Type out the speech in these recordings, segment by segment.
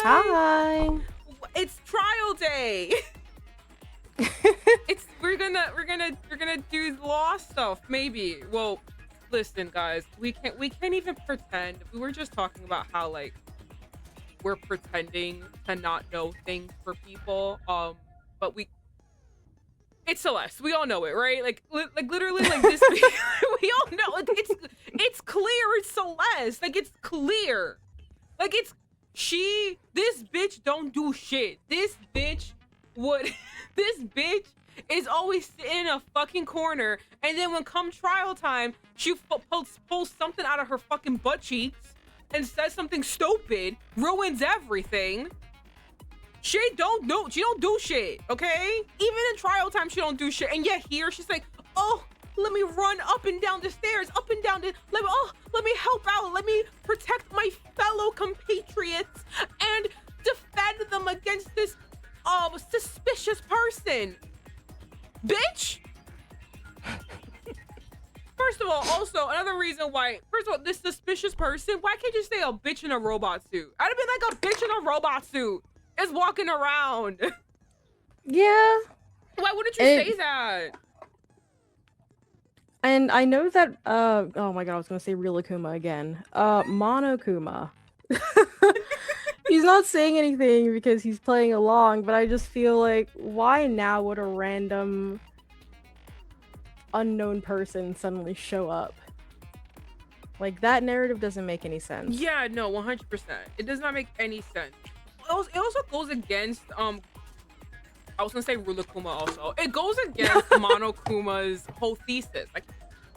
Hi. It's trial day. We're gonna do law stuff maybe. Well, listen guys, we can't even pretend. We were just talking about how like we're pretending to not know things for people. But it's Celeste. We all know it, right? Like literally like this we all know like it's clear it's Celeste. Like it's clear. Like this bitch don't do shit. This bitch this bitch is always sitting in a fucking corner, and then when come trial time, she pulls something out of her fucking butt cheeks and says something stupid, ruins everything. She don't do shit, okay? Even in trial time, she don't do shit. And yet here, she's like, oh, let me run up and down the stairs, up and down let me help out. Let me protect my fellow compatriots and defend them against this suspicious person. Bitch! First of all, also, another reason why, first of all, this suspicious person, why can't you say a bitch in a robot suit? I'd have been like a bitch in a robot suit is walking around. Yeah. Why wouldn't you say that? And I know that, oh my god, I was gonna say real Akuma again. Monokuma. He's not saying anything because he's playing along, but I just feel like, why now would a random unknown person suddenly show up? Like, that narrative doesn't make any sense. Yeah, no, 100%. It does not make any sense. It also goes against, I was gonna say Rulakuma also. It goes against Monokuma's whole thesis. Like,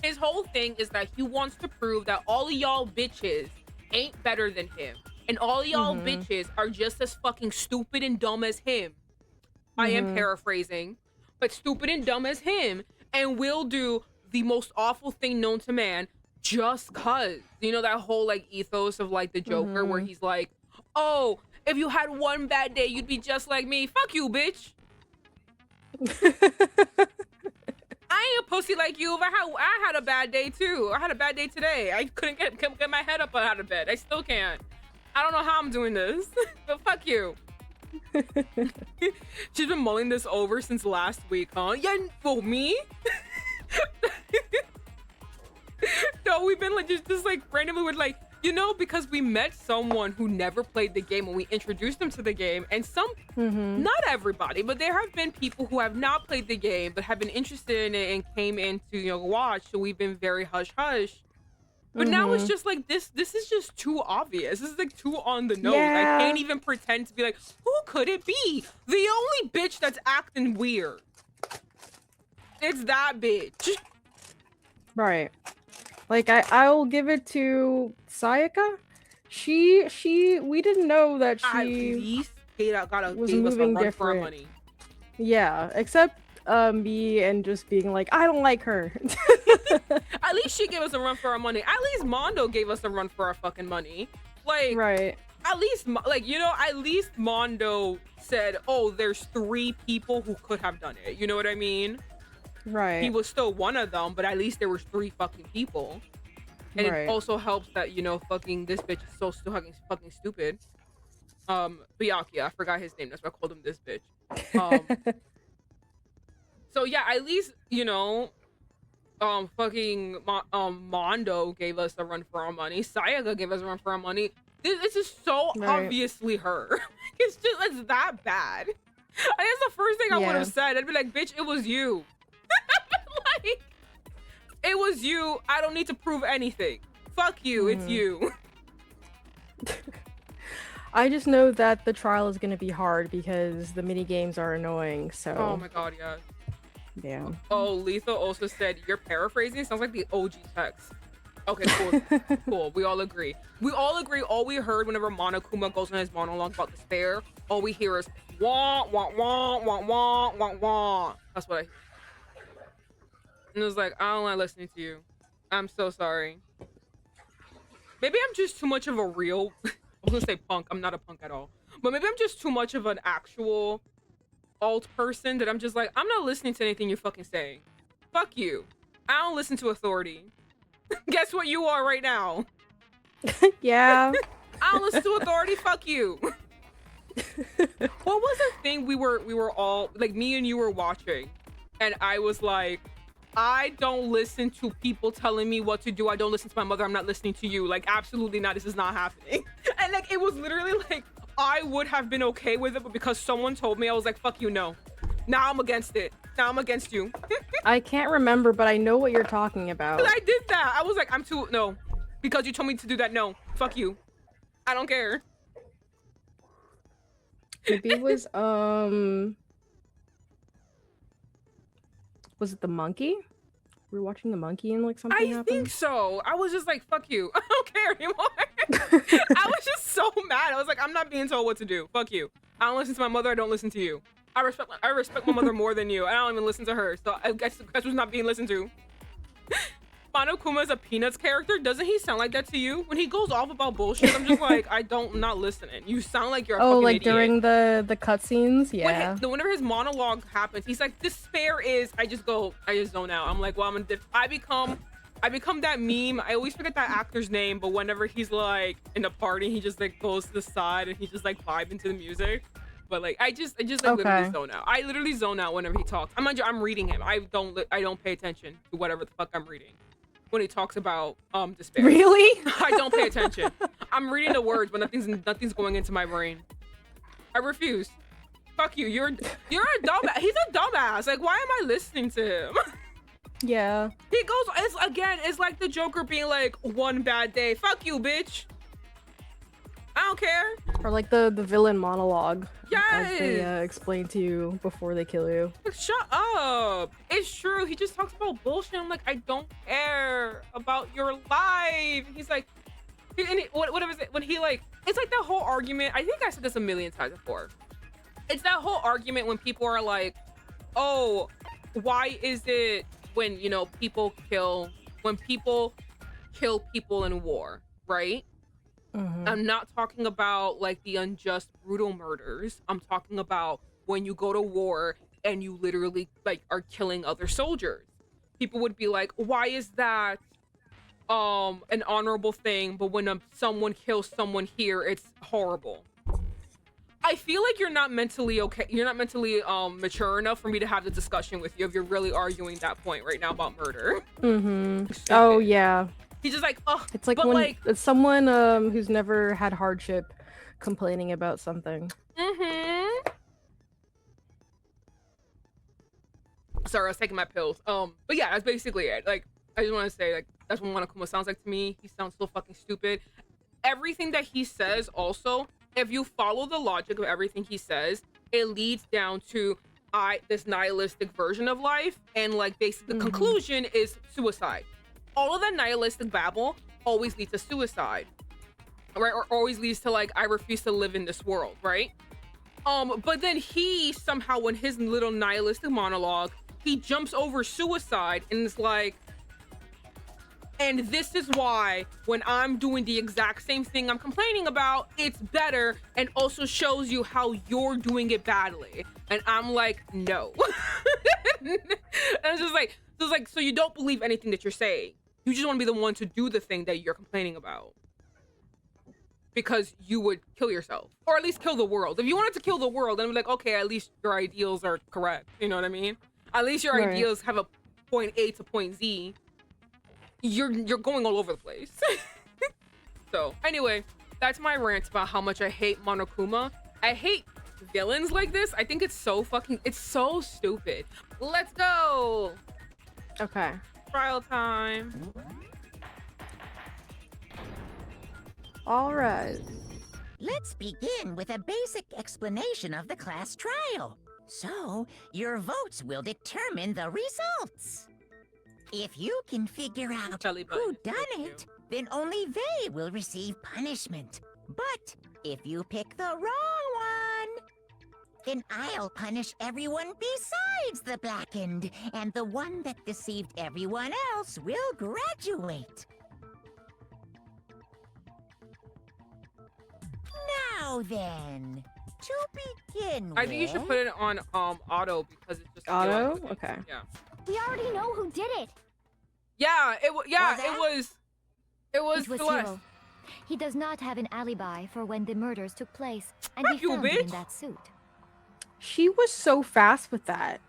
his whole thing is that he wants to prove that all of y'all bitches ain't better than him. And all y'all bitches are just as fucking stupid and dumb as him. I am paraphrasing, but stupid and dumb as him, and will do the most awful thing known to man just cause. You know, that whole like ethos of like the Joker where he's like, oh, if you had one bad day, you'd be just like me. Fuck you, bitch. I ain't a pussy like you. If I had a bad day too. I had a bad day today. I couldn't get my head up out of bed. I still can't. I don't know how I'm doing this, but fuck you. She's been mulling this over since last week, huh? Yeah, well, me? No, we've been like just like randomly with like, you know, because we met someone who never played the game and we introduced them to the game, and not everybody, but there have been people who have not played the game but have been interested in it and came in to, you know, watch. So we've been very hush hush. But now it's just like this is just too obvious. This is like too on the nose. Yeah. I can't even pretend to be like, who could it be? The only bitch that's acting weird. It's that bitch. Right. Like, I'll give it to Sayaka. We didn't know that At she least was gave us a moving run for our different. money. Yeah, except me and just being like, I don't like her. At least she gave us a run for our money. At least Mondo gave us a run for our fucking money. Like, Right. at least, like, you know, at least Mondo said, oh, there's 3 people who could have done it. You know what I mean? Right. He was still one of them, but at least there was 3 fucking people. And Right. it also helps that, you know, fucking this bitch is so fucking stupid. Byakuya, I forgot his name. That's why I called him this bitch. So yeah, at least, you know, fucking Mondo gave us a run for our money. Sayaka gave us a run for our money. This is so Right. obviously her. It's that bad. I guess the first thing I would have said, I'd be like, bitch, it was you. Like, it was you. I don't need to prove anything. Fuck you. It's you. I just know that the trial is going to be hard because the mini games are annoying. So. Oh my god, yeah. Yeah. Oh, Lethal also said, you're paraphrasing? Sounds like the OG text. Okay, cool. Cool. We all agree. All we heard whenever Monokuma goes on his monologue about despair, all we hear is wah, wah, wah, wah, wah, wah, wah. That's what I hear. And it was like, I don't like listening to you. I'm so sorry. Maybe I'm just too much of a real... I was gonna say punk. I'm not a punk at all. But maybe I'm just too much of an actual alt person that I'm just like, I'm not listening to anything you're fucking saying. Fuck you. I don't listen to authority. Guess what you are right now? Yeah. I don't listen to authority. Fuck you. What was the thing we were all like, me and you were watching, and I was like, I don't listen to people telling me what to do. I don't listen to my mother. I'm not listening to you. Like, absolutely not. This is not happening. And like, it was literally like, I would have been okay with it, but because someone told me, I was like, fuck you, no. Now I'm against it. Now I'm against you. I can't remember, but I know what you're talking about. I did that. I was like, I'm too, no. Because you told me to do that, no. Fuck you. I don't care. Maybe it was it the monkey? We were watching the monkey and like something happened? I think so. I was just like, fuck you. I don't care anymore. I was just so mad. I was like, I'm not being told what to do. Fuck you. I don't listen to my mother. I don't listen to you. I respect my mother more than you. I don't even listen to her. So I guess who's not being listened to. Monokuma is a Peanuts character. Doesn't he sound like that to you? When he goes off about bullshit, I'm just like, I'm not listening. You sound like you're a fucking idiot. During the cutscenes? Yeah. Whenever his monologue happens, he's like, despair is, I just zone out. I'm like, well, I become that meme. I always forget that actor's name, but whenever he's like in a party, he just like goes to the side and he just like vibing to the music. But like, I just like literally zone out. I literally zone out whenever he talks. I'm reading him. I don't pay attention to whatever the fuck I'm reading. When he talks about despair. Really? I don't pay attention. I'm reading the words, but nothing's going into my brain. I refuse. Fuck you. You're a dumbass. He's a dumbass. Like, why am I listening to him? Yeah. He goes, it's like the Joker being like, one bad day. Fuck you, bitch. I don't care. Or like the villain monologue. Yes. As they explain to you before they kill you. Shut up. It's true. He just talks about bullshit. I'm like, I don't care about your life. He's like, what was it? When he like, it's like that whole argument. I think I said this a million times before. It's that whole argument when people are like, oh, why is it when, people kill people in war, right? Mm-hmm. I'm not talking about like the unjust, brutal murders. I'm talking about when you go to war and you literally like are killing other soldiers. People would be like, why is that an honorable thing, but when someone kills someone here, it's horrible? I feel like you're not mentally okay. You're not mentally mature enough for me to have the discussion with you if you're really arguing that point right now about murder. Mm-hmm. Oh yeah. He's just like, oh, it's like when it's someone who's never had hardship complaining about something. Mm-hmm. Sorry, I was taking my pills. But yeah, that's basically it. Like, I just want to say, like, that's what Monokuma sounds like to me. He sounds so fucking stupid. Everything that he says, also, if you follow the logic of everything he says, it leads down to this nihilistic version of life, and like, basically, the conclusion is suicide. All of that nihilistic babble always leads to suicide, right? Or always leads to like, I refuse to live in this world, right? But then he somehow, in his little nihilistic monologue, he jumps over suicide and is like, and this is why when I'm doing the exact same thing I'm complaining about, it's better and also shows you how you're doing it badly. And I'm like, no. And it's just like, so you don't believe anything that you're saying. You just want to be the one to do the thing that you're complaining about. Because you would kill yourself. Or at least kill the world. If you wanted to kill the world, then I'm like, okay, at least your ideals are correct. You know what I mean? At least your ideals have a point A to point Z. You're going all over the place. So, anyway, that's my rant about how much I hate Monokuma. I hate villains like this. I think it's so stupid. Let's go! Okay. Trial time. All right. Let's begin with a basic explanation of the class trial. So, your votes will determine the results. If you can figure out who done it, then only they will receive punishment. But if you pick the wrong one, then I'll punish everyone besides the blackened, and the one that deceived everyone else will graduate. Now then, to begin with... I think you should put it on auto because it's just auto. Okay. Yeah. We already know who did it. Yeah, it was Celeste. He does not have an alibi for when the murders took place, and Fuck we you, found him in bitch. that suit. She was so fast with that.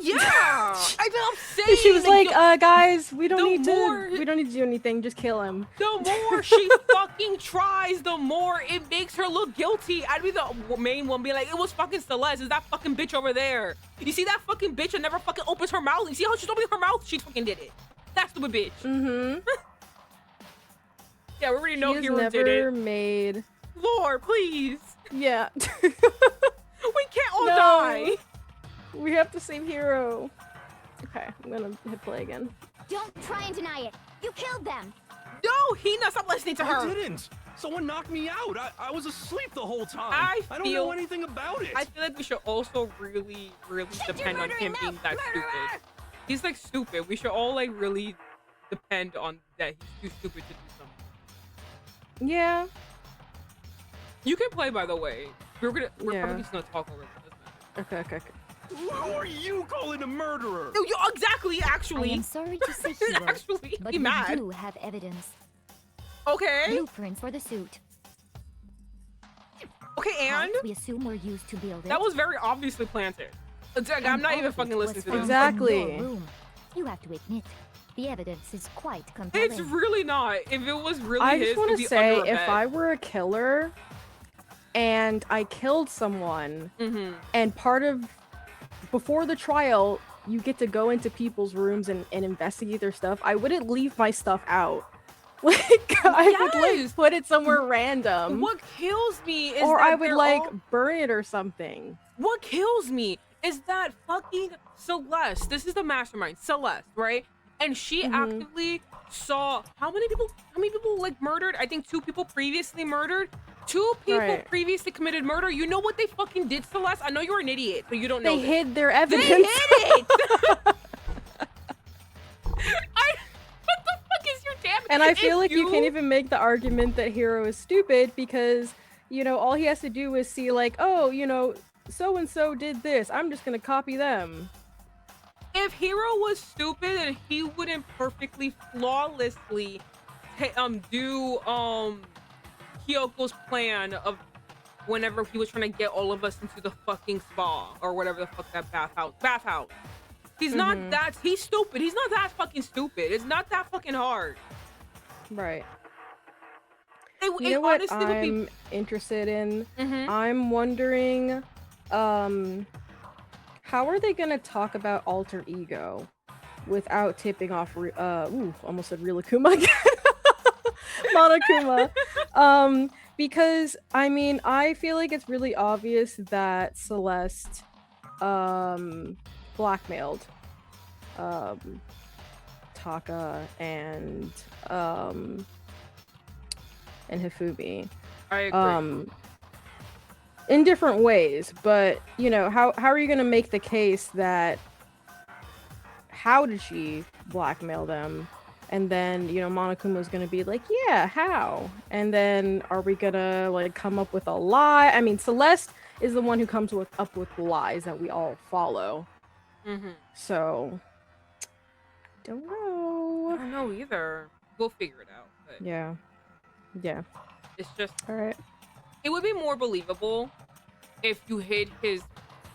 Yeah, I'm saying. She was like, guys, we don't the need more- to do anything. Just kill him. The more she fucking tries, the more it makes her look guilty. I'd be the main one being like, it was fucking Celeste. Is that fucking bitch over there? You see that fucking bitch that never fucking opens her mouth? You see how she's opening her mouth? She fucking did it. That stupid bitch. Mm-hmm. Yeah, we already know She has Hero did never it. made. Lord, please. Yeah. We can't all No. die. We have to save Hero. Okay, I'm gonna hit play again. Don't try and deny it. You killed them. No, Hina, stop listening to her. I didn't. Someone knocked me out. I was asleep the whole time. I don't feel- know anything about it. I feel like we should also really depend on him being that stupid. He's like stupid. We should all like really depend on that he's too stupid to do something. Yeah. You can play, by the way. We're Yeah. probably just gonna talk over it. Doesn't matter. Okay. Who are you calling a murderer? No, exactly. I Actually, am sorry to say, Hero, actually, but be we mad. do have evidence. Okay. Blueprints for the suit. Okay, and Parts we assume were used to build it. that was very obviously planted. It's like, I'm And not all even of fucking it listening was to found this. Exactly. in your room. You have to admit, the evidence is quite compelling. It's really not. If it was really I his, just want it'd to be say, under a if bed. I were a killer and I killed someone, Mhm. and before the trial, you get to go into people's rooms and investigate their stuff, I wouldn't leave my stuff out. Like, I would Yes! like put it somewhere random. What kills me is Or that I would they're like all- burn it or something. What kills me is that fucking Celeste. This is the mastermind, Celeste, right? And she actively saw how many people like murdered? I think 2 people previously murdered. 2 people Right. previously committed murder. You know what they fucking did, Celeste? I know you're an idiot, but you don't know. They this. hid their They evidence. hid it. What the fuck is your damn? And I If feel like you can't even make the argument that Hero is stupid because, you know, all he has to do is see like, oh, you know, so-and-so did this. I'm just gonna copy them. If Hero was stupid, then he wouldn't perfectly, flawlessly do Kyoko's plan of whenever he was trying to get all of us into the fucking spa or whatever the fuck that bathhouse. He's not that. He's stupid. He's not that fucking stupid. It's not that fucking hard. Right. It You know what honestly would be. I'm interested in? Mhm. I'm wondering, how are they gonna talk about alter ego without tipping off? Almost said real Akuma again. Monokuma. Because I mean, I feel like it's really obvious that Celeste, blackmailed, Taka and Hifumi. I agree. In different ways, but you know, how are you gonna make the case that how did she blackmail them? And then, you know, Monokuma's gonna be like, yeah, how? And then are we gonna like come up with a lie? I mean, Celeste is the one who comes up with lies that we all follow. So don't I know. don't know either. We'll figure it out. But Yeah. it's just. All right. It would be more believable if you hid his.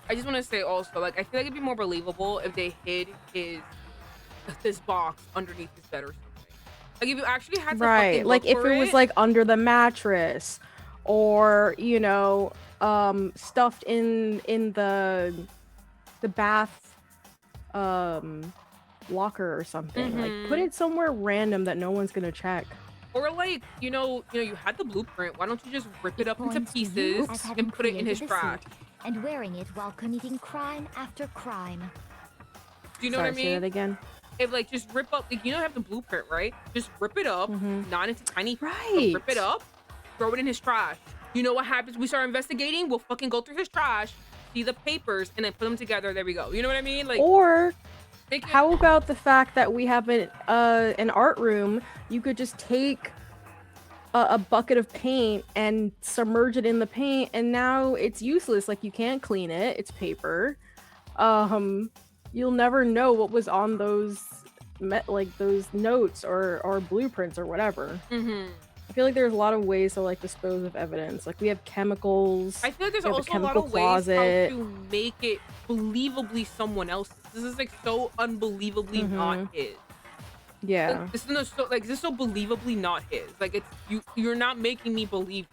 I just want to say also, like, I feel like it'd be more believable if they hid this box underneath his bed or something. Like, if you actually had to Right. fucking Like look if for it was like under the mattress, or you know, stuffed in the bath locker or something. Like put it somewhere random that no one's gonna check. or like you know you had the blueprint. Why don't you just rip it up into Points to you pieces as having and put it in his created the trash? suit and wearing it while committing crime after crime. Do you know Sorry, what I say mean? that again. If like just rip up, like, you know, have the blueprint, right? Just rip it up, not into tiny. Right. Rip it up, throw it in his trash. You know what happens? We start investigating. We'll fucking go through his trash, see the papers, and then put them together. There we go. You know what I mean? Like, Or they can- how about the fact that we have an art room? You could just take a bucket of paint and submerge it in the paint, and now it's useless. Like you can't clean it. It's paper. You'll never know what was on those those notes or blueprints or whatever. I feel like there's a lot of ways to like dispose of evidence. Like we have chemicals. I feel like there's we have also a lot chemical of closet. ways how to make it believably someone else's. This is like so unbelievably not his. Yeah. Like, this is so believably not his. Like it's you're not making me believe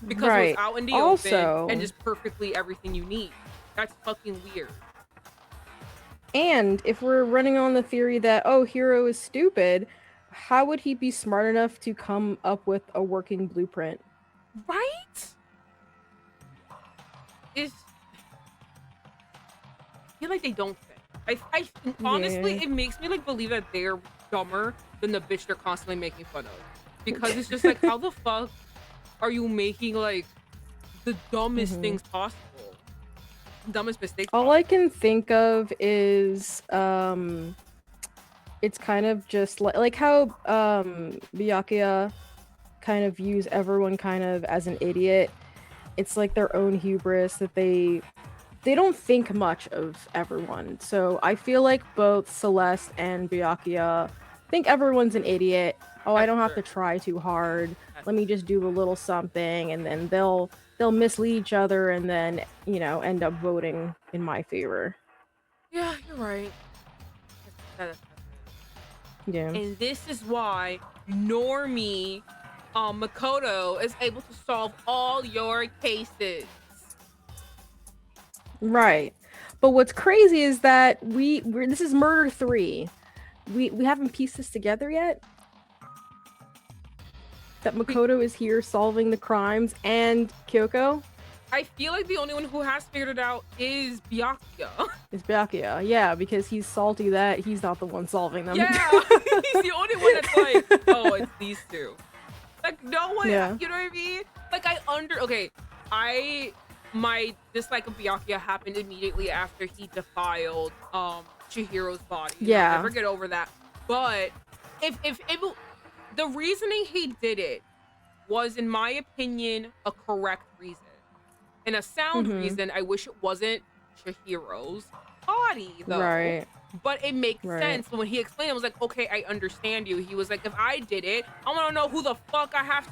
you because it was out in the open and just perfectly everything you need. That's fucking weird. And if we're running on the theory that, oh, Hero is stupid, how would he be smart enough to come up with a working blueprint? Right? I feel like they don't think. Honestly, it makes me like believe that they're dumber than the bitch they're constantly making fun of. Because it's just like, how the fuck are you making like the dumbest things possible? Dumbest mistakes All possible. I can think of is it's kind of just like how Byakuya kind of views everyone kind of as an idiot. It's like their own hubris that they don't think much of everyone. So I feel like both Celeste and Byakuya think everyone's an idiot. Oh, I don't have to try too hard. Let me just do a little something, and then they'll mislead each other, and then end up voting in my favor. Yeah, you're right. Yeah. And this is why Normie Makoto is able to solve all your cases. Right. But what's crazy is that this is Murder 3. We haven't pieced this together yet. That Makoto is here solving the crimes and Kyoko. I feel like the only one who has figured it out is Byakuya. It's Byakuya, yeah, because he's salty that he's not the one solving them. Yeah, he's the only one that's like, oh, it's these two. Like, no one, you know what I mean? Like, my dislike of Byakuya happened immediately after he defiled Chihiro's body. Yeah. I'll never get over that. But if the reasoning he did it was, in my opinion, a correct reason. And a sound reason. I wish it wasn't Chihiro's body, though. Right. But it makes sense. But when he explained it, I was like, okay, I understand you. He was like, if I did it, I want to know who the fuck I have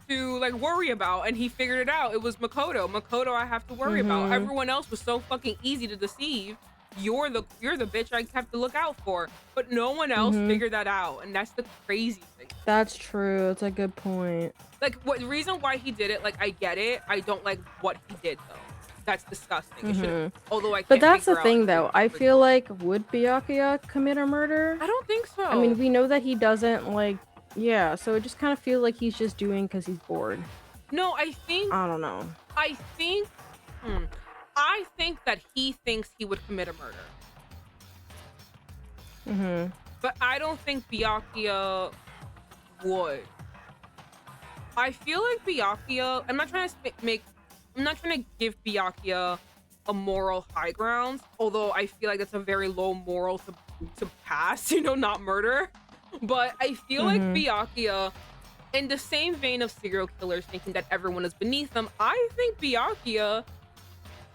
to worry about. And he figured it out. It was Makoto I have to worry about. Everyone else was so fucking easy to deceive. You're the bitch I have to look out for. But no one else figured that out. And that's the crazy thing. That's true. It's a good point. Like, the reason why he did it, like, I get it. I don't like what he did, though. That's disgusting. Although I can't. But that's the thing, though. I feel like, would Byakuya commit a murder? I don't think so. I mean, we know that he doesn't, like, yeah, so it just kind of feels like he's just doing because he's bored. No, I don't know. I think that he thinks he would commit a murder. But I don't think Byakuya would. I feel like Byakuya, I'm not trying to give Byakuya a moral high ground, although I feel like that's a very low moral to pass, not murder. But I feel like Byakuya, in the same vein of serial killers thinking that everyone is beneath them, I think Byakuya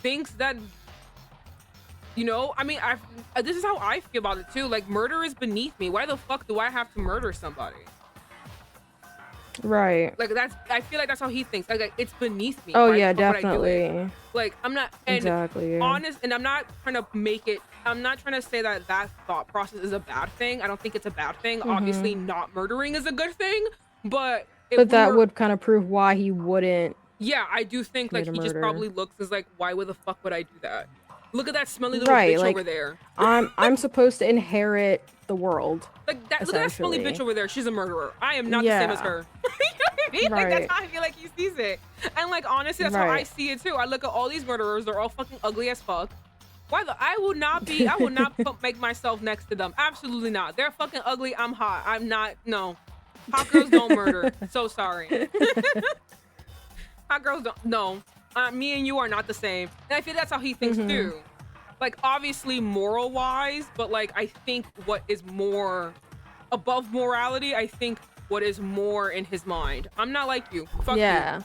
thinks that, I mean, this is how I feel about it too. Like, murder is beneath me. Why the fuck do I have to murder somebody? Right. Like, I feel like that's how he thinks. Like it's beneath me. Oh, Why yeah, the fuck would I do it? definitely. Like, I'm not Exactly. honest, and I'm not trying to say that thought process is a bad thing. I don't think it's a bad thing. Obviously, not murdering is a good thing, but that would kind of prove why he wouldn't. Yeah, I do think like he just probably looks as like, why the fuck would I do that? Look at that smelly little bitch like, over there. I'm supposed to inherit the world. Like that. Look at that smelly bitch over there. She's a murderer. I am not the same as her. You know what I mean? Like that's how I feel like he sees it. And like honestly, that's how I see it too. I look at all these murderers. They're all fucking ugly as fuck. I will not make myself next to them. Absolutely not. They're fucking ugly. I'm hot. I'm not. No. Hot girls don't murder. So sorry. Hot girls don't. No. Me and you are not the same. And I feel that's how he thinks too. Like obviously moral wise, but like I think what is more above morality, I think what is more in his mind. I'm not like you. Fuck you.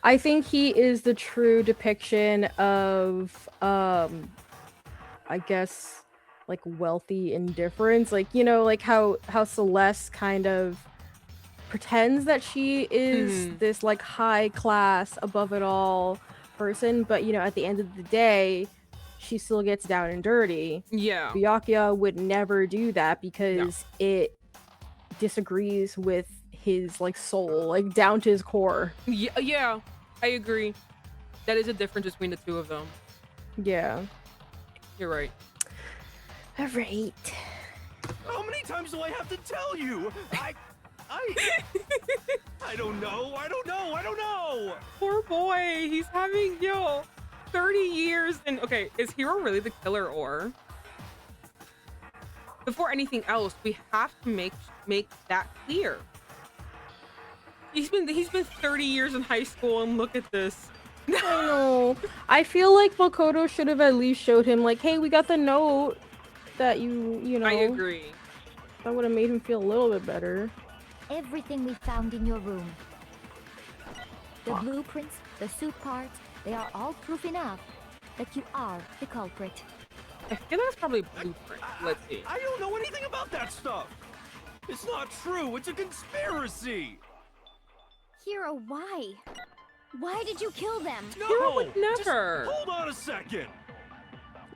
I think he is the true depiction of I guess like wealthy indifference, like, you know, like how Celeste kind of pretends that she is this like high class above it all person, but you know, at the end of the day she still gets down and dirty. Yeah. Byakuya would never do that because it disagrees with his like soul, like down to his core. Yeah, I agree. That is a difference between the two of them. Yeah. You're right. All right. How many times do I have to tell you? I don't know. I don't know. Poor boy. He's having 30 years and okay, is Hiro really the killer or? Before anything else, we have to make that clear. He's been 30 years in high school and look at this. I know. I feel like Makoto should have at least showed him like, hey, we got the note that you know. I agree. That would have made him feel a little bit better. Everything we found in your room. The blueprints, the suit parts, they are all proof enough that you are the culprit. I feel like it's probably blueprint. Let's see. I don't know anything about that stuff. It's not true. It's a conspiracy. Hiro, why? Why did you kill them? No, Hiro would never. Just hold on a second.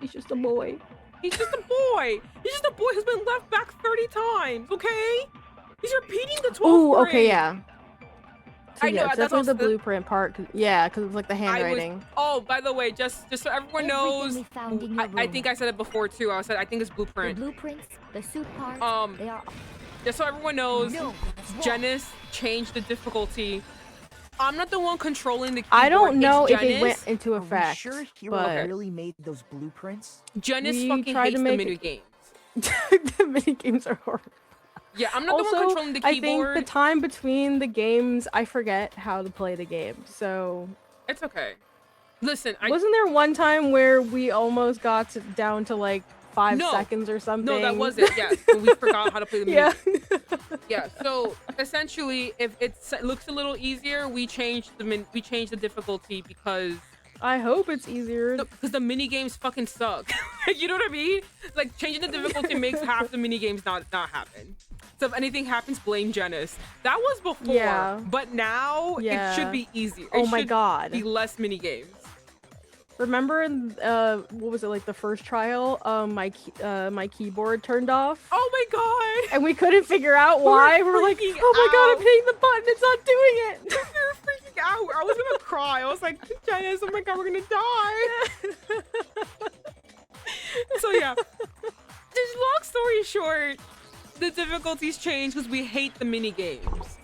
He's just a boy. He's just a boy. He's just a boy who's been left back 30 times, okay? He's repeating the 12th Oh, grade. okay, yeah. So, I know, it's that's definitely also the blueprint part. Yeah, because it's like the handwriting. Oh, by the way, just so everyone knows, Everything we found in your I room. think I said it before too. I think it's The blueprint. blueprints, the suit parts, they are Just so everyone knows, No, that's wrong. Janice changed the difficulty. I'm not the one controlling the keyboard. I don't know it's if it Janice. went into Are we effect, sure Hiro but really made those blueprints? Janice we fucking tried hates to the make mini it- games. the mini games are horrible. Yeah, I'm not the one Also, controlling the I think keyboard. the time between the games, I forget how to play the game. So, It's okay. Listen, wasn't there one time where we almost got down to like 5 No. seconds or something? No, that was it. Yes, but we forgot how to play the mini Yeah. Yeah, so essentially, if it looks a little easier, we changed the difficulty because I hope it's easier. the mini games fucking suck. You know what I mean? Like changing the difficulty makes half the mini games not happen. So if anything happens, blame Janice. That was before, Yeah. but now Yeah. it should be easier. Oh It my should god. be less mini games. Remember in what was it, like the first trial? My keyboard turned off. Oh my god! And we couldn't figure out why. We were like, freaking oh my god, out. I'm hitting the button. It's not doing it. We were freaking out. I was gonna cry. I was like, Janice, oh my god, we're gonna die. So yeah, just long story short, the difficulties changed because we hate the mini games.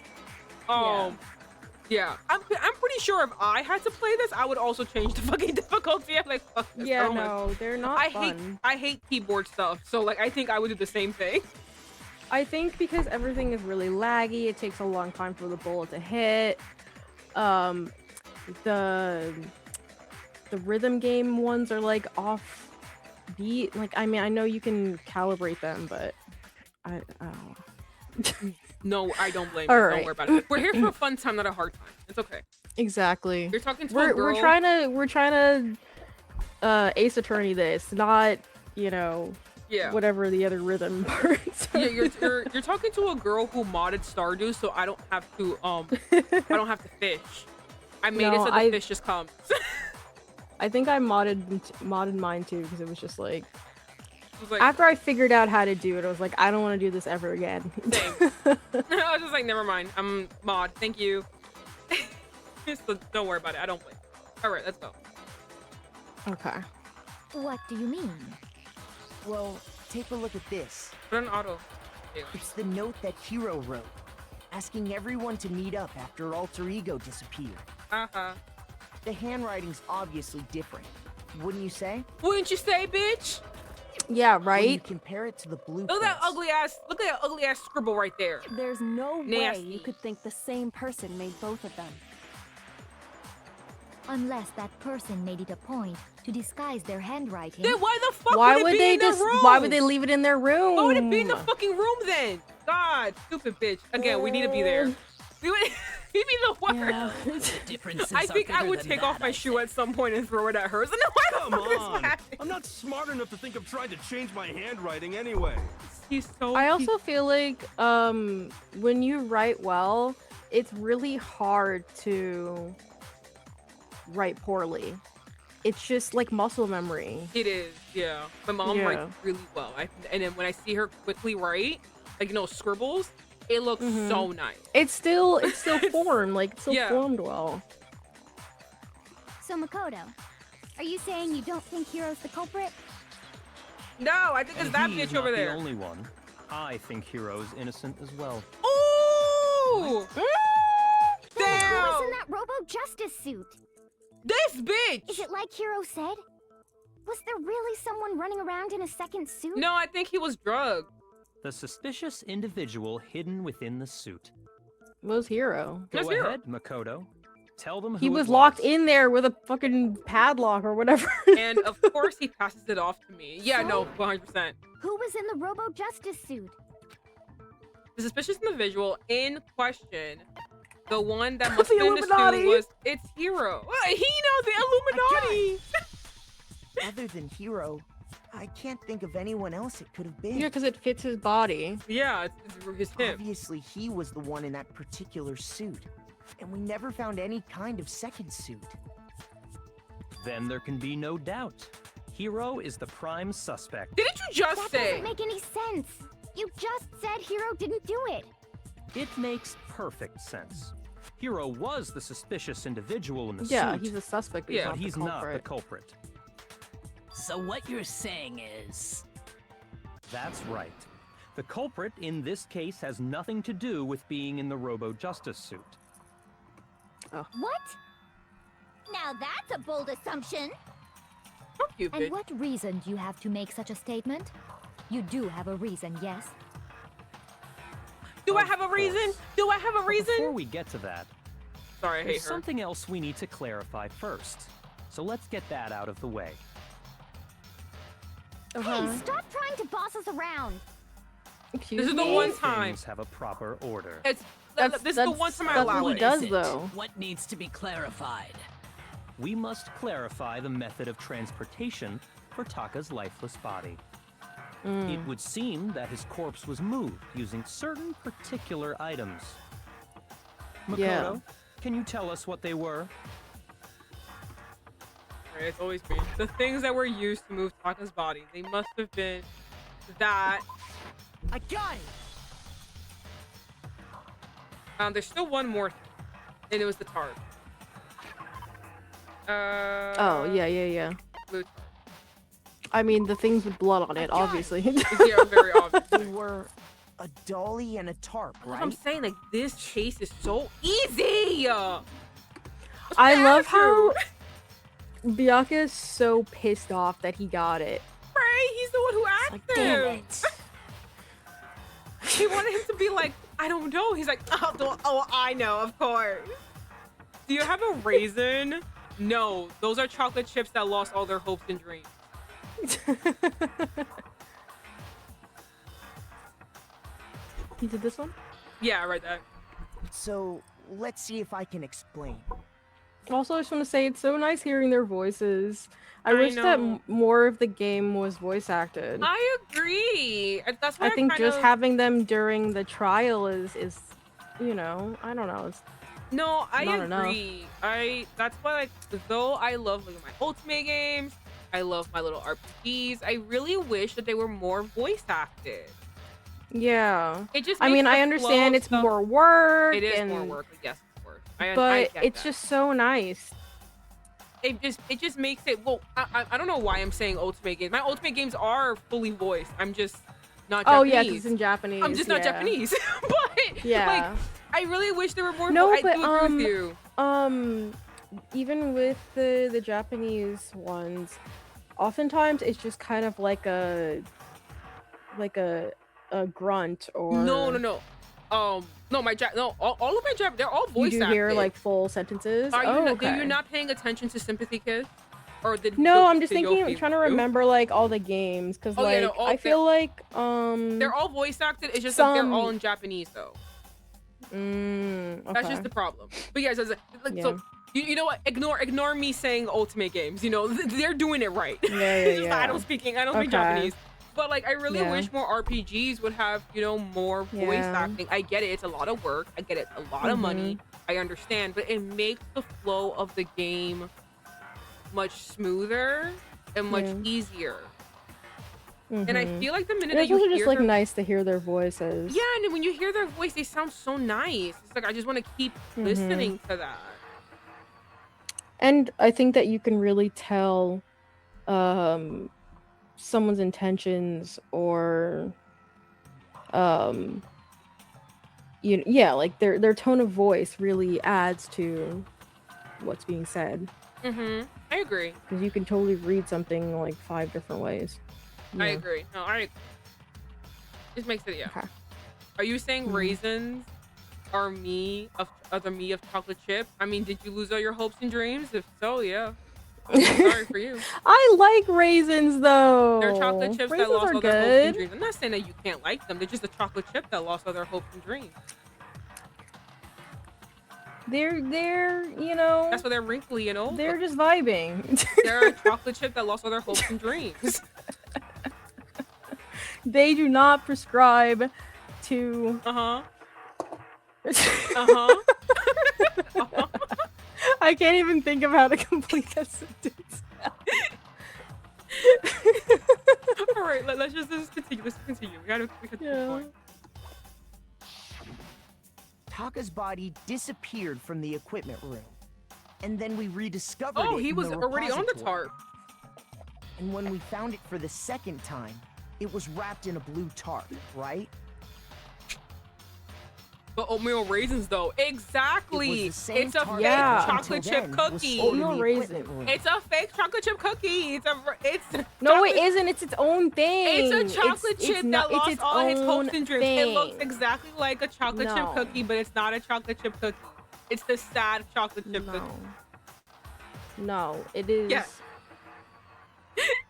Yeah. I'm pretty sure if I had to play this, I would also change the fucking difficulty. I'm like, fuck this. I Yeah, don't wanna- no, they're not fun. I hate keyboard stuff. So like, I think I would do the same thing. I think because everything is really laggy, it takes a long time for the bullet to hit. The rhythm game ones are like off beat. Like, I mean, I know you can calibrate them, but I don't know. No, I don't blame All you. right. Don't worry about it. We're here for a fun time, not a hard time. It's okay. Exactly. You're talking to a We're girl. we're trying to Ace Attorney this, not, you know, Yeah. whatever the other rhythm parts. Yeah, you're talking to a girl who modded Stardew, so I don't have to fish. I made it No, so the fish just comes. I think I modded mine too because it was just like, I was like, after I figured out how to do it, I was like, I don't want to do this ever again. same. I was just like, never mind. I'm mod. Thank you. So don't worry about it. I don't blame. All right, let's go. Okay. What do you mean? Well, take a look at this. Put on auto. It's the note that Hiro wrote, asking everyone to meet up after Alter Ego disappeared. Uh-huh. The handwriting's obviously different, wouldn't you say? Wouldn't you say, bitch? Yeah, When you right? compare it to the blueprints. Look at that ugly ass scribble right there. There's no Nasty. way you could think the same person made both of them. Unless that person made it a point to disguise their handwriting. Then why the fuck Why would it would be they in their just? room? Why would they leave it in their room? Why would it be in the fucking room then? God, stupid bitch. Again, we need to be there. We maybe the worst. Yeah. I think I would take off my shoe at some point and throw it at her. So no, Come on! I'm not smart enough to think of trying to change my handwriting anyway. He's so. I also feel like when you write well, it's really hard to write poorly. It's just like muscle memory. It is, yeah. My mom writes really well. And then when I see her quickly write, like, you know, scribbles, it looks so nice. It's still formed, like it's still formed well. So Makoto, are you saying you don't think Hiro's the culprit? No, I think it's that bitch over there. The only one. I think Hiro's innocent as well. Ooh! Damn! Who was in that Robo-Justice suit? This bitch! Is it like Hiro said? Was there really someone running around in a second suit? No, I think he was drugged. The suspicious individual hidden within the suit. Was Hiro? Go ahead, Makoto. Tell them who He was it locked in there with a fucking padlock or whatever. And of course he passes it off to me. Yeah, no, 100%. Who was in the Robo-Justice suit? The suspicious individual in question, the one that must The have been in the Illuminati. suit, was it's Hiro. He knows the Illuminati. Other than Hiro, I can't think of anyone else it could have been. Yeah, because it fits his body. Yeah, it's him. Obviously, he was the one in that particular suit. And we never found any kind of second suit. Then there can be no doubt. Hiro is the prime suspect. Didn't you just That say? doesn't make any sense. You just said Hiro didn't do it. It makes perfect sense. Hiro was the suspicious individual in the Yeah, suit. he's a suspect, Yeah, but He's not the culprit. So what you're saying is... That's right. The culprit in this case has nothing to do with being in the Robo-Justice suit. What? Now that's a bold assumption. Fuck you, And bitch. what reason do you have to make such a statement? You do have a reason, yes? Do I have a reason? course. Do I have a Before reason? we get to that, Sorry, I hate there's her. something else we need to clarify first. So let's get that out of the way. Hey, stop trying to boss us around. Excuse This is me? the one time. Things have a proper order. This is the one time I that's allow what it. he does, Is it? though. What needs to be clarified? We must clarify the method of transportation for Taka's lifeless body. It would seem that his corpse was moved using certain particular items. Makoto, Yeah. can you tell us what they were? Right, it's always me. The things that were used to move Taka's body, they must have been that. I got it! There's still one more thing, and it was the tarp. Oh, yeah. Blue tarp. I mean, the things with blood on it, got it. obviously. Yeah, very obvious. They were a dolly and a tarp, That's what I'm right? saying, like, this chase is so easy! I love how Byakuya is so pissed off that he got it. Right? He's the one who asked Like, him! damn it. He wanted him to be like, I don't know. He's like, oh, I know, of course. Do you have a raisin? No, those are chocolate chips that lost all their hopes and dreams. He did this one? Yeah, I read that. So, let's see if I can explain. Also, I just want to say it's so nice hearing their voices. I I wish that know. more of the game was voice acted. I agree. That's why I think kind just of... having them during the trial is, you know, I don't know. It's No, I not enough. agree. That's why, like, though I love like my Ultimate games, I love my little RPGs. I really wish that they were more voice acted. yeah. It just. I makes mean, the I flow understand of it's stuff- more work. It is and, more work. Yes, of course. I But get it's that. just so nice. It just makes it. Well, I don't know why I'm saying Ultimate games. My Ultimate games are fully voiced. I'm just not Oh Japanese. yeah, 'cause it's in Japanese. I'm just not yeah. Japanese. But Yeah. like, I really wish there were more. No, I but, do agree with you. Even with the Japanese ones, oftentimes it's just kind of like a grunt or No. No, all of my Jap, they're all voice you do acted. hear like full sentences. Are you oh, not, okay. you're not paying attention to Sympathy Kiss? Or the No, I'm just the thinking, Yofi trying to group? remember like all the games, cause Oh, like yeah, no, all- I feel like They're all voice acted. It's just that they're all in Japanese though. That's just the problem. But yeah, so, like, so Yeah. you know what? Ignore me saying Ultimate Games. You know, they're doing it right. Yeah, It's just yeah. I don't speak Japanese. But like, I really Yeah. wish more RPGs would have, you know, more voice Yeah. acting. I get it; it's a lot of work. I get it; a lot of money. I understand, but it makes the flow of the game much smoother and much easier. And I feel like the minute that It's you also hear just like their... nice to hear their voices. Yeah, and when you hear their voice, they sound so nice. It's like I just want to keep listening to that. And I think that you can really tell someone's intentions or like their tone of voice really adds to what's being said. I agree. Because you can totally read something like 5 different ways. I agree. No, I agree. Just makes it, yeah. Okay. Are you saying raisins are the me of chocolate chip? I mean, did you lose all your hopes and dreams? If so, yeah. I'm sorry for you. I like raisins though. They're chocolate chips raisins that lost are all good. their hopes and dreams. I'm not saying that you can't like them. They're just a chocolate chip that lost all their hopes and dreams. They're you know. That's why they're wrinkly and old. They're just vibing. They're a chocolate chip that lost all their hopes and dreams. They do not prescribe to. I can't even think of how to complete that sentence. All right, let's continue. Let's continue. We gotta get to the point. Taka's body disappeared from the equipment room, and then we rediscovered it. Oh, he was in the already on the repository. tarp. And when we found it for the second time, it was wrapped in a blue tarp, right? But oatmeal raisins, though, exactly. It's It's a fake chocolate chip cookie. Oatmeal raisin. It's a fake chocolate chip cookie. No, it isn't. It's its own thing. It's a chocolate chip that lost all its hopes and dreams. Thing. It looks exactly like a chocolate chip cookie, but it's not a chocolate chip cookie. It's the sad chocolate chip cookie. No, it is. Yeah.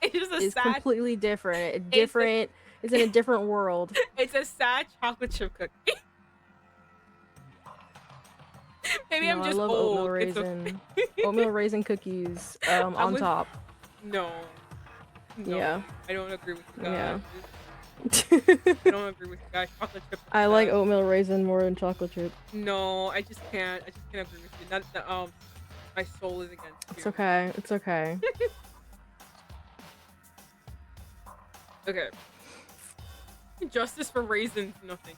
It's sad. Completely different. It's in a different world. It's a sad chocolate chip cookie. Maybe I'm just I love old. oatmeal raisin. Oatmeal raisin cookies on top. No. Yeah. I don't agree with you guys. Yeah. I don't agree with you guys. Chocolate chip. I like oatmeal raisin more than chocolate chip. No, I just can't. I just can't agree with you. My soul is against you. It's okay. It's okay. Okay. Justice for raisins, nothing.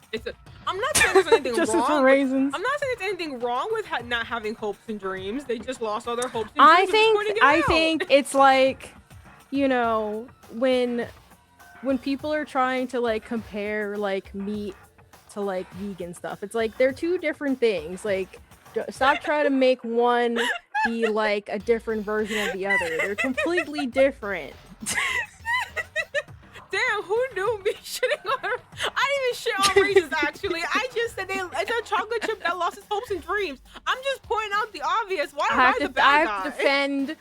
I'm not saying there's anything Justice wrong. for raisins. I'm not saying there's anything wrong with not having hopes and dreams. They just lost all their hopes and dreams. I think it's like, you know, when people are trying to like compare like meat to like vegan stuff, it's like they're two different things. Like, stop trying to make one be like a different version of the other. They're completely different. Damn, who knew me shitting on her? I didn't even shit on raisins, actually. I just said it's a chocolate chip that lost its hopes and dreams. I'm just pointing out the obvious. Why am I the bad guy? I have to defend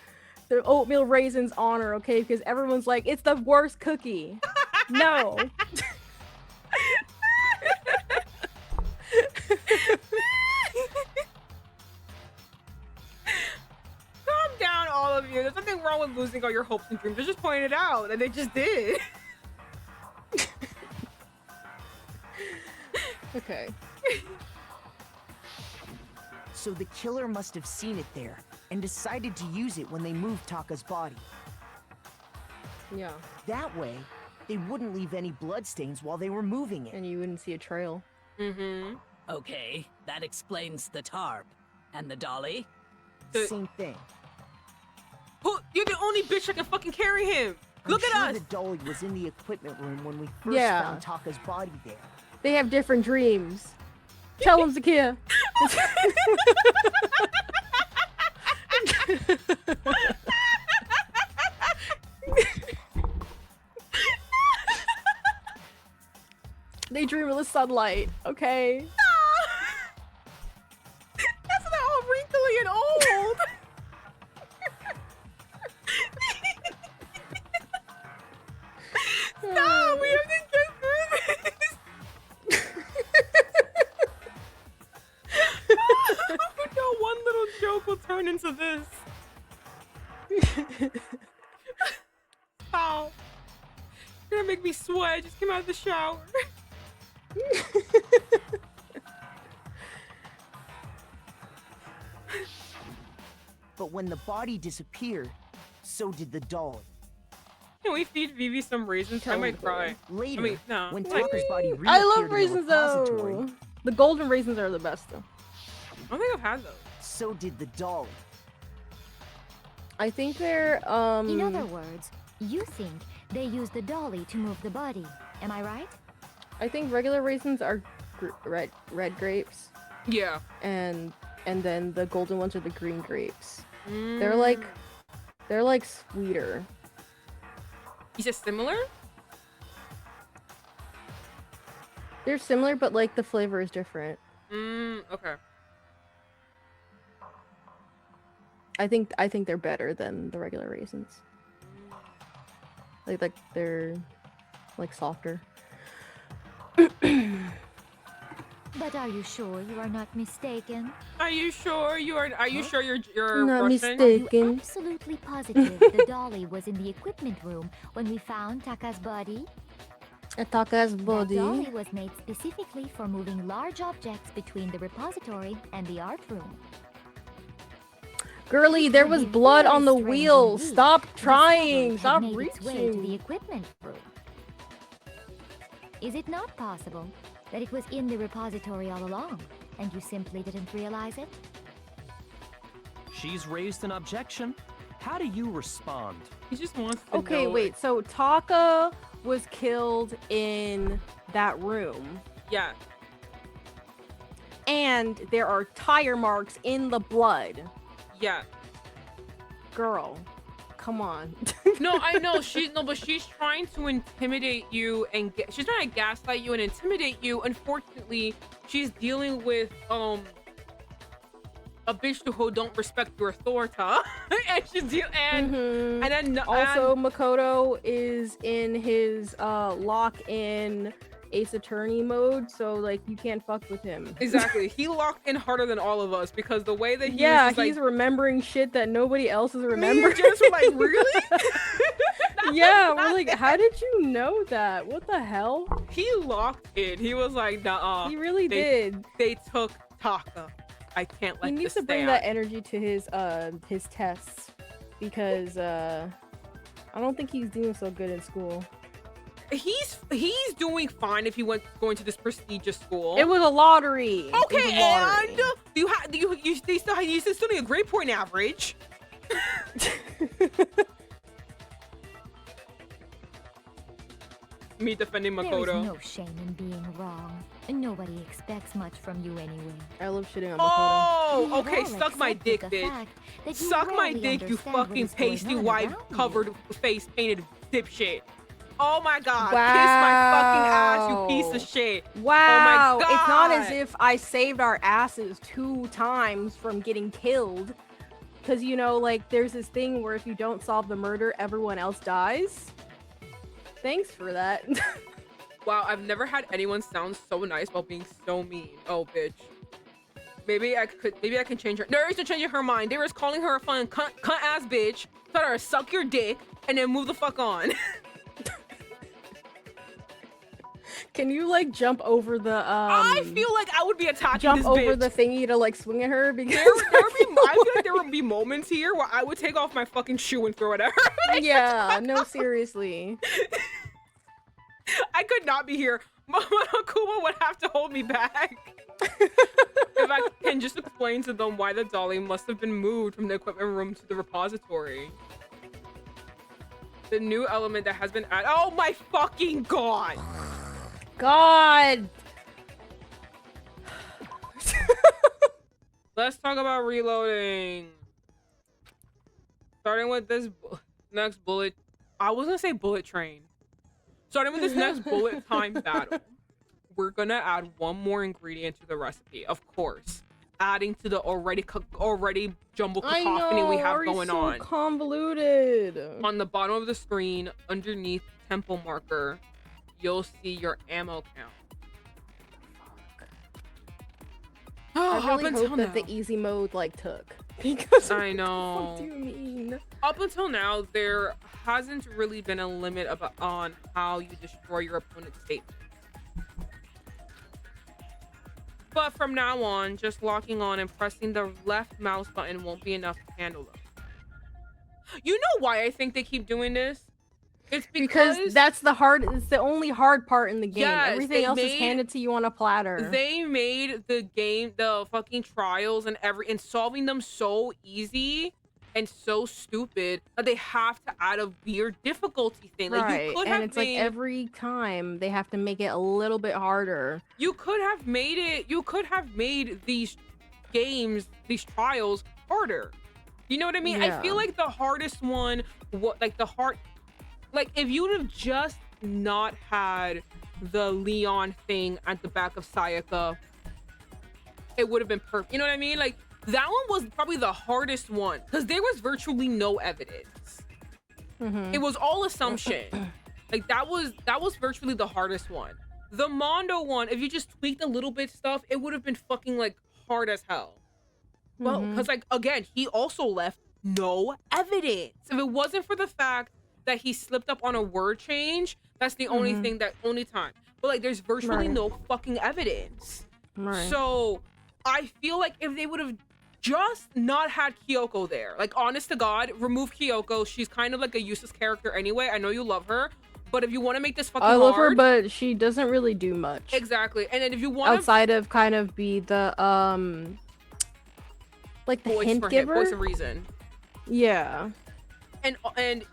the oatmeal raisins honor, okay? Because everyone's like, it's the worst cookie. No. Calm down, all of you. There's nothing wrong with losing all your hopes and dreams. I just pointed out, and they just did. Okay. So the killer must have seen it there and decided to use it when they moved Taka's body. Yeah. That way, they wouldn't leave any bloodstains while they were moving it. And you wouldn't see a trail. Okay, that explains the tarp. And the dolly? Same thing. You're the only bitch that can fucking carry him. Look I'm at sure us. the dolly was in the equipment room when we first Yeah. found Taka's body there. They have different dreams. Tell them, Zakia. They dream of the sunlight, okay? That's not all wrinkly and old. Stop, we have to get through this. will turn into this. Ow. You're gonna make me sweat. I just came out of the shower. But when the body disappeared, so did the dolly. Can we feed Vivi some raisins? I might cry. Later, I mean, no. when Taka's body reappeared I love in the raisins repository, though. The golden raisins are the best though. I don't think I've had those. so did the dolly. I think they're In other words, you think they used the dolly to move the body. Am I right? I think regular raisins are red grapes, Yeah. and then the golden ones are the green grapes. Mm. They're like sweeter. Is it similar? They're similar, but like the flavor is different. Okay. I think they're better than the regular raisins. Like they're like softer. But are you sure you are not mistaken? Are you sure you're Not Russian? Are you mistaken. absolutely positive the dolly was in the equipment room when we found Taka's body? Taka's That body. dolly was made specifically for moving large objects between the repository and the art room. Girly, there was blood on the wheel. Stop trying. Had Stop made its way to the reaching. equipment room. Is it not possible that it was in the repository all along, and you simply didn't realize it? She's raised an objection. How do you respond? He just wants to Okay, know, wait. So Taka was killed in that room, Yeah. and there are tire marks in the blood. Yeah. Girl, come on. No, I know but she's trying to intimidate you and she's trying to gaslight you and intimidate you. Unfortunately, she's dealing with a bitch who don't respect your authority, and Mhm. and then Also, Makoto is in his lock-in Ace Attorney mode, so like you can't fuck with him. exactly, he locked in harder than all of us because the way that he Yeah, was just, he's like, remembering shit that nobody else is me remembering. and Jess were like, really? Yeah, we're like, how did you know that? What the hell? He locked in. He was like, nah. He really did. They took Taka. I can't let He this needs to bring stand. that energy to his tests, because I don't think he's doing so good in school. He's doing fine if he going to this prestigious school. It was a lottery. Okay, It was a lottery. and you still need a grade point average. Me defending Makoto. There is no shame in being wrong, and nobody expects much from you anyway. I love shitting on Makoto. Oh, We've okay, all suck my accepted dick, the bitch. fact that you Suck my rarely dick, you understand what fucking is going pasty on white around covered you. face painted dipshit. Oh my god, Wow. kiss my fucking ass, you piece of shit. Wow, Oh my it's not as God. if I saved our asses 2 times from getting killed. Because, you know, like, there's this thing where if you don't solve the murder, everyone else dies. Thanks for that. Wow, I've never had anyone sound so nice while being so mean. Oh, bitch. Maybe I can change her. There is no changing her mind. There is calling her a fun cunt ass bitch. Tell her to suck your dick and then move the fuck on. Can you, like, jump over the, I feel like I would be attacking jump this over bitch. the thingy to, like, swing at her? Because I feel like there would be moments here where I would take off my fucking shoe and throw it at her. Yeah, no, seriously. I could not be here. Mama Akuma would have to hold me back. If I can just explain to them why the dolly must have been moved from the equipment room to the repository. The new element that has been added. Oh my fucking god! God! Let's talk about reloading. Starting with this next bullet. I was gonna say bullet train. Starting with this next bullet time battle, we're gonna add one more ingredient to the recipe, of course. Adding to the already jumbled cacophony we have going so on. Convoluted. On the bottom of the screen, underneath tempo marker, you'll see your ammo count. I Up really until hope that now. the easy mode, like, took. Because I what know. do you mean? Up until now, there hasn't really been a limit on how you destroy your opponent's statement. But from now on, just locking on and pressing the left mouse button won't be enough to handle them. You know why I think they keep doing this? It's because that's it's the only hard part in the game. Yes, Everything else is handed to you on a platter. They made the fucking trials and solving them so easy and so stupid that they have to add a weird difficulty thing. Like, right, you could and have it's like every time they have to make it a little bit harder. You could have made these games, these trials, harder. You know what I mean? Yeah. I feel like the hardest one, if you would have just not had the Leon thing at the back of Sayaka, it would have been perfect. You know what I mean? Like, that one was probably the hardest one because there was virtually no evidence. It was all assumption. Like, that was virtually the hardest one. The Mondo one, if you just tweaked a little bit stuff, it would have been fucking like hard as hell. Well, because like, again, he also left no evidence. If it wasn't for the fact that he slipped up on a word change, that's the only time. But like, there's virtually no fucking evidence. Right. So I feel like if they would have just not had Kyoko there, like, honest to God, remove Kyoko. She's kind of like a useless character anyway. I know you love her, but if you want to make this fucking I love hard, her, but she doesn't really do much. Exactly. And then if you want outside of kind of be the like the hint giver, voice of reason. Yeah. And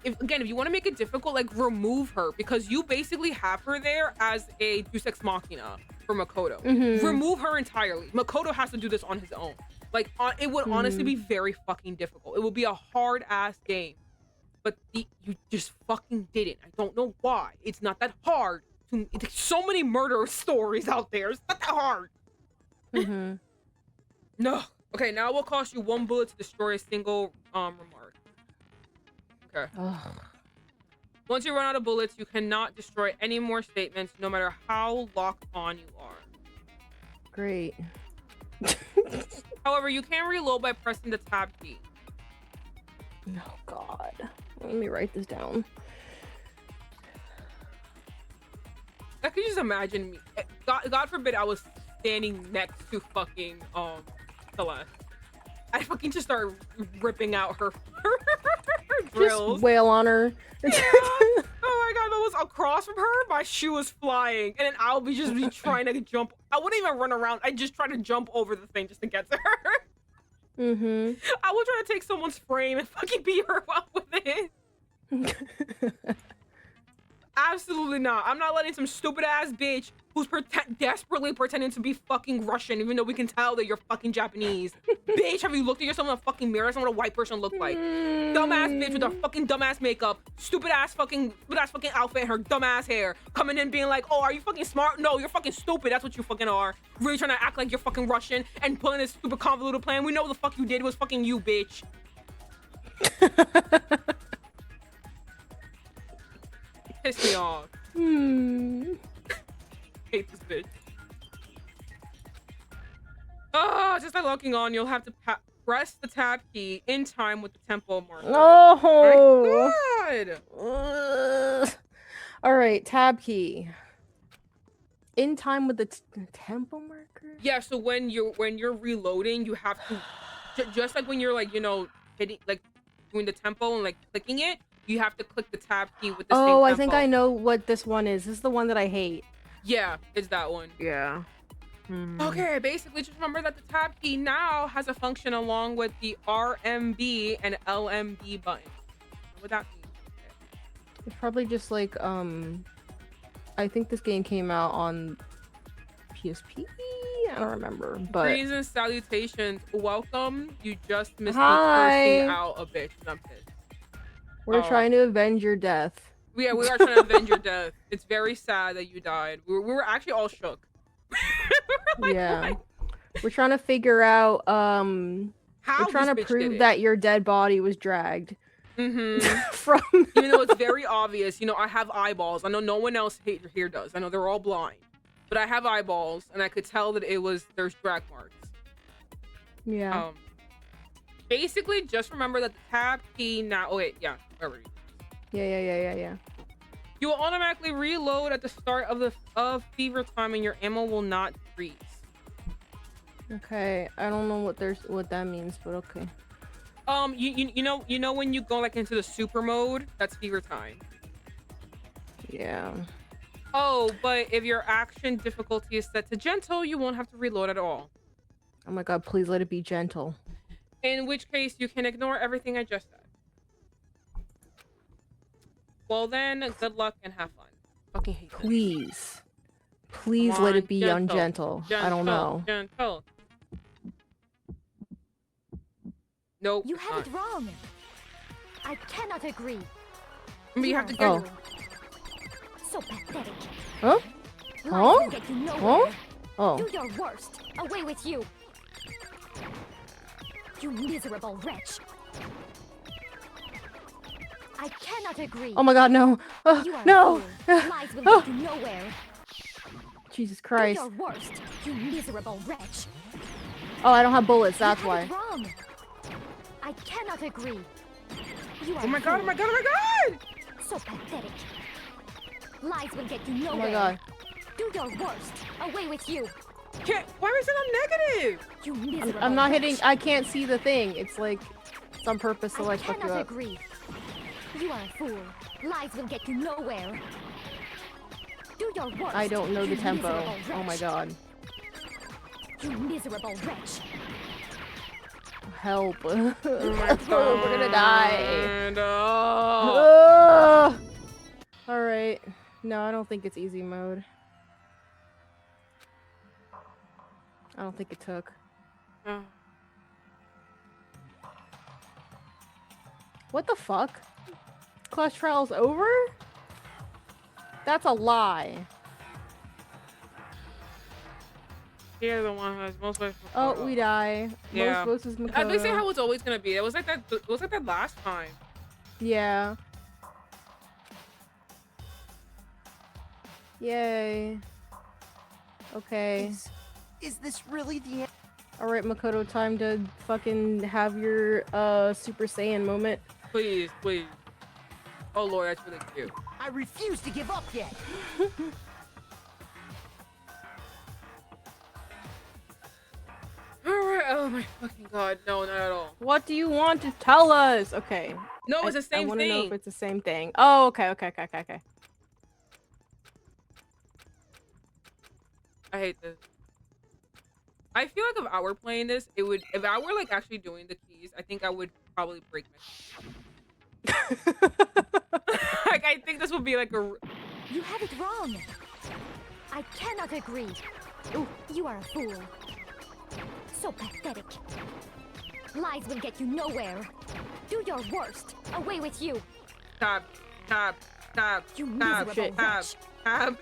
if you want to make it difficult, like, remove her, because you basically have her there as a Deus Ex Machina for Makoto. Remove her entirely. Makoto has to do this on his own. Like, it would honestly be very fucking difficult. It would be a hard ass game, but you just fucking didn't. I don't know why. It's not that hard. There's so many murder stories out there. It's not that hard. No. Okay, now it will cost you 1 bullet to destroy a single remark. Okay. Once you run out of bullets, you cannot destroy any more statements, no matter how locked on you are. Great. However, you can reload by pressing the tab key. Oh God. Let me write this down. I could just imagine me. God forbid I was standing next to fucking Celeste. I fucking just start ripping out her drills. Just wail on her. Yeah. Oh my God, if I was across from her, my shoe was flying, and then I'll be trying to jump. I wouldn't even run around. I'd just try to jump over the thing just to get to her. I would try to take someone's frame and fucking beat her up with it. Absolutely not. I'm not letting some stupid ass bitch who's desperately pretending to be fucking Russian, even though we can tell that you're fucking Japanese. Bitch, have you looked at yourself in a fucking mirror? That's not what a white person look like. Dumbass bitch with her fucking dumbass makeup, stupid ass fucking outfit, and her dumbass hair, coming in being like, oh, are you fucking smart? No, you're fucking stupid. That's what you fucking are. Really trying to act like you're fucking Russian and pulling this stupid convoluted plan. We know what the fuck you did. It was fucking you, bitch. Piss me off. Hate this bitch. Oh, just by locking on, you'll have to press the tab key in time with the tempo marker. Oh my God. All right, tab key. In time with the tempo marker? Yeah, so when you're reloading, you have to just like when you're like, you know, hitting, like, doing the tempo and like clicking it, you have to click the tab key with the same tempo. I think I know what this one is. This is the one that I hate. Yeah, it's that one. Yeah. Okay, basically just remember that the tab key now has a function along with the RMB and LMB buttons. What would that mean? It's probably just like, I think this game came out on PSP? I don't remember, but... Greetings and salutations. Welcome. You just missed me cursing out a bitch. I'm pissed. We're trying to avenge your death. Yeah, we are trying to avenge your death. It's very sad that you died. We were actually all shook. Like, yeah. We're trying to figure out, how we're trying to prove that your dead body was dragged. From... Even though it's very obvious, you know, I have eyeballs. I know no one else here does. I know they're all blind. But I have eyeballs, and I could tell that there's drag marks. Yeah. Basically, just remember that the tab key now. Oh wait, yeah, where were you? Yeah. You will automatically reload at the start of fever time, and your ammo will not freeze. Okay, I don't know what that means, but okay. You know when you go like into the super mode, that's fever time. Yeah. Oh, but if your action difficulty is set to gentle, you won't have to reload at all. Oh my god, please let it be gentle. In which case, you can ignore everything I just said. Well then, good luck and have fun. Fucking hate this. Please let it be ungentle. I don't know. Gentle. Nope. You have it wrong. I cannot agree. But you have to get. Oh. So pathetic. Huh? Lies Huh? will get you nowhere. Oh. Do your worst. Away with you. You miserable wretch. I cannot agree. Oh my god, no. You are No. a fool. Lies will get you nowhere. Jesus Do Christ. your worst. You miserable wretch. Oh, I don't have bullets, that's You why. have it wrong. I cannot agree. You are Oh my a god! Oh fool. my god! Oh my god! So pathetic. Lies will get you Oh nowhere. my god. Do your worst. Away with you. Why is it on negative? You miserable I'm not hitting. wretch. I can't see the thing. It's like it's on purpose to I like fuck you cannot up. agree. You are a fool. Lies will get you nowhere. Do your worst. I don't know the you tempo. miserable Oh my wretch. god. You miserable wretch. Help. Oh my god! We're gonna die. And, oh. Alright. No, I don't think it's easy mode. I don't think it took. Oh. What the fuck? Clash Trials over? That's a lie. Yeah, the one who has most life. Oh, we die. Yeah. Most is They say Makoto. how it's always gonna be. It was like that. It was like that last time. Yeah. Yay. Okay. Is this really the end? Alright, Makoto, time to fucking have your Super Saiyan moment. Please, please. Oh lord, that's really cute. I refuse to give up yet. Alright, oh my fucking god, no, not at all. What do you want to tell us? Okay. No, it's the I same want to know thing. if it's the same thing. Oh, okay. I hate this. I feel like if I were playing this, it would. If I were like actually doing the keys, I think I would probably break my. Like I think this would be like a. You have it wrong. I cannot agree. You are a fool. So pathetic. Lies will get you nowhere. Do your worst. Away with you. Tab. You Tab. miserable Tab. wretch. Tab.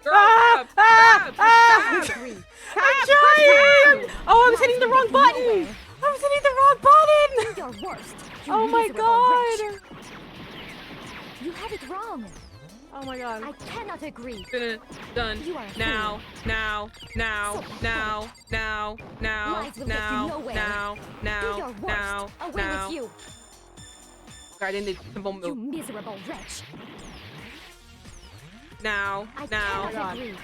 Girl. Ah! Tab. Ah! Tab. Agree. I'm trying! Oh, I was hitting the wrong Lies will get you button! nowhere. I was hitting the wrong button! Do your worst. You Oh my miserable god! wretch. You have it wrong. Oh my god. I cannot agree. Done. You are a Now. Lies will get you nowhere. Do your worst. Away with you. God, in the simple You move. miserable wretch. Now. I God. cannot agree.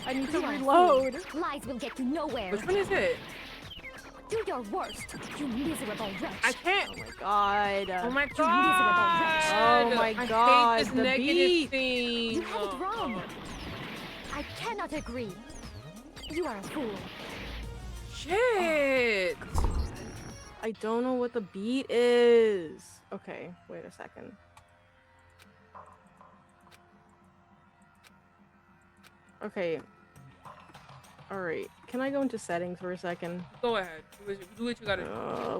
I need to You are a reload. fool. Lies will get you nowhere. Which one is it? Do your worst. You miserable wretch. I can't. Oh my god. Oh my You miserable wretch. Oh my I god, hate this the negative beat. thing. You have it wrong. I cannot agree. You are a fool. Shit. I don't know what the beat is. Okay, wait a second. Okay. Alright. Can I go into settings for a second? Go ahead. Do what you gotta do.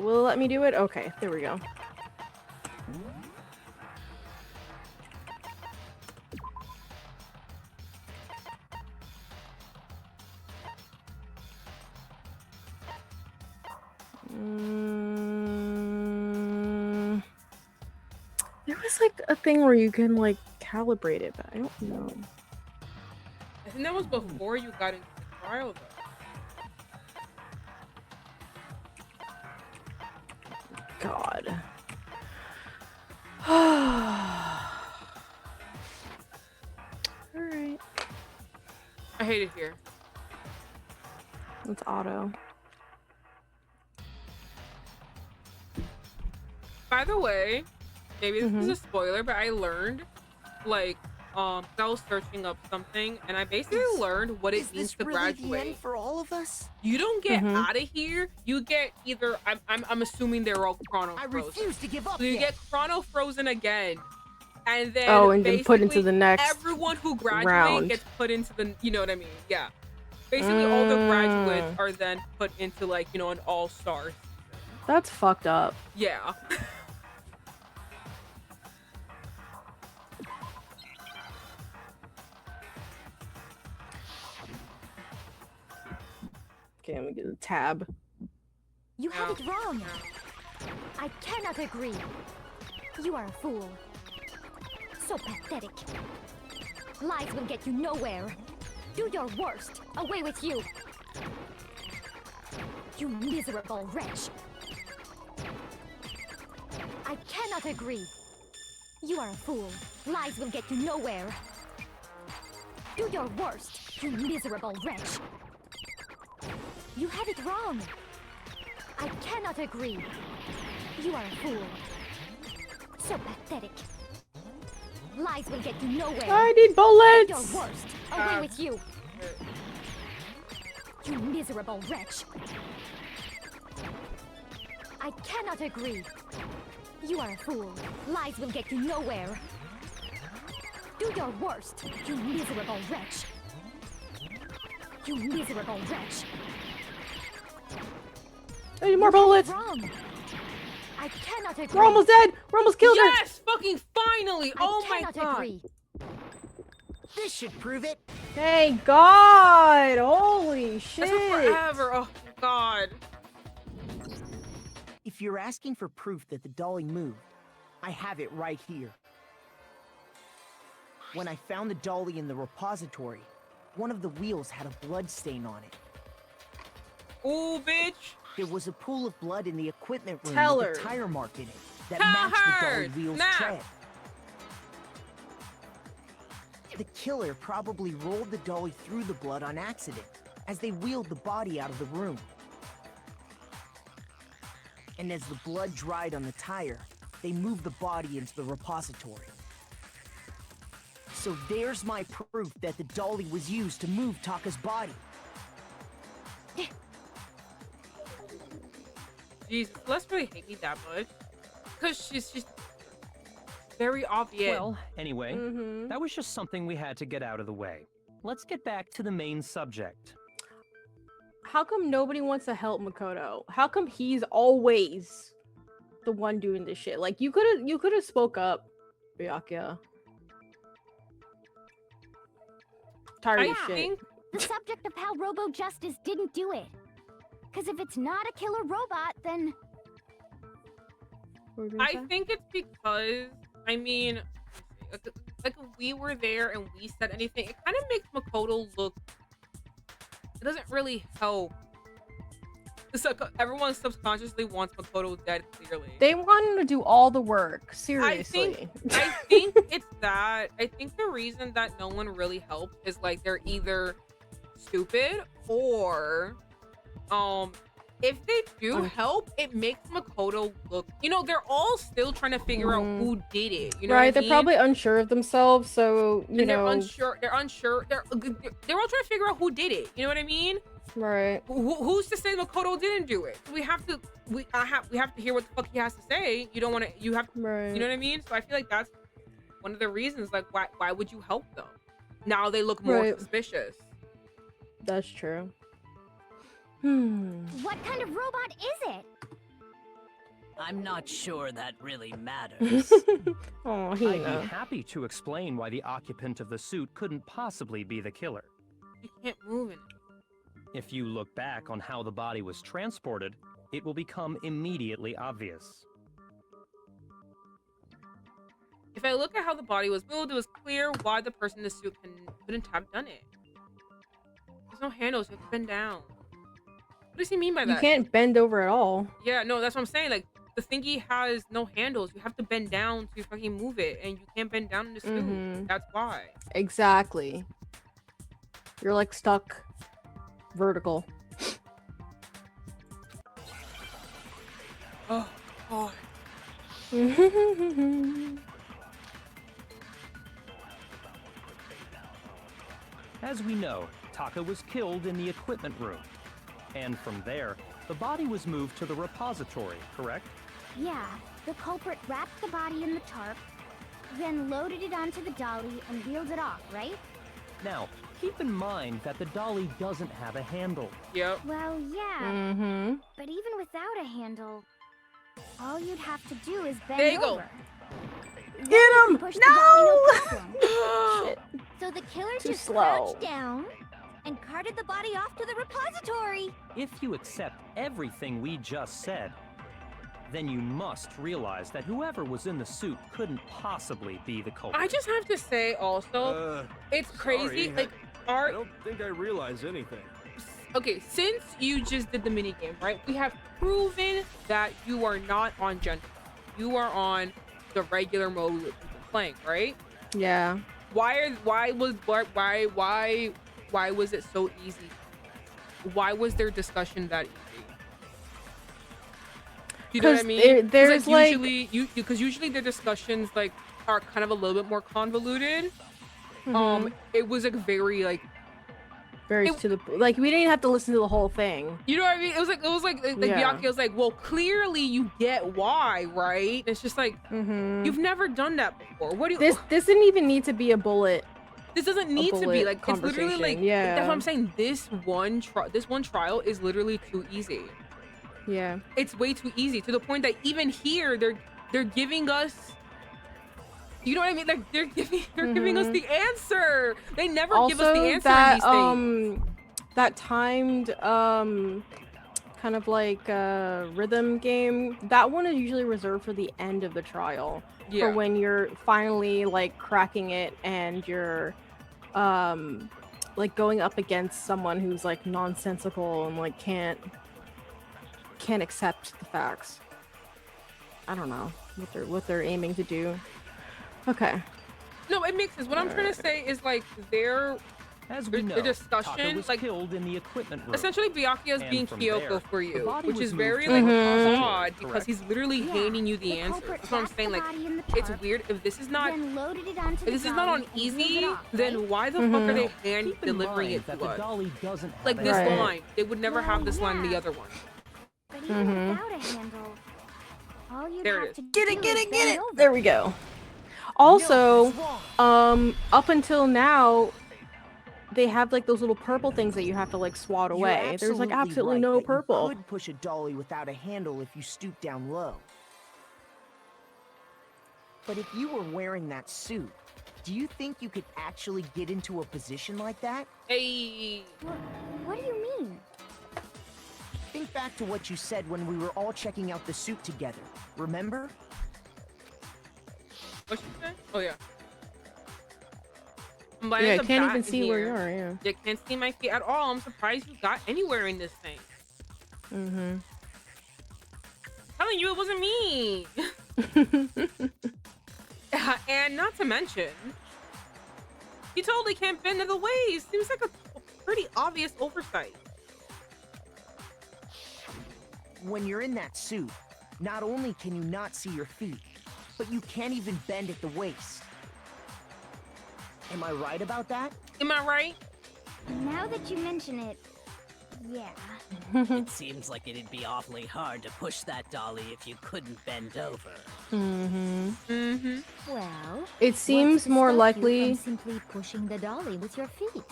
Will it let me do it? Okay, there we go. There was like a thing where you can like calibrate it, but I don't know. I think that was before you got into the trial, though. God. Alright. I hate it here. It's auto. By the way, maybe this is a spoiler, but I learned, like, I was searching up something, and I basically learned what it means to graduate. The end for all of us? You don't get out of here. You get either. I'm assuming they're all chrono I frozen. refuse to give up. So you get chrono frozen again, and then and then put into the next everyone who graduates round. gets put into the. You know what I mean? Yeah. Basically, all the graduates are then put into, like, you know, an all-star. That's fucked up. Yeah. Okay, let me get a tab. You have it wrong. I cannot agree. You are a fool. So pathetic. Lies will get you nowhere. Do your worst. Away with you. You miserable wretch. I cannot agree. You are a fool. Lies will get you nowhere. Do your worst, you miserable wretch. You have it wrong. I cannot agree. You are a fool. So pathetic. Lies will get you nowhere. I need Do bullets! your worst. Away with you. You miserable wretch. I cannot agree. You are a fool. Lies will get you nowhere. Do your worst, you miserable wretch. You miserable wretch. I need more bullets! Wrong. I cannot agree. We're almost dead! We're almost killed her! Yes! Fucking finally! Oh I my cannot god! agree. This should prove it. Thank God! Holy shit! That's forever. Oh my god. If you're asking for proof that the dolly moved, I have it right here. When I found the dolly in the repository, one of the wheels had a blood stain on it. Ooh, bitch! There was a pool of blood in the equipment room Tell with her. a tire mark in it that Tell matched the her. dolly wheel's Snap. tread. The killer probably rolled the dolly through the blood on accident as they wheeled the body out of the room. And as the blood dried on the tire, they moved the body into the repository. So there's my proof that the dolly was used to move Taka's body. Jesus, Celeste really hate me that much. Because she's just very obvious. Well, anyway, that was just something we had to get out of the way. Let's get back to the main subject. How come nobody wants to help Makoto? How come he's always the one doing this shit? Like, you could have spoke up, Byakuya. Tired of I shit. think The subject of how Robo Justice didn't do it. Because if it's not a killer robot, then What were we gonna I say? think it's because, I mean, like if we were there and we said anything, it kind of makes Makoto look. It doesn't really help. It's like everyone subconsciously wants Makoto dead. Clearly, They want him to do all the work. Seriously. I think it's that. I think the reason that no one really helps is like they're either stupid or, if they do help, it makes Makoto look. You know, they're all still trying to figure out who did it. You know, Right, what I they're mean? probably unsure of themselves, so you And know. they're unsure. They're unsure. They're all trying to figure out who did it. You know what I mean? Right. Who's to say Makoto didn't do it? We have to. We have to hear what the fuck he has to say. You don't want to. You have. Right. You know what I mean? So I feel like that's one of the reasons. Like, why would you help them? Now they look more Right. suspicious. That's true. what kind of robot is it? I'm not sure that really matters. Oh, I'd Hina. be happy to explain why the occupant of the suit couldn't possibly be the killer. You can't move it. If you look back on how the body was transported, it will become immediately obvious. If I look at how the body was moved, it was clear why the person in the suit couldn't have done it. There's no handles. You have to bend down. What does he mean by that? You can't bend over at all. Yeah, no, that's what I'm saying. Like, the thingy has no handles. You have to bend down to fucking move it, and you can't bend down in the suit. That's why. Exactly. You're like stuck vertical. Oh God. As we know, Taka was killed in the equipment room. And from there, the body was moved to the repository, correct? Yeah, the culprit wrapped the body in the tarp, then loaded it onto the dolly and wheeled it off, right? Now, keep in mind that the dolly doesn't have a handle. Yep. Well, yeah. But even without a handle, all you'd have to do is bend There you over. Get him! Push No! the dolly, no problem. Shit. So the killer Too just slow. crouched down and carted the body off to the repository. If you accept everything we just said, then you must realize that whoever was in the suit couldn't possibly be the culprit. I just have to say also, it's crazy. Sorry, Like, I don't think I realize anything. okay, since you just did the mini game, right? We have proven that you are not on gender. You are on the regular mode we've been playing, right? Yeah. Why was it so easy? Why was their discussion that easy? You know what I mean? There's like usually because usually the discussions like are kind of a little bit more convoluted. It was like very like to the like we didn't have to listen to the whole thing. You know what I mean? It was like Yeah. Bianca was like, well, clearly you get why, right? It's just like you've never done that before. What do you? This didn't even need to be a bullet. This doesn't need to be bullet like it's literally like yeah. that's what I'm saying. This one trial is literally too easy. Yeah. It's way too easy to the point that even here they're giving us. You know what I mean? Like they're giving us the answer. They never give us the answer in these things. That timed kind of like rhythm game, that one is usually reserved for the end of the trial. Yeah. For when you're finally like cracking it and you're like going up against someone who's like nonsensical and like can't accept the facts. I don't know what they're aiming to do. Okay. No, it makes sense. What I'm trying to say is like As we know, the discussion Taka was like killed in the equipment room. essentially Byakuya's And being from Kyoko there, for the you, body which was is moved very to like the repository, odd because correct? he's literally handing you the The answers. culprit That's what I'm wrapped saying. the Like body in the it's tarp, weird if this is not then loaded it onto if the this is not on dolly and wheeled easy, it off, then right? why the fuck are they hand Keep in delivering mind it that to the us? dolly doesn't have Like a this handle. line, they would never have this line in the Yeah. other one. But even without a handle, all you'd There it have is. to Get do it, get is it, get bend it. over. There we go. Also, No, that's wrong. up until now, they have like those little purple things that you have to like swat You're away. There's like absolutely right no that purple. You could push a dolly without a handle if you stoop down low. But if you were wearing that suit, do you think you could actually get into a position like that? Hey, What do you mean? Think back to what you said when we were all checking out the suit together. Remember? what you say? Oh yeah. I'm Yeah, I lying can't even see where you are. Yeah. You can't see my feet at all. I'm surprised you got anywhere in this thing. Telling you it wasn't me. And not to mention, you totally can't bend to the waist. Seems like a pretty obvious oversight. When you're in that suit, not only can you not see your feet, but you can't even bend at the waist. Am I right about that? Am I right? Now that you mention it, yeah. It seems like it'd be awfully hard to push that dolly if you couldn't bend over. Well, It seems what's to more stop you likely. from simply pushing the dolly with your feet.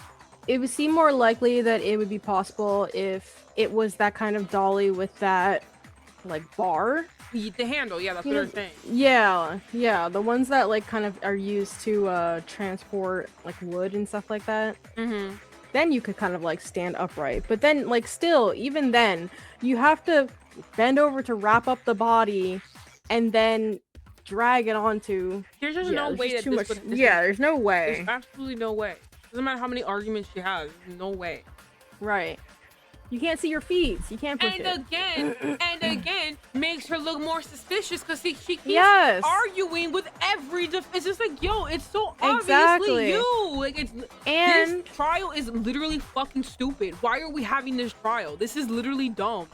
It would seem more likely that it would be possible if it was that kind of dolly with that like bar. The handle, yeah, that's You what know, I'm saying. yeah, the ones that like kind of are used to transport like wood and stuff like that. Then you could kind of like stand upright. But then like still, even then, you have to bend over to wrap up the body and then drag it onto. There's just Yeah, no there's way just that too this much. would. Yeah, there's no way. There's absolutely no way. Doesn't matter how many arguments she has. There's no way. Right. You can't see your feet. So you can't push And it. again, makes her look more suspicious because she keeps Yes. arguing with every it's just like, yo, it's so obviously Exactly. you. Like, And this trial is literally fucking stupid. Why are we having this trial? This is literally dumb.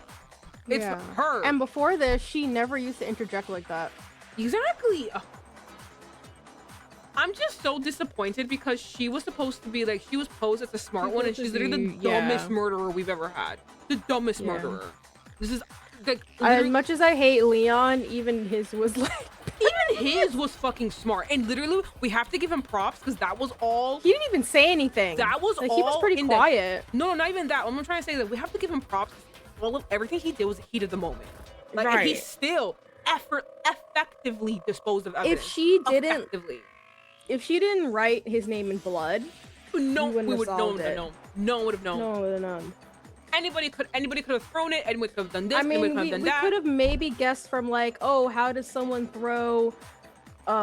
It's yeah. her. And before this, she never used to interject like that. Exactly. I'm just so disappointed because she was supposed to be like, she was posed as the smart one, and she's literally the dumbest murderer we've ever had. The dumbest murderer. This is like, as much as I hate Leon, even his was like even his was fucking smart. And literally, we have to give him props because that was all. He didn't even say anything. That was like, all. He was pretty quiet. No, not even that. I'm trying to say that we have to give him props. All of everything he did was the heat of the moment. Like, and he still effectively disposed of evidence. If she didn't write his name in blood, no, we would have known. No one would have known. No one would have known. Anybody could have thrown it. Anybody could have done this. I mean, we could have maybe guessed from like, oh, how does someone throw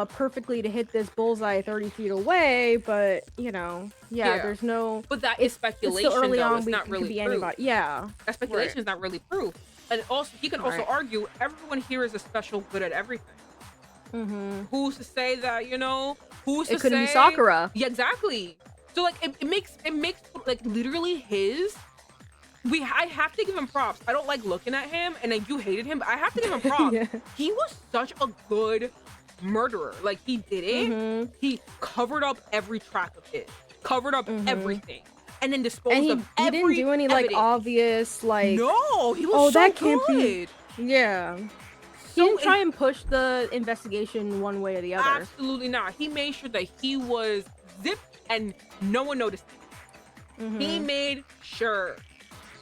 perfectly to hit this bullseye 30 feet away? But you know, there's no. But that is speculation. It's still early on. It's not really proof. Yeah, that speculation is not really proof. And also, he can also argue everyone here is a special good at everything. Who's to say that, you know? Who's to say it couldn't be Sakura? Yeah, exactly. So like, it makes like literally his. I have to give him props. I don't like looking at him, and then you hated him, but I have to give him props. He was such a good murderer. Like, he did it. He covered up every track of his. Covered up everything. And then disposed of every he didn't do any evidence. like obvious like. No, he was so that good. Can't be. Yeah. He didn't try and push the investigation one way or the other. Absolutely not. He made sure that he was zipped and no one noticed it. He made sure.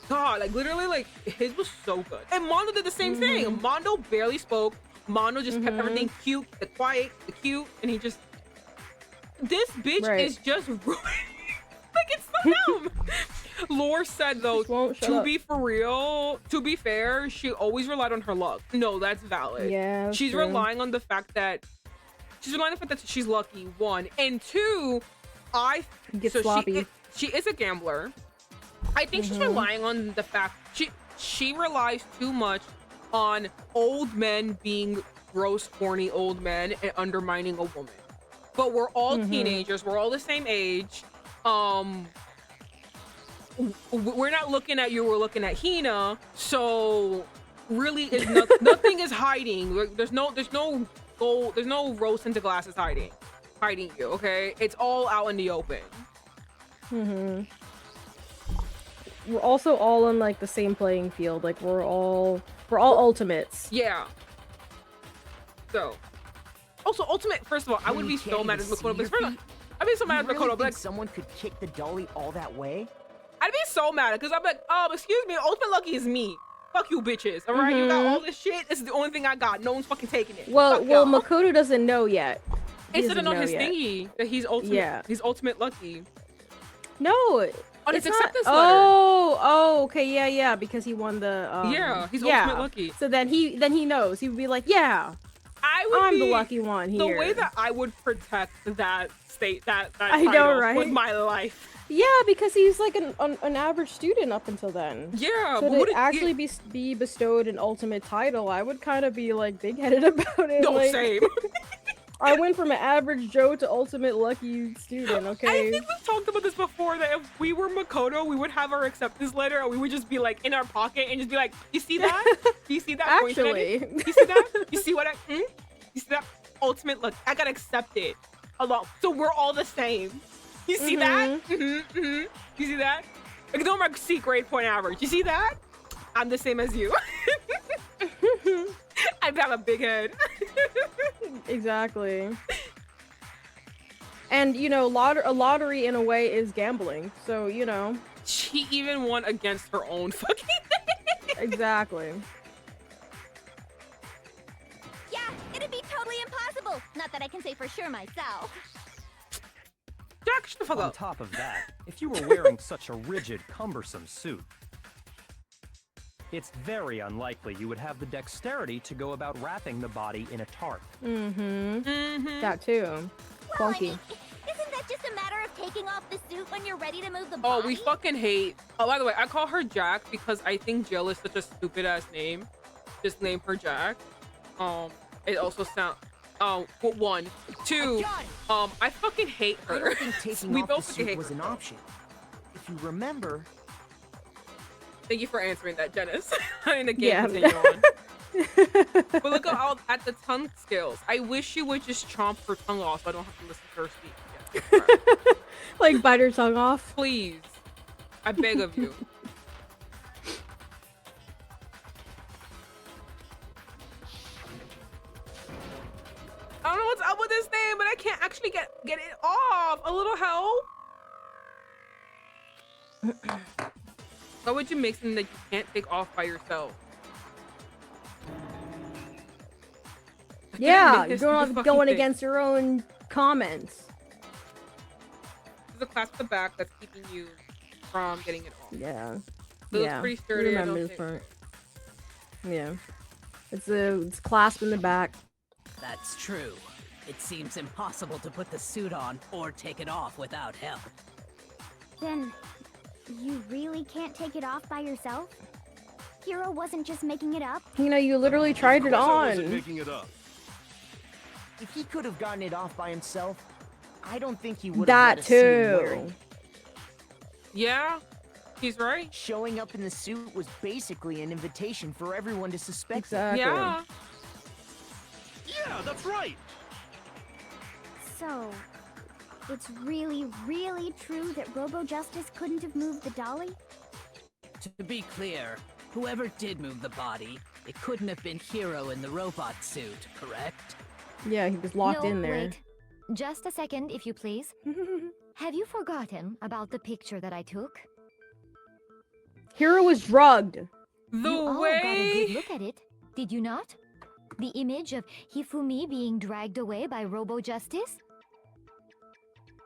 God, like literally, like his was so good. And Mondo did the same thing. Mondo barely spoke. Mondo just kept everything cute, the quiet, the cute, and he just. This bitch is just ruined. Like, it's so dumb. Lore said though, to be fair, she always relied on her luck. No, that's valid. Yeah, she's relying on the fact that she's lucky. 1 and 2, she is a gambler. I think she's relying on the fact she relies too much on old men being gross, horny old men and undermining a woman. But we're all teenagers. We're all the same age. We're not looking at you. We're looking at Hina. So really, nothing is hiding. There's no gold. There's no rose tinted glasses hiding you. Okay, it's all out in the open. We're also all on like the same playing field. Like we're all ultimates. Yeah. So, also ultimate. First of all, I would be so mad at Makoto. But I'd be so mad at Makoto. But like, someone could kick the dolly all that way. I'd be so mad because I'm like, excuse me, Ultimate Lucky is me. Fuck you, bitches. All right, you got all this shit. This is the only thing I got. No one's fucking taking it. Well, Makoto doesn't know yet. He doesn't know his thingy that he's ultimate. Yeah. He's Ultimate Lucky. No. On his acceptance letter. Oh, okay, yeah, because he won the. He's Ultimate Lucky. So then he knows. He would be like, yeah, I'm the lucky one here. The way that I would protect that that I know, right? With my life. Yeah, because he's like an average student up until then. Yeah, so to actually be bestowed an ultimate title, I would kind of be like big-headed about it. No, like, same. I went from an average Joe to ultimate lucky student, okay? I think we've talked about this before, that if we were Makoto, we would have our acceptance letter and we would just be like in our pocket and just be like, you see that? You see that? Actually. You see that? You see what you see that? Ultimate luck. I got accepted. Along. So we're all the same. You see that? You see that? Ignore my C grade point average. You see that? I'm the same as you. I have a big head. Exactly. And you know, a lottery in a way is gambling. So you know, she even won against her own fucking thing. Exactly. Yeah, it'd be totally impossible. Not that I can say for sure myself. Jack, shut the fuck up. On top of that, if you were wearing such a rigid, cumbersome suit, it's very unlikely you would have the dexterity to go about wrapping the body in a tarp. That too. Funky. I mean, isn't that just a matter of taking off the suit when you're ready to move the Oh, body? we fucking hate. Oh, by the way, I call her Jack because I think Jill is such a stupid ass name. just name her Jack. It also sound one, two. I fucking hate her. I don't think taking We off both the fucking suit hate was her. an option. If you remember, Thank you for answering that, Janice. In the game, Yeah. continue on. But look at the tongue skills. I wish she would just chomp her tongue off so I don't have to listen to her speak again. Like bite her tongue off. Please. I beg of you. I don't know what's up with this thing, but I can't actually get it off. A little help? Why would you make something that you can't take off by yourself? Yeah, this you're fucking going thing. against your own comments. There's a clasp at the back that's keeping you from getting it off. Yeah. It looks Yeah. pretty sturdy. I Remember don't this think- part. Yeah. It's clasp in the back. That's true. It seems impossible to put the suit on or take it off without help. Then, you really can't take it off by yourself? Hero wasn't just making it up? You know, you literally tried it Of course I wasn't on. making it up. if he could have gotten it off by himself, I don't think he would have That let us see him wearing too. it. Yeah, he's right. Showing up in the suit was basically an invitation for everyone to suspect him. Exactly. Yeah. Yeah, that's right. So, it's really, really true that Robo-Justice couldn't have moved the dolly? To be clear, whoever did move the body, it couldn't have been Hero in the robot suit, correct? Yeah, he was locked No, in there. wait. Just a second, if you please. Have you forgotten about the picture that I took? Hero was drugged. The You all way got a good look at it, did you not? The image of Hifumi being dragged away by Robo-Justice?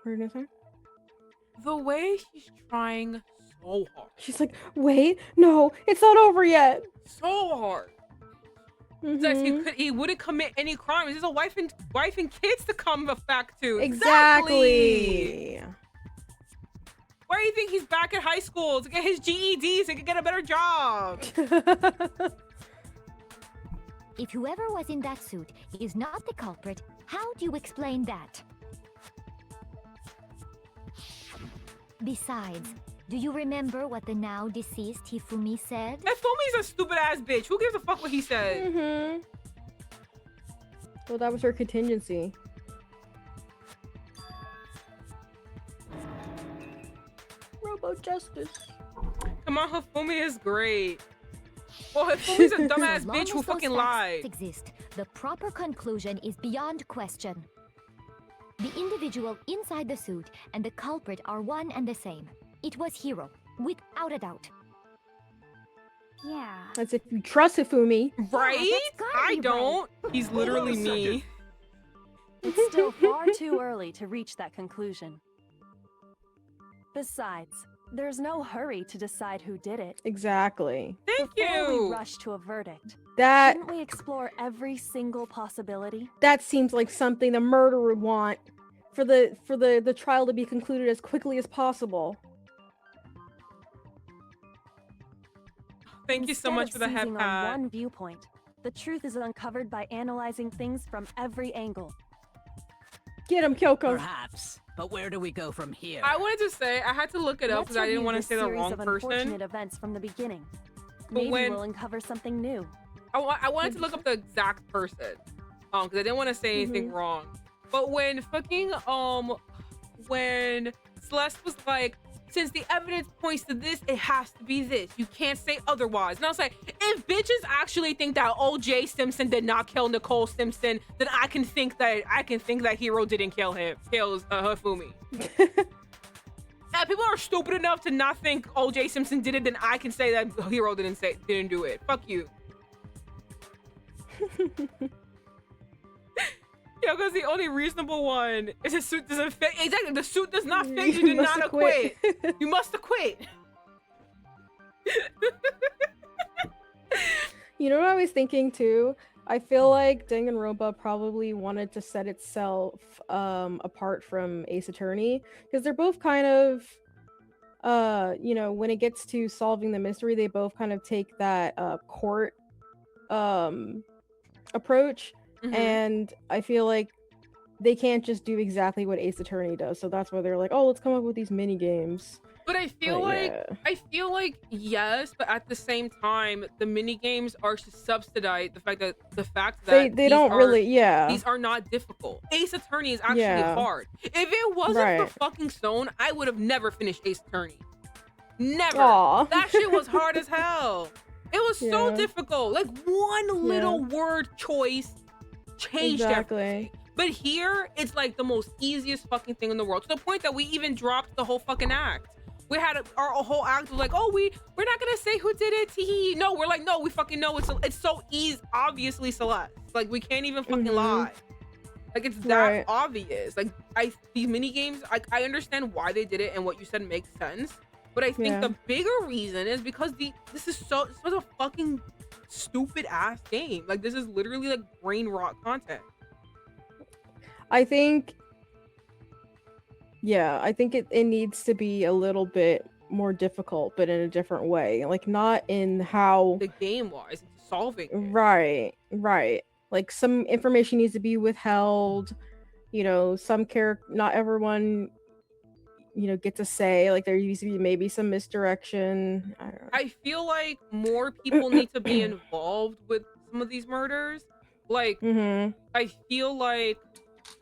What did I say? the way she's trying so hard. She's like, wait, no, it's not over yet. So hard. That Mhm. he wouldn't commit any crimes. There's a wife and kids to come back to. Exactly. Why do you think he's back at high school to get his GED so he can get a better job? If whoever was in that suit is not the culprit, how do you explain that? Besides, do you remember what the now deceased Hifumi said? Fumi's a stupid ass bitch. Who gives a fuck what he said? Mhm. Well, that was her contingency. Robo Justice. Come on, Hifumi is great. Well, Hifumi's a dumbass So long bitch who as those fucking facts lied. exist, the proper conclusion is beyond question. The individual inside the suit and the culprit are one and the same. It was Hiro, without a doubt. Yeah. That's if you trust Hifumi. Right? gotta I be don't. He's Hold on literally a me. second. It's still far too early to reach that conclusion. Besides, there's no hurry to decide who did it. Exactly. Thank Before we you. rush to a verdict, That shouldn't we explore every single possibility? that seems like something the murderer would want for the trial to be concluded as quickly as possible. Thank you so Instead much of for the head seizing on pat. one viewpoint, the truth is uncovered by analyzing things from every angle. Get him, Kyoko. Perhaps, but where do we go from here? I wanted to say I had to look it up Let's because I didn't review want to this say the series wrong of person. unfortunate events from the beginning. But Maybe when- we'll uncover something new. I wanted to look up the exact person, because I didn't want to say anything wrong. But when fucking when Celeste was like, since the evidence points to this, it has to be this. You can't say otherwise. And I was like, if bitches actually think that O.J. Simpson did not kill Nicole Simpson, then I can think that Hiro didn't kill Hifumi. If people are stupid enough to not think O.J. Simpson did it, then I can say that Hiro didn't do it. Fuck you. Yeah, because the only reasonable one is a suit doesn't fit. Exactly, the suit does not fit. You did must not acquit. acquit. You must acquit. You know what I was thinking too? I feel like Danganronpa probably wanted to set itself apart from Ace Attorney because they're both kind of you know, when it gets to solving the mystery, they both kind of take that court approach, Mhm. and I feel like they can't just do exactly what Ace Attorney does. So that's why they're like, oh, let's come up with these mini games. But I feel But like yes, but at the same time, the mini games are to subsidize the fact that they these don't are, really, these are not difficult. Ace Attorney is actually Yeah. hard. If it wasn't Right. for fucking Stone, I would have never finished Ace Attorney. Never. Aw. That shit was hard as hell. It was so Yeah. difficult. Like one little word choice changed Exactly. everything. But here, it's like the most easiest fucking thing in the world, to the point that we even dropped the whole fucking act. We had our whole act was like, oh, we're not gonna say who did it. Tee. No, we're like, no, we fucking know it's so easy. Obviously, Celeste. Like, we can't even fucking lie. Like, it's that obvious. Like, these mini games, I understand why they did it, and what you said makes sense. But I think the bigger reason is because this is a fucking stupid ass game. Like, this is literally like brain rot content. I think it needs to be a little bit more difficult, but in a different way. Like, not in how the game wise, it's solving it. Right. Like, some information needs to be withheld. You know, not everyone, gets a say. Like, there needs to be maybe some misdirection. I don't know. I feel like more people need to be involved with some of these murders. Like, I feel like,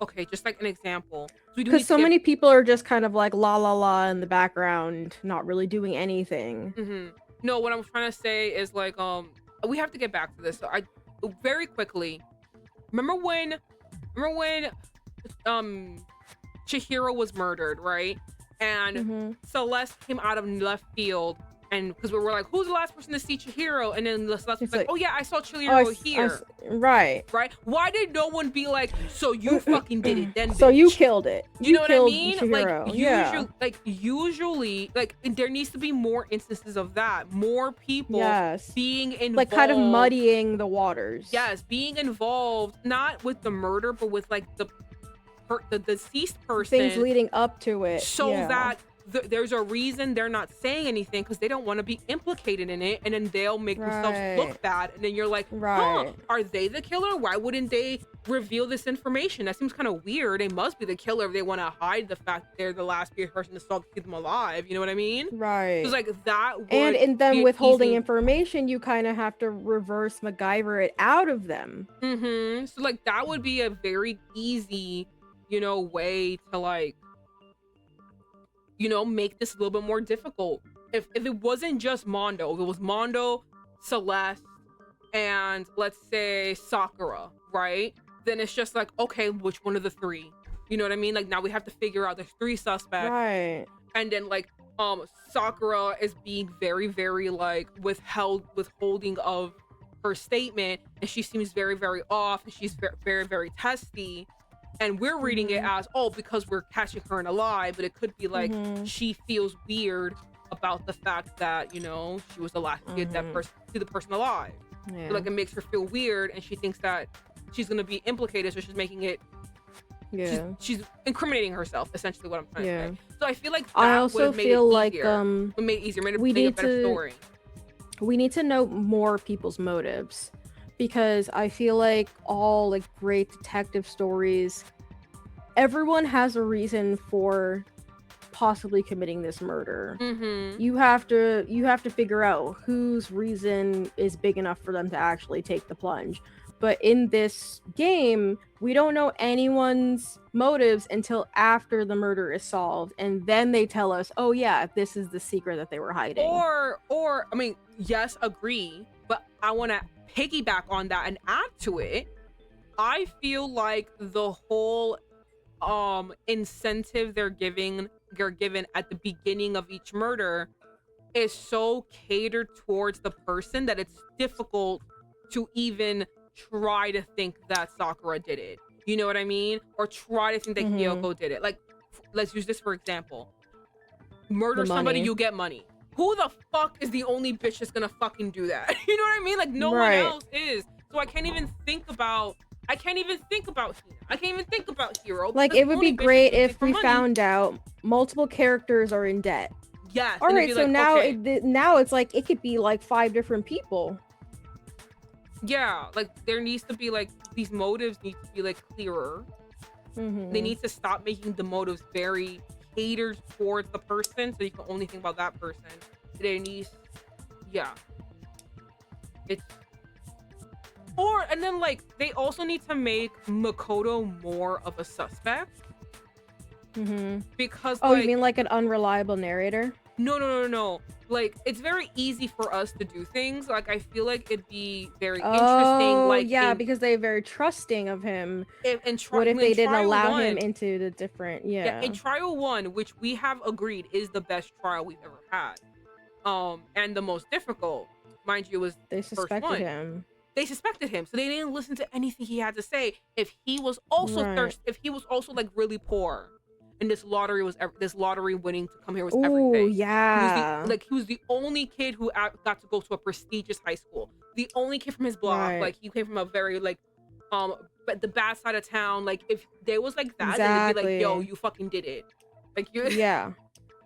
okay, just like an example. Because so many people are just kind of like la la la in the background, not really doing anything. No, what I'm trying to say is like, we have to get back to this. So very quickly, remember when Chihiro was murdered, right? And Celeste came out of left field, and because we were like, who's the last person to see Chihiro? And then Celeste was like, oh yeah, I saw Chihiro here. Right. Why did no one be like, so you fucking did it then? So bitch? you killed it. You know what I mean? Chihiro. Usually, there needs to be more instances of that. More people being involved. Like, kind of muddying the waters. Yes, being involved, not with the murder, but with like the deceased person. Things leading up to it. So that there's a reason they're not saying anything, because they don't want to be implicated in it, and then they'll make themselves look bad, and then you're like, huh, are they the killer? Why wouldn't they reveal this information? That seems kind of weird. They must be the killer if they want to hide the fact that they're the last person to keep them alive. You know what I mean? Right. It's like that would and in them withholding easy information, you kind of have to reverse MacGyver it out of them. So like that would be a very easy, way to like, make this a little bit more difficult. If it wasn't just Mondo, if it was Mondo, Celeste, and let's say Sakura, right? Then it's just like, okay, which one of the three? You know what I mean? Like, now we have to figure out there's 3 suspects. Right. And then like Sakura is being very, very like withholding of her statement, and she seems very, very off, and she's very, very, very testy. And we're reading it as, because we're catching her in a lie, but it could be like she feels weird about the fact that, she was the last to get the person alive. So, like, it makes her feel weird, and she thinks that she's gonna be implicated, so she's making it. She's incriminating herself, essentially, what I'm trying to say. So I feel like that I also feel like made it easier, made a better story. We need to know more people's motives. Because I feel like all like great detective stories, everyone has a reason for possibly committing this murder. You have to figure out whose reason is big enough for them to actually take the plunge. But in this game, we don't know anyone's motives until after the murder is solved, and then they tell us, oh yeah, this is the secret that they were hiding. Or I mean, yes, agree, but I want to piggyback on that and add to it. I feel like the whole incentive they're given at the beginning of each murder is so catered towards the person that it's difficult to even try to think that Sakura did it. You know what I mean? Or try to think that Kyoko did it. Like, let's use this for example. Murder somebody, you get money. Who the fuck is the only bitch that's gonna fucking do that? You know what I mean? Like, no one else is. So I can't even think about Hina. I can't even think about Hiro. Like, it would be great if we found out multiple characters are in debt. Yes. All right, so now now it's like it could be like 5 different people. Yeah, like there needs to be like these motives need to be like clearer. They need to stop making the motives very catered towards the person, so you can only think about that person. There needs, yeah, it's and then like they also need to make Makoto more of a suspect. Because you mean like an unreliable narrator? No. Like it's very easy for us to do things. Like I feel like it'd be very interesting. Like yeah, because they're very trusting of him. What if they didn't allow him into the different? Yeah. In trial 1, which we have agreed is the best trial we've ever had, and the most difficult, mind you, was they suspected him. They suspected him, so they didn't listen to anything he had to say. If he was also if he was also like really poor, and this lottery winning to come here was everything. Yeah. He was the only kid who got to go to a prestigious high school. The only kid from his block. Like he came from a very like, but the bad side of town. Like if there was like that, then they'd be like, "Yo, you fucking did it." Like you. Yeah.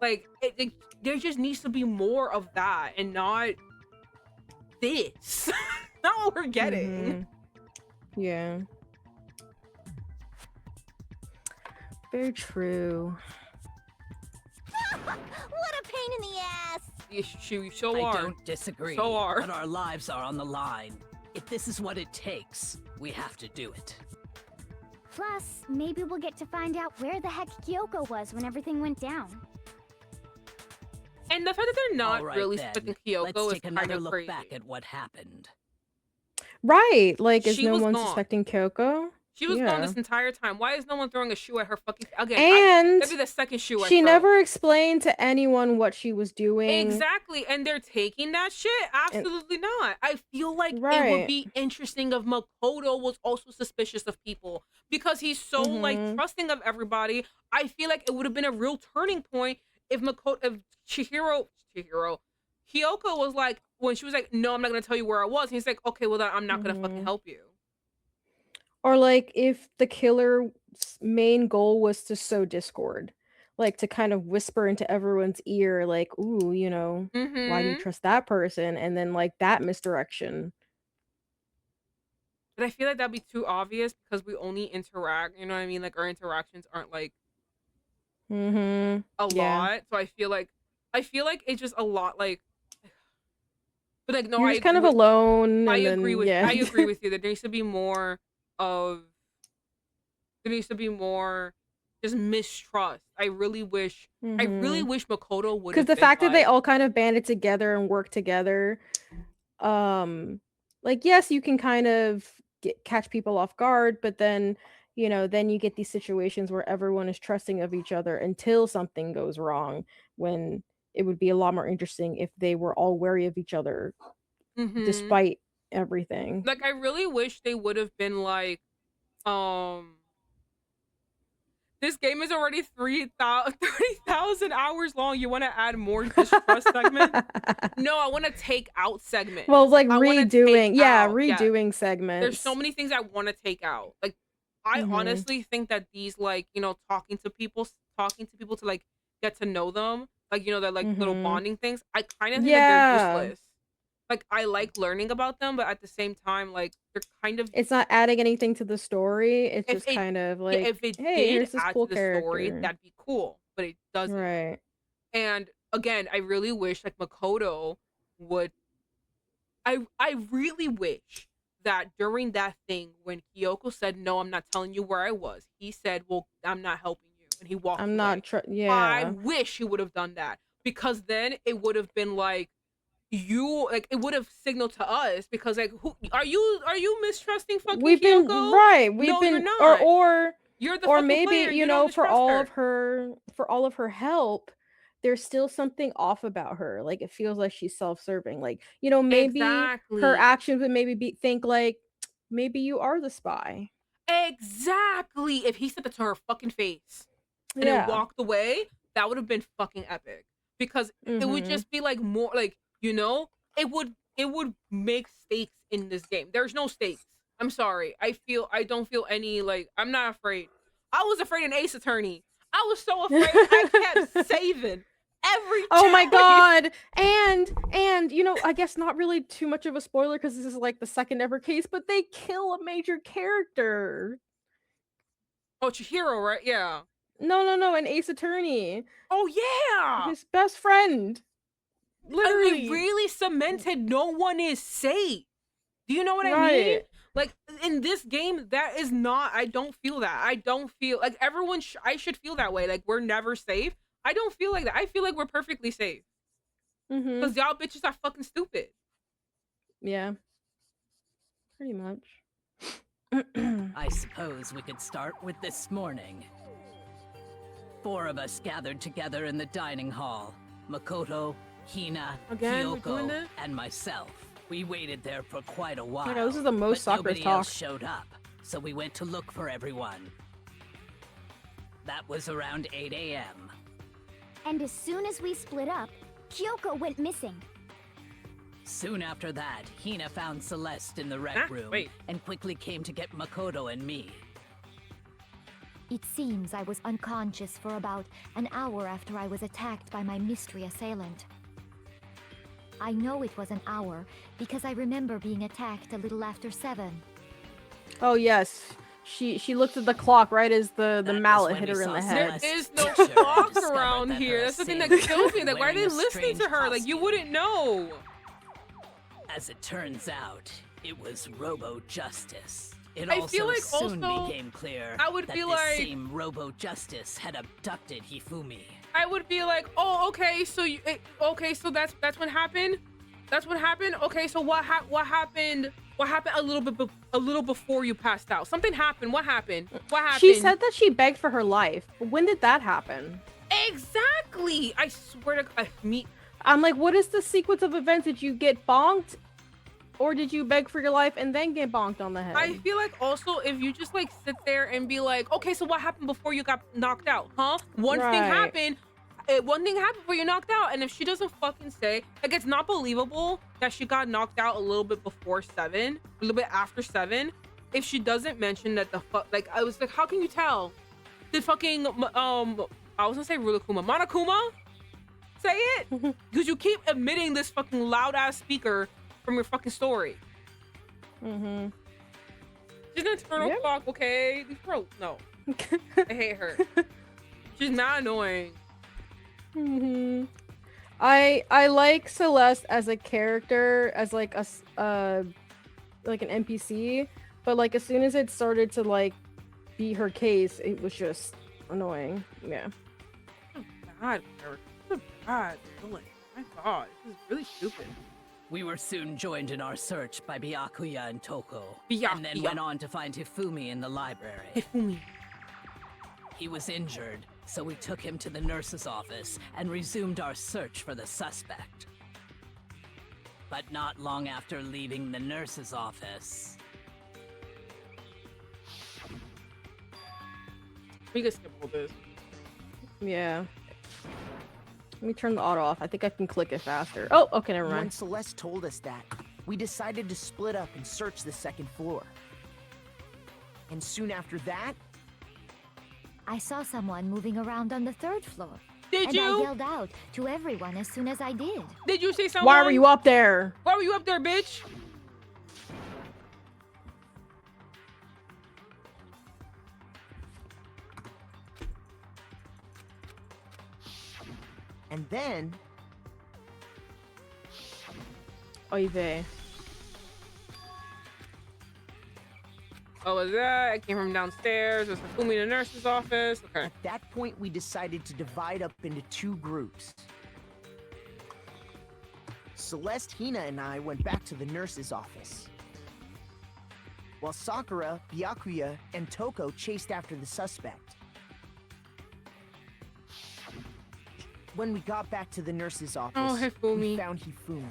Like there just needs to be more of that, and not this. Not what we're getting. Yeah. Very true. What a pain in the ass! You so I are. don't disagree. So are. But our lives are on the line. If this is what it takes, we have to do it. Plus, maybe we'll get to find out where the heck Kyoko was when everything went down. And the fact that they're not really suspecting Kyoko Let's is take kind another of look crazy. back at what happened. Right. Like, is She no was one gone. suspecting Kyoko? She was gone this entire time. Why is no one throwing a shoe at her fucking again? And that'd be the second shoe. she never explained to anyone what she was doing. Exactly, and they're taking that shit. Absolutely not. I feel like it would be interesting if Makoto was also suspicious of people because he's so like trusting of everybody. I feel like it would have been a real turning point if Kyoko was like, when she was like, "No, I'm not gonna tell you where I was." And he's like, "Okay, well then I'm not gonna fucking help you." Or like if the killer's main goal was to sow discord, like to kind of whisper into everyone's ear, like, "Ooh, you know, why do you trust that person?" And then like that misdirection. But I feel like that'd be too obvious because we only interact. You know what I mean? Like our interactions aren't like a lot. So I feel like it's just a lot. Like, but like no, you're just kind of alone. I agree with you that there needs to be more just mistrust. I really wish Makoto would, because the fact that they all kind of banded together and worked together, like yes, you can kind of catch people off guard, but then then you get these situations where everyone is trusting of each other until something goes wrong, when it would be a lot more interesting if they were all wary of each other despite everything. Like I really wish they would have been like, this game is already 30,000 hours long. You want to add more distrust segments? No, I want to take out segments. Well, like redoing segments. There's so many things I want to take out. Like I honestly think that these like, talking to people to like get to know them, like they're like little bonding things. I kind of think that they're useless. Like I like learning about them, but at the same time, like they're kind of, it's not adding anything to the story. It's just kind of like, if it hey, did here's this add cool to the character. story, that'd be cool, but it doesn't. Right. And again, I really wish like Makoto would. I really wish that during that thing when Kyoko said, "No, I'm not telling you where I was," he said, "Well, I'm not helping you," and he walked away. I wish he would have done that, because then it would have been like, it would have signaled to us, because like, who are you mistrusting fucking Kyoko? You're not. or you're the or maybe player. for all of her help, there's still something off about her. Like it feels like she's self-serving. Like maybe her actions would maybe think like, maybe you are the spy. Exactly. If he said that to her fucking face and then walked away, that would have been fucking epic, because it would just be like more like, it would make stakes in this game. There's no stakes. I'm sorry. I don't feel any, like, I'm not afraid. I was afraid in Ace Attorney. I was so afraid. I kept saving. Every Oh my choice. god! And you know, I guess not really too much of a spoiler because this is like the second ever case, but they kill a major character. Oh, Chihiro, right? Yeah. No, an Ace Attorney. Oh yeah. His best friend. Like, Literally. it really cemented no one is safe. Do you know what I mean? Right. Like in this game, that is not. I don't feel that. I don't feel like everyone. I should feel that way. Like we're never safe. I don't feel like that. I feel like we're perfectly safe. Because y'all bitches are fucking stupid. Yeah. Pretty much. I suppose we could start with this morning. 4 of us gathered together in the dining hall. Makoto, Hina, Again, we're doing Kyoko, this? and myself. We waited there for quite a while. my God, this is the most but Sakura's nobody talk. else showed up, so we went to look for everyone. That was around 8 a.m. And as soon as we split up, Kyoko went missing. Soon after that, Hina found Celeste in the rec room and quickly came to get Makoto and me. It seems I was unconscious for about an hour after I was attacked by my mystery assailant. I know it was an hour because I remember being attacked a little after 7. Oh yes. She looked at the clock right as the mallet hit her in the head. There is no clock around here. That's the thing that kills me. Like, why are they listening to her? Like, you wouldn't know. As it turns out, it was Robo-Justice. It I also feel like soon also, became clear I would that feel this like same Robo-Justice had abducted Hifumi. I would be like, oh, okay, so okay, so that's what happened. That's what happened. Okay, so what happened? What happened a little before you passed out? Something happened. What happened? What happened? She said that she begged for her life. When did that happen? Exactly. I swear to God, I'm like, what is the sequence of events? Did you get bonked? Or did you beg for your life and then get bonked on the head? I feel like also if you just like sit there and be like, okay, so what happened before you got knocked out, huh? One thing happened before you knocked out, and if she doesn't fucking say, like, it's not believable that she got knocked out a little bit before 7, a little bit after 7. If she doesn't mention that like, I was like, how can you tell? Did fucking I was gonna say Rulakuma, Monokuma say it? Because you keep emitting this fucking loud ass speaker from your fucking story. She's an internal clock, okay? No. I hate her. She's not annoying. I like Celeste as a character, as like a like an NPC, but like as soon as it started to like be her case, it was just annoying. Yeah. Bad character. Bad villain. My God, this is really stupid. We were soon joined in our search by Byakuya and Toko, and then Byakuya. went on to find Hifumi in the library. Hifumi. He was injured, so we took him to the nurse's office and resumed our search for the suspect. But not long after leaving the nurse's office... We can skip all this. Yeah. Let me turn the auto off. I think I can click it faster. Oh, okay, never When mind. Celeste told us that, we decided to split up and search the 2nd floor. And soon after that, I saw someone moving around on the 3rd floor. Did and you? I yelled out to everyone as soon as I did. Did you say someone? Why were you up there? Why were you up there, bitch? and then... Oy vey. Oh, was that? I came from downstairs. There's Hifumi in the nurse's office. Okay. At that point, we decided to divide up into 2 groups. Celeste, Hina, and I went back to the nurse's office, while Sakura, Byakuya, and Toko chased after the suspect. When we got back to the nurse's office, Hifumi. we found Hifumi.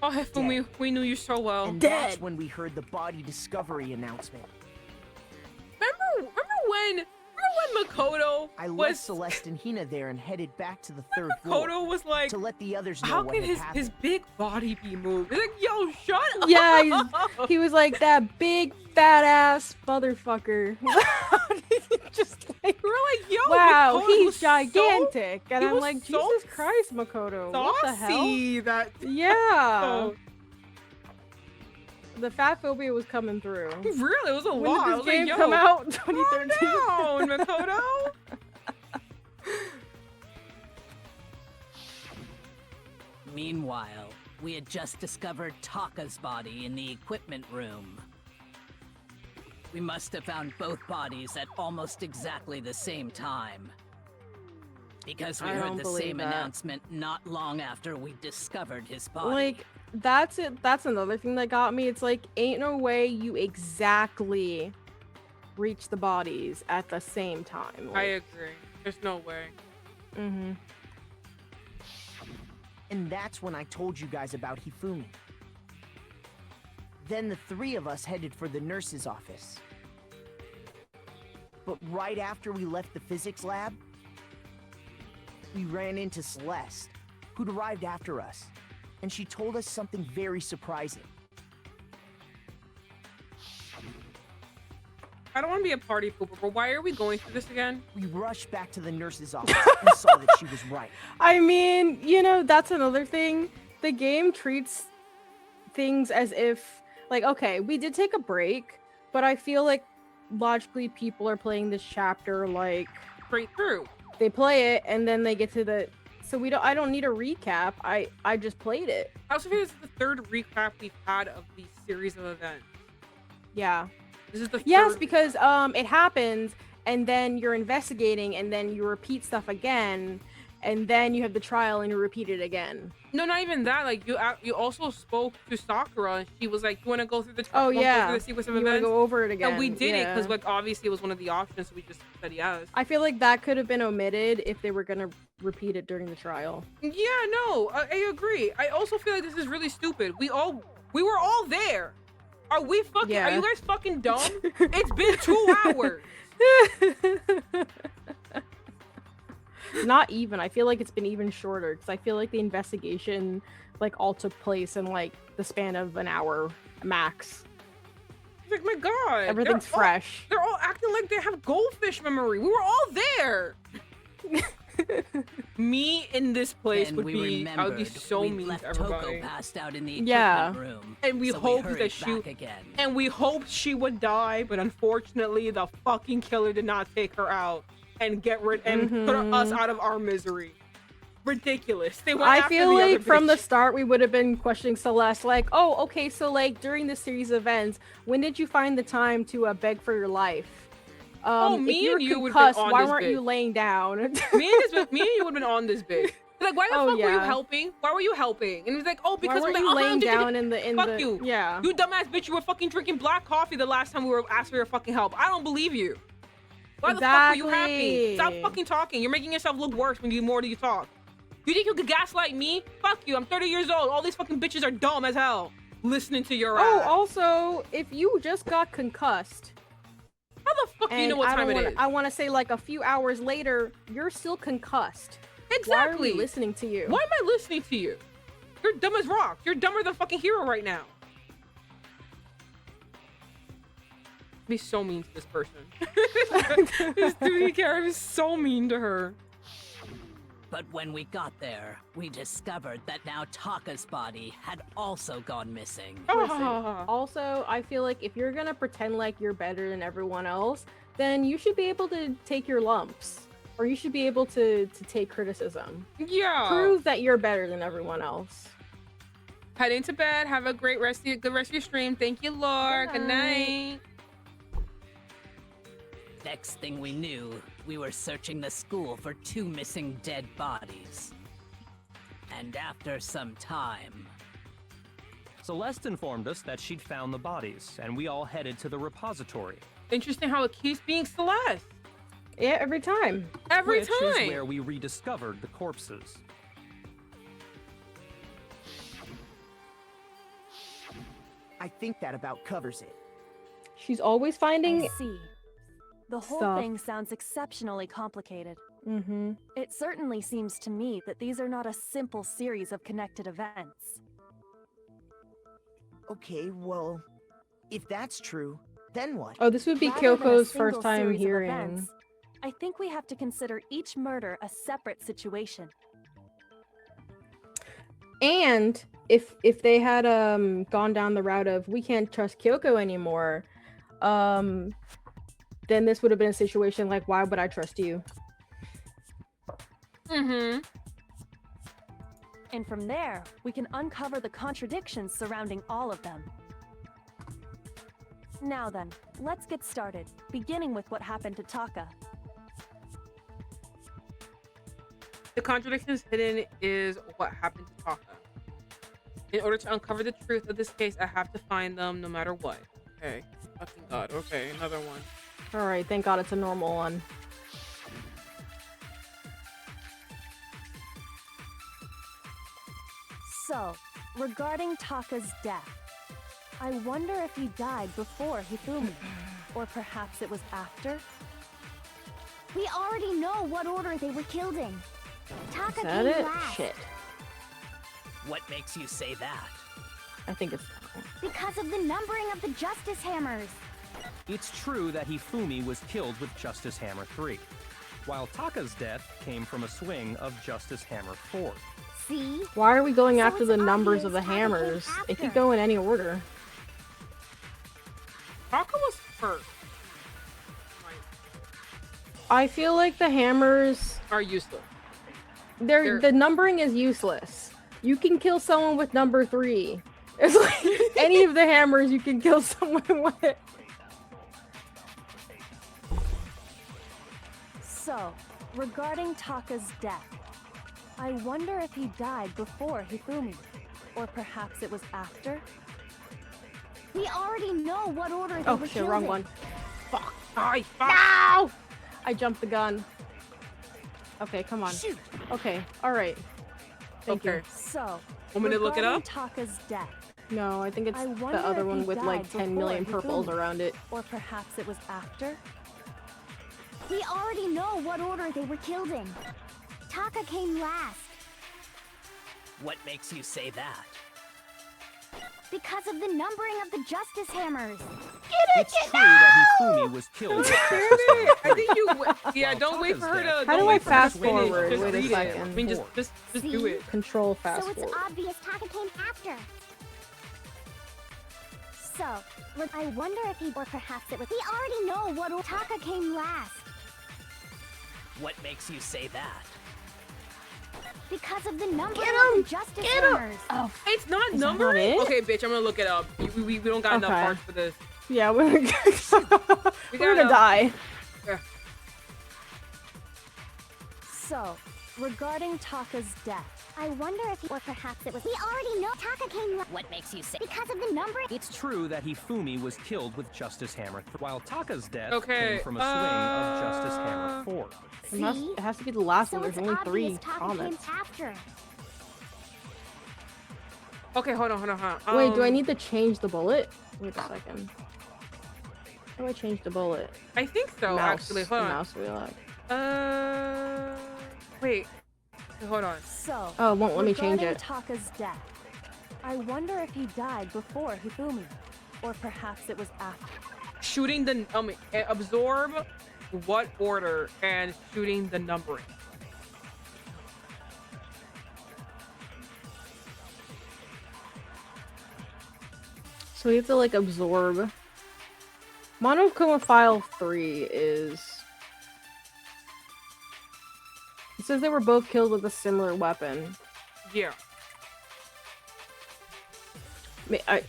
Oh, Hifumi, we knew you so well. And that's when we heard the body discovery announcement. Remember when Makoto I was... left Celeste and Hina there and headed back to the 3rd Makoto floor was like, to let the others know how what can had his happened. big body be moved? He's like, yo, shut up. Yeah, he was like that big fat ass motherfucker. Just like, We were like, yo, wow, Makoto he's was gigantic. And he I'm was like, so Jesus Christ, Makoto. What the hell? saucy that Yeah. oh, The fat phobia was coming through. really, it was a When lot. I did was this game like, yo, come out? calm 2013? down, Makoto. Meanwhile, we had just discovered Taka's body in the equipment room. We must have found both bodies at almost exactly the same time. Because we I heard don't the believe same that. announcement not long after we discovered his body. Like, that's it. That's another thing that got me. It's like, ain't no way you exactly reach the bodies at the same time. I Like, agree. There's no way. mm-hmm. And that's when I told you guys about Hifumi. Then the three of us headed for the nurse's office. But right after we left the physics lab, we ran into Celeste, who'd arrived after us, and she told us something very surprising. I don't want to be a party pooper, but why are we going through this again? We rushed back to the nurse's office and saw that she was right. I mean, you know, that's another thing. The game treats things as if, like, okay, we did take a break, but I feel like logically people are playing this chapter like Straight through. they play it and then they get to the I don't need a recap. I just played it. I also feel this is the third recap we've had of the series of events. Yeah. This is the Yes, third. because it happens and then you're investigating and then you repeat stuff again and then you have the trial and you repeat it again. No, not even that. Like you also spoke to Sakura and she was like, "You want to go through the Oh go yeah. through the sequence of You wanna events?" go over it again. And we did it yeah. because like obviously it was one of the options, so we just said yes. I feel like that could have been omitted if they were gonna repeat it during the trial. Yeah, no, I agree. I also feel like this is really stupid. We were all there. Are we fucking? Yeah. Are you guys fucking dumb? It's been 2 hours. Not even. I feel like it's been even shorter because I feel like the investigation like all took place in like the span of an hour max. It's like, my God, Everything's fresh. They're all acting like they have goldfish memory. We were all there. Me in this place Then would we be. I would be remembered so we'd mean left to everybody. Toko passed out in the equipment Yeah. room. And we so hoped hurried that she back again. and we hoped she would die, but unfortunately, the fucking killer did not take her out and get rid and put us out of our misery. Ridiculous. They went I after feel the other like from the bitch. start we would have been questioning Celeste like, oh, okay, so like during this series of events, when did you find the time to beg for your life? Oh, if me you were and you would've been concussed, on why this weren't you bitch. laying down? me and you would have been on this bitch. Like, why the Oh, fuck were you yeah. helping? Why were you helping? And he's like, oh, because Why we're weren't like, you laying dude, down in the fuck you. Yeah. You dumbass bitch, you were fucking drinking black coffee the last time we were asked for your fucking help. I don't believe you. Why the fuck were you happy? Stop Exactly. fucking talking. You're making yourself look worse when you more do you talk. You think you could gaslight me? Fuck you. I'm 30 years old. All these fucking bitches are dumb as hell. Listening to your Oh, ass. also, if you just got concussed, How the fuck do you know what time it is? I want to say like a few hours later, you're still concussed. Exactly. Why are we listening to you? Why am I listening to you? You're dumb as rock. You're dumber than fucking Hero right now. Be so mean to this person. This duty character is so mean to her. But when we got there, we discovered that now Taka's body had also gone missing. Listen, Ah. also, I feel like if you're gonna pretend like you're better than everyone else, then you should be able to take your lumps. Or you should be able to take criticism. Yeah. Prove that you're better than everyone else. Heading to bed. Have a great good rest of your stream. Thank you, Lord. Good night. Next thing we knew, we were searching the school for 2 missing dead bodies. And after some time... Celeste informed us that she'd found the bodies, and we all headed to the repository. Interesting how it keeps being Celeste. Yeah, every time. Every which time. is where we rediscovered the corpses. I think that about covers it. She's always finding. I see. The whole stuff. thing sounds exceptionally complicated. Mm-hmm. It certainly seems to me that these are not a simple series of connected events. Okay, well, if that's true, Then what? Oh, this would be Rather than a Kyoko's single first time series of hearing. events, I think we have to consider each murder a separate situation. And if they had gone down the route of we can't trust Kyoko anymore, then this would have been a situation like, why would I trust you? Mm-hmm. And from there, we can uncover the contradictions surrounding all of them. Now then, let's get started, beginning with what happened to Taka. The contradictions hidden is what happened to Taka. In order to uncover the truth of this case, I have to find them no matter what. Okay. Fucking God. Okay, another one. Alright, thank God it's a normal one. So, regarding Taka's death, I wonder if he died before Hifumi, or perhaps it was after? We already know what order they were killed in. Taka Is that came it? last. Shit. What makes you say that? I think it's... Because of the numbering of the Justice Hammers. It's true that Hifumi was killed with Justice Hammer 3, while Taka's death came from a swing of Justice Hammer 4. See? Why are we going So after it's the numbers obvious of the Taka came hammers? It could after. go in any order. Taka was first. I feel like the hammers... Are useless. The numbering is useless. You can kill someone with number 3. It's like any of the hammers you can kill someone with. So, regarding Taka's death, I wonder if he died before Hifumi, or perhaps it was after? We already know what order they Oh were shit, killed wrong in. one. Fuck. Ay, fuck. No! I jumped the gun. Okay, come on. Shoot. Okay, alright. Thank Okay. So, Want me to look it regarding up? Taka's death, you. No, I think it's I the wonder other if one he with like died 10 million before purples Hifumi. around it. or perhaps it was after? We already know what order they were killed in. Taka came last. What makes you say that? Because of the numbering of the Justice Hammers. It's true that Hifumi was killed with Justice Hammer I 3. think you. Yeah, don't wait for her to. How don't do wait I for her to fast finish, forward? just Wait a read it. second. I mean, just See? do it. Control fast So it's forward. obvious Taka came after. So, I wonder if he, or perhaps it was. We already know what Taka came last. What makes you say that? Because of the numbering Get of him! the Justice Get him! Hammers. Oh, It's not Is that not numbering. it? Okay, bitch, I'm gonna look it up. We don't got enough Okay. parts for this. yeah, we're gonna gotta- die. So, regarding Taka's death, I wonder if he, or perhaps it was. We already know Taka came last. What makes you say? Because of the numbering. It's true that Hifumi was killed with Justice Hammer 3, while Taka's death Okay, came from a swing of Justice Hammer 4. See? It has to be the last So one. it's There's only 3 obvious Taka comments. came after. Okay, hold on. Wait, do I need to change the bullet? Wait a second. How do I change the bullet? I think so. Mouse. Actually, hold The on. mouse wheel. Wait. Okay, hold on. so Oh, it won't let me change regarding it. Taka's death, I wonder if he died before Hifumi, or perhaps it was after. Shooting the absorb what order and shooting the numbering. So we have to like absorb. Monokuma file 3 is. It says they were both killed with a similar weapon. Yeah. I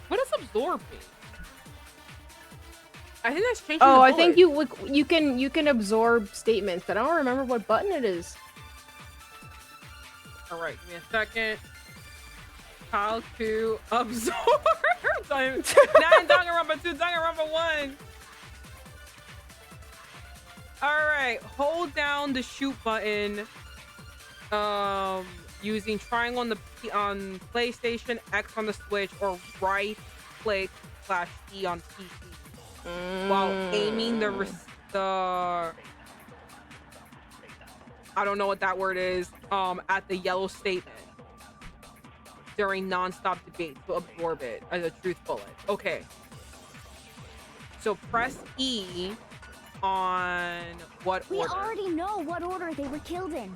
What does absorb mean? I think that's changing. Oh, the I think bullet. you can absorb statements, but I don't remember what button it is. All right, give me a second. How to absorb? Not in Danganronpa 2, Danganronpa 1. All right, hold down the shoot button. Using triangle on PlayStation, X on the Switch, or right click /E on PC while aiming the I don't know what that word is at the yellow statement during non-stop debate to absorb it as a truth bullet. Okay. So press E on what We order? already know what order they were killed in.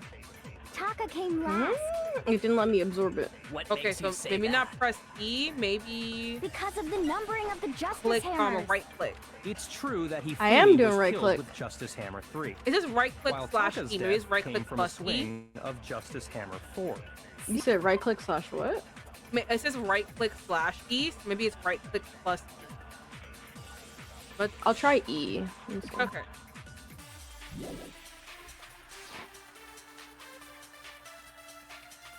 Taka came last. It didn't let me absorb it. What Okay, makes so you say maybe that? not press E, maybe Because of the numbering of the justice click hammers. right click. It's true that he I am doing was right killed click. with Justice Hammer 3. It says right click while slash Taka's E. Maybe it's death right came click from a plus E. swing of Justice Hammer 4. You said right click slash what? It says right click slash E. So maybe it's right click plus E. But I'll try E. okay.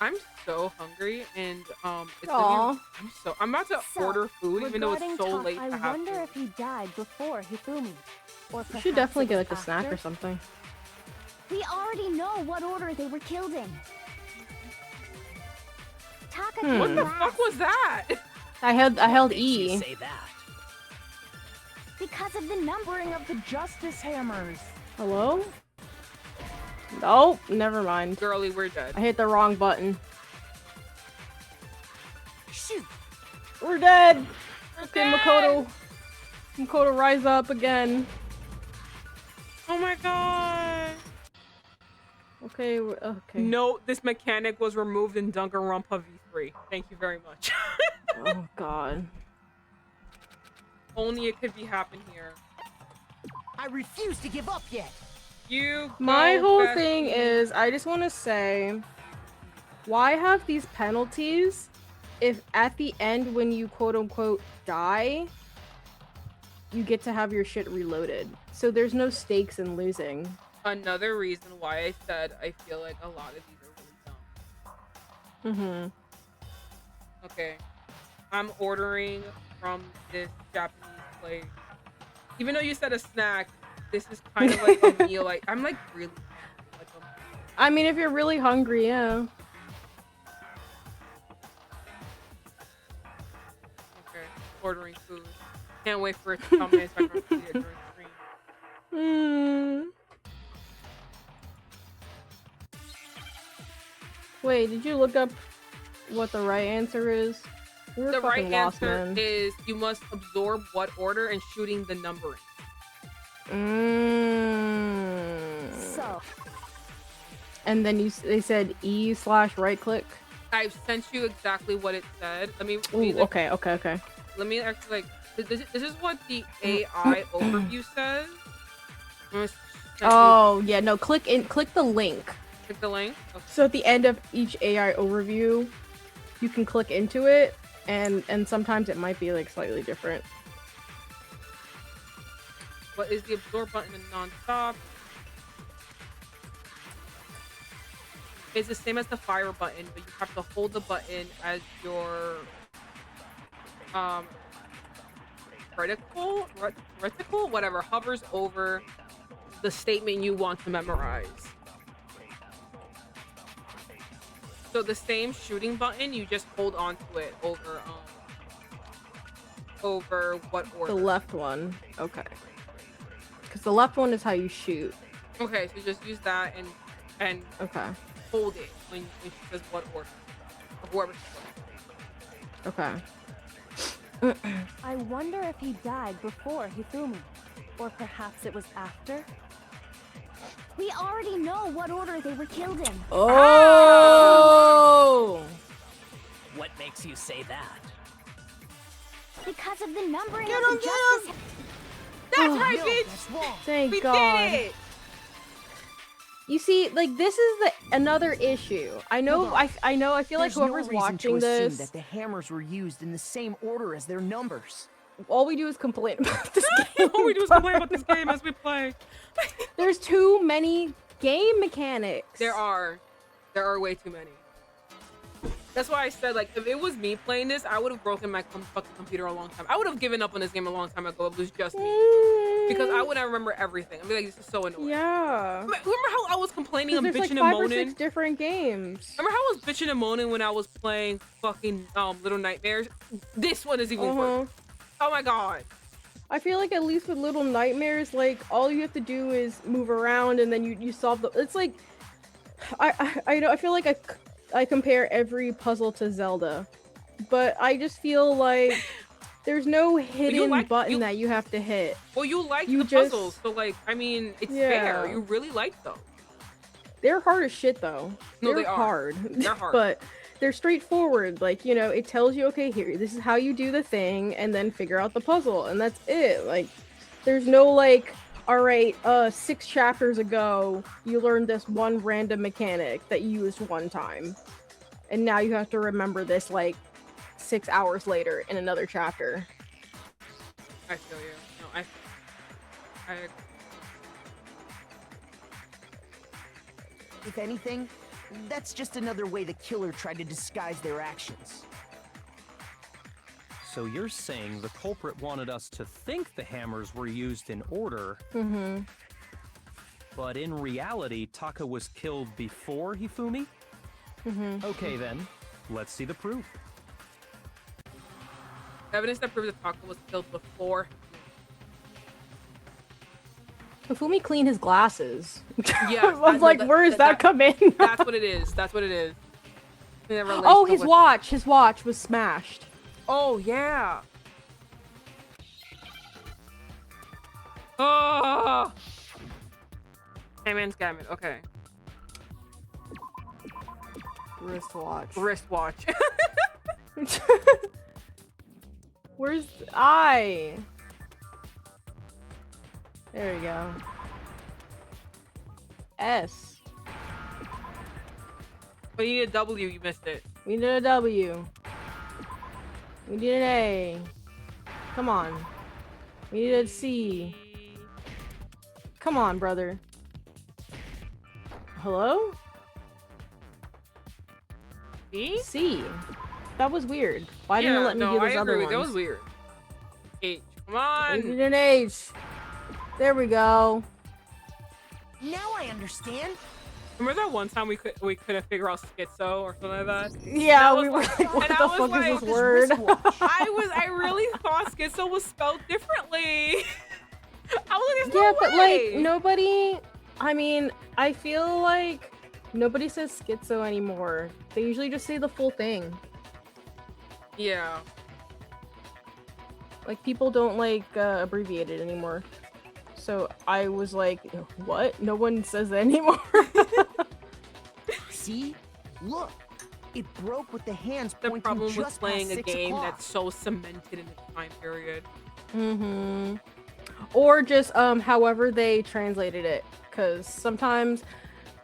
I'm so hungry, and it's gonna be, I'm about to So, order food, even though it's regarding so Taka, late to I have wonder food. if he died before Hifumi. Or You should definitely get like a perhaps it was snack or after. something. We already know what order they were killed in. Taka came What the last. fuck was that? I held Makes you E. say that. Because of the numbering of the Justice hammers. Hello? Nope, never mind. Girly, we're dead. I hit the wrong button. Shoot! We're dead. Okay, dead. Makoto, rise up again. Oh my god. Okay, okay. No, this mechanic was removed in Danganronpa V3. Thank you very much. Oh god. Only it could be happen here. I refuse to give up yet. You. My go, whole bestie. thing is, I just want to say, why have these penalties if at the end when you quote unquote die, you get to have your shit reloaded? So there's no stakes in losing. Another reason why I said I feel like a lot of these are really dumb. Okay. I'm ordering from this Japanese place. Even though you said a snack, this is kind of like a meal. Like I'm like really like I mean, if you're really hungry, yeah. okay. Ordering food. Can't wait for it to come in so I can see it during stream. Wait, did you look up what the right answer is? We're The right fucking lost, answer man. is you must absorb what order and shooting the numbering. So, Mm. And then they said E slash right click. I've sent you exactly what it said. Let me Ooh, read it. okay. Let me actually this is what the AI overview says. I'm gonna send Oh yeah, no, click the link. you- click the link. Okay. So at the end of each AI overview, you can click into it, and sometimes it might be like slightly different. What is the absorb button in non-stop? It's the same as the fire button, but you have to hold the button as your reticle, whatever, hovers over the statement you want to memorize. So the same shooting button, you just hold on to it over what order? The left one, okay. Because the left one is how you shoot. Okay, so just use that and Okay. hold it when she says what order. Of whoever she's Okay. I wonder if he died before Hifumi. Or perhaps it was after? We already know what order they were killed in. Oh! What makes you say that? Because of the numbering of Get the him, justice. That's Oh, right, No, bitch! that's wrong. Thank We God. did it! You see, like this is another issue. I know. Hold on. I know. I feel like There's whoever's no reason watching to assume this, that the hammers were used in the same order as their numbers. all we do is complain about this game. All we do is complain about this game as we play. There's too many game mechanics. There are way too many. That's why I said, like, if it was me playing this, I would have broken my fucking computer a long time. I would have given up on this game a long time ago if it was just me. Because I wouldn't remember everything. I'd be like, this is so annoying. Yeah. Remember how I was complaining and There's bitching like and 5 or moaning? 6 different games. Remember how I was bitching and moaning when I was playing fucking Little Nightmares? This one is even worse. Oh my god. I feel like at least with Little Nightmares, like all you have to do is move around and then you solve the. It's like I feel like I compare every puzzle to Zelda, but I just feel like There's no hidden like- button you- that you have to hit. Well, you like You the just- puzzles, so like, I mean, it's Yeah. fair. You really like those. They're hard as shit though. No, they're they are. hard. They're hard. But they're straightforward. Like, you know, it tells you, okay, here, this is how you do the thing, and then figure out the puzzle, and that's it. Like, there's no like, all right, 6 chapters ago, you learned this one random mechanic that you used one time, and now you have to remember this like 6 hours later in another chapter. I feel you. No, I agree. If anything, that's just another way the killer tried to disguise their actions. So you're saying the culprit wanted us to think the hammers were used in order, Mm-hmm. but in reality, Taka was killed before Hifumi? Mm-hmm. Okay then, let's see the proof. Evidence that proves that Taka was killed before. Hifumi cleaned his glasses. Yeah, I was like, where does that come in? That's what it is. That's what it is. Oh, his watch. His watch was smashed. Oh, yeah. Oh. Hey, Gammon. Okay. Wristwatch. Wristwatch. Where's the eye? There we go. S. But you need a W, you missed it. We need a W. We need an A. Come on. We need a C. Come on, brother. Hello? C? C. That was weird. Why didn't it let me do those other ones? That was weird. H. Come We on. need an H. There we go. Now I understand. Remember that one time we couldn't figure out schizo or something like that? Yeah, And I we was were like- like, what and the I was fuck like, is this word? I really thought schizo was spelled differently. I was like, there's Yeah, no but way. like nobody. I mean, I feel like nobody says schizo anymore. They usually just say the full thing. Yeah. Like people don't like abbreviate it anymore. So I was like, what? No one says that anymore. See? Look. It broke with the hands The pointing problem with just playing past a 6 game o'clock. that's so cemented in the time period. Mm-hmm. Or just however they translated it, because sometimes,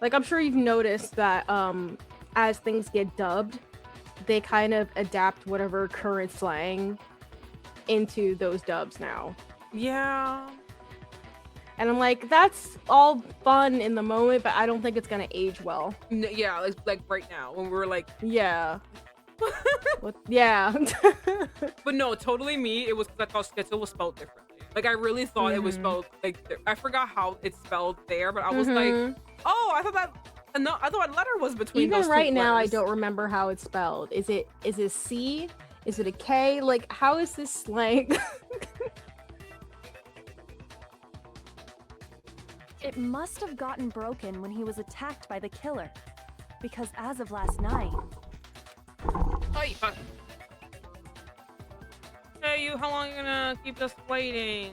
like I'm sure you've noticed that as things get dubbed, they kind of adapt whatever current slang into those dubs now. Yeah. And I'm like, that's all fun in the moment, but I don't think it's gonna age well. Yeah, like right now when we're like, Yeah. What? Yeah. but no, totally me. It was because I thought schizo was spelled differently. Like I really thought it was spelled like I forgot how it's spelled there, but I was like, oh, I thought that letter was between Even those two right now, I letters. don't remember how it's spelled. Is it C? Is it a K? Like, how is this slang? It must have gotten broken when he was attacked by the killer. Because as of last night, Hey, fuck. Hey, you, how long you gonna keep us waiting?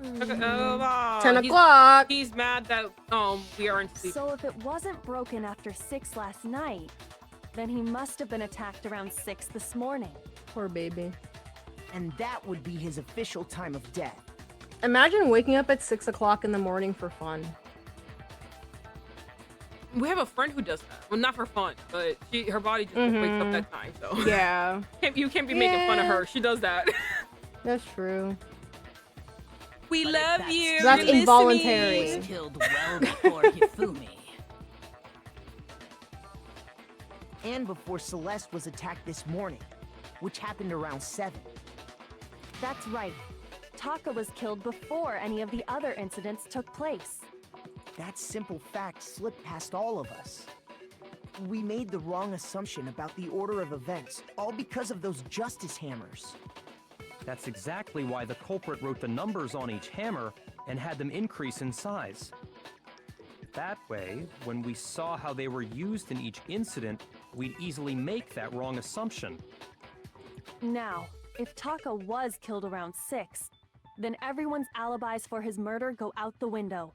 Okay, 10 he's- o'clock. He's mad that we aren't sleeping. so if it wasn't broken after 6 last night, then he must have been attacked around 6 this morning. Poor baby. And that would be his official time of death. Imagine waking up at 6 o'clock in the morning for fun. We have a friend who does that. Well, not for fun, but her body just wakes up that time. So Yeah, you can't be making fun of Yeah. her. She does that. that's true. We But love that's you. That's You're involuntary. He listening. was killed well before Hifumi. And before Celeste was attacked this morning, which happened around 7. That's right. Taka was killed before any of the other incidents took place. That simple fact slipped past all of us. We made the wrong assumption about the order of events, all because of those justice hammers. That's exactly why the culprit wrote the numbers on each hammer and had them increase in size. That way, when we saw how they were used in each incident, we'd easily make that wrong assumption. Now, If Taka was killed around 6, then everyone's alibis for his murder go out the window.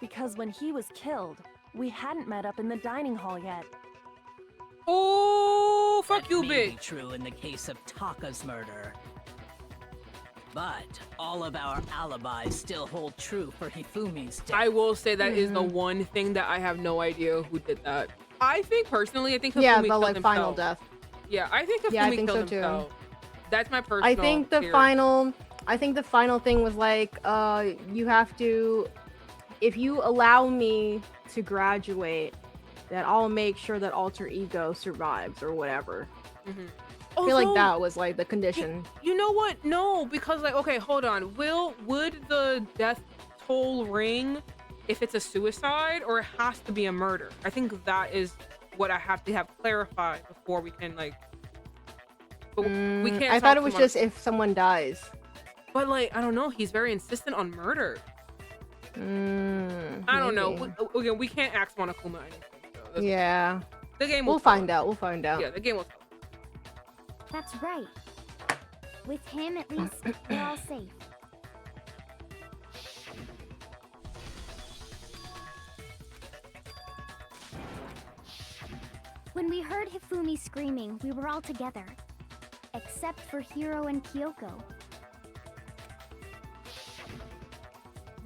Because when he was killed, we hadn't met up in the dining hall yet. Oh, fuck That you, may be bitch. true in the case of Taka's murder. But all of our alibis still hold true for Hifumi's death. I will say that is the one thing that I have no idea who did that. I think personally, I think Hifumi Yeah, the killed like himself. final death. Yeah, I think Hifumi Yeah, I think killed so, too. himself. That's my personal I think the theory. final thing was like, you have to, if you allow me to graduate, then I'll make sure that alter ego survives or whatever. I feel like that was like the condition. You know what? No, because like, okay, hold on. Would the death toll ring if it's a suicide, or it has to be a murder? I think that is what I have to have clarified before we can like. But we can't. I thought it was just if someone dies. But like, I don't know. He's very insistent on murder. I don't know. Again, we can't ask Monokuma anything. So Yeah. the game. Will We'll find out. We'll find out. Yeah, the game will tell. That's right. With him, at least, we're all safe. When we heard Hifumi screaming, we were all together. Except for Hiro and Kyoko.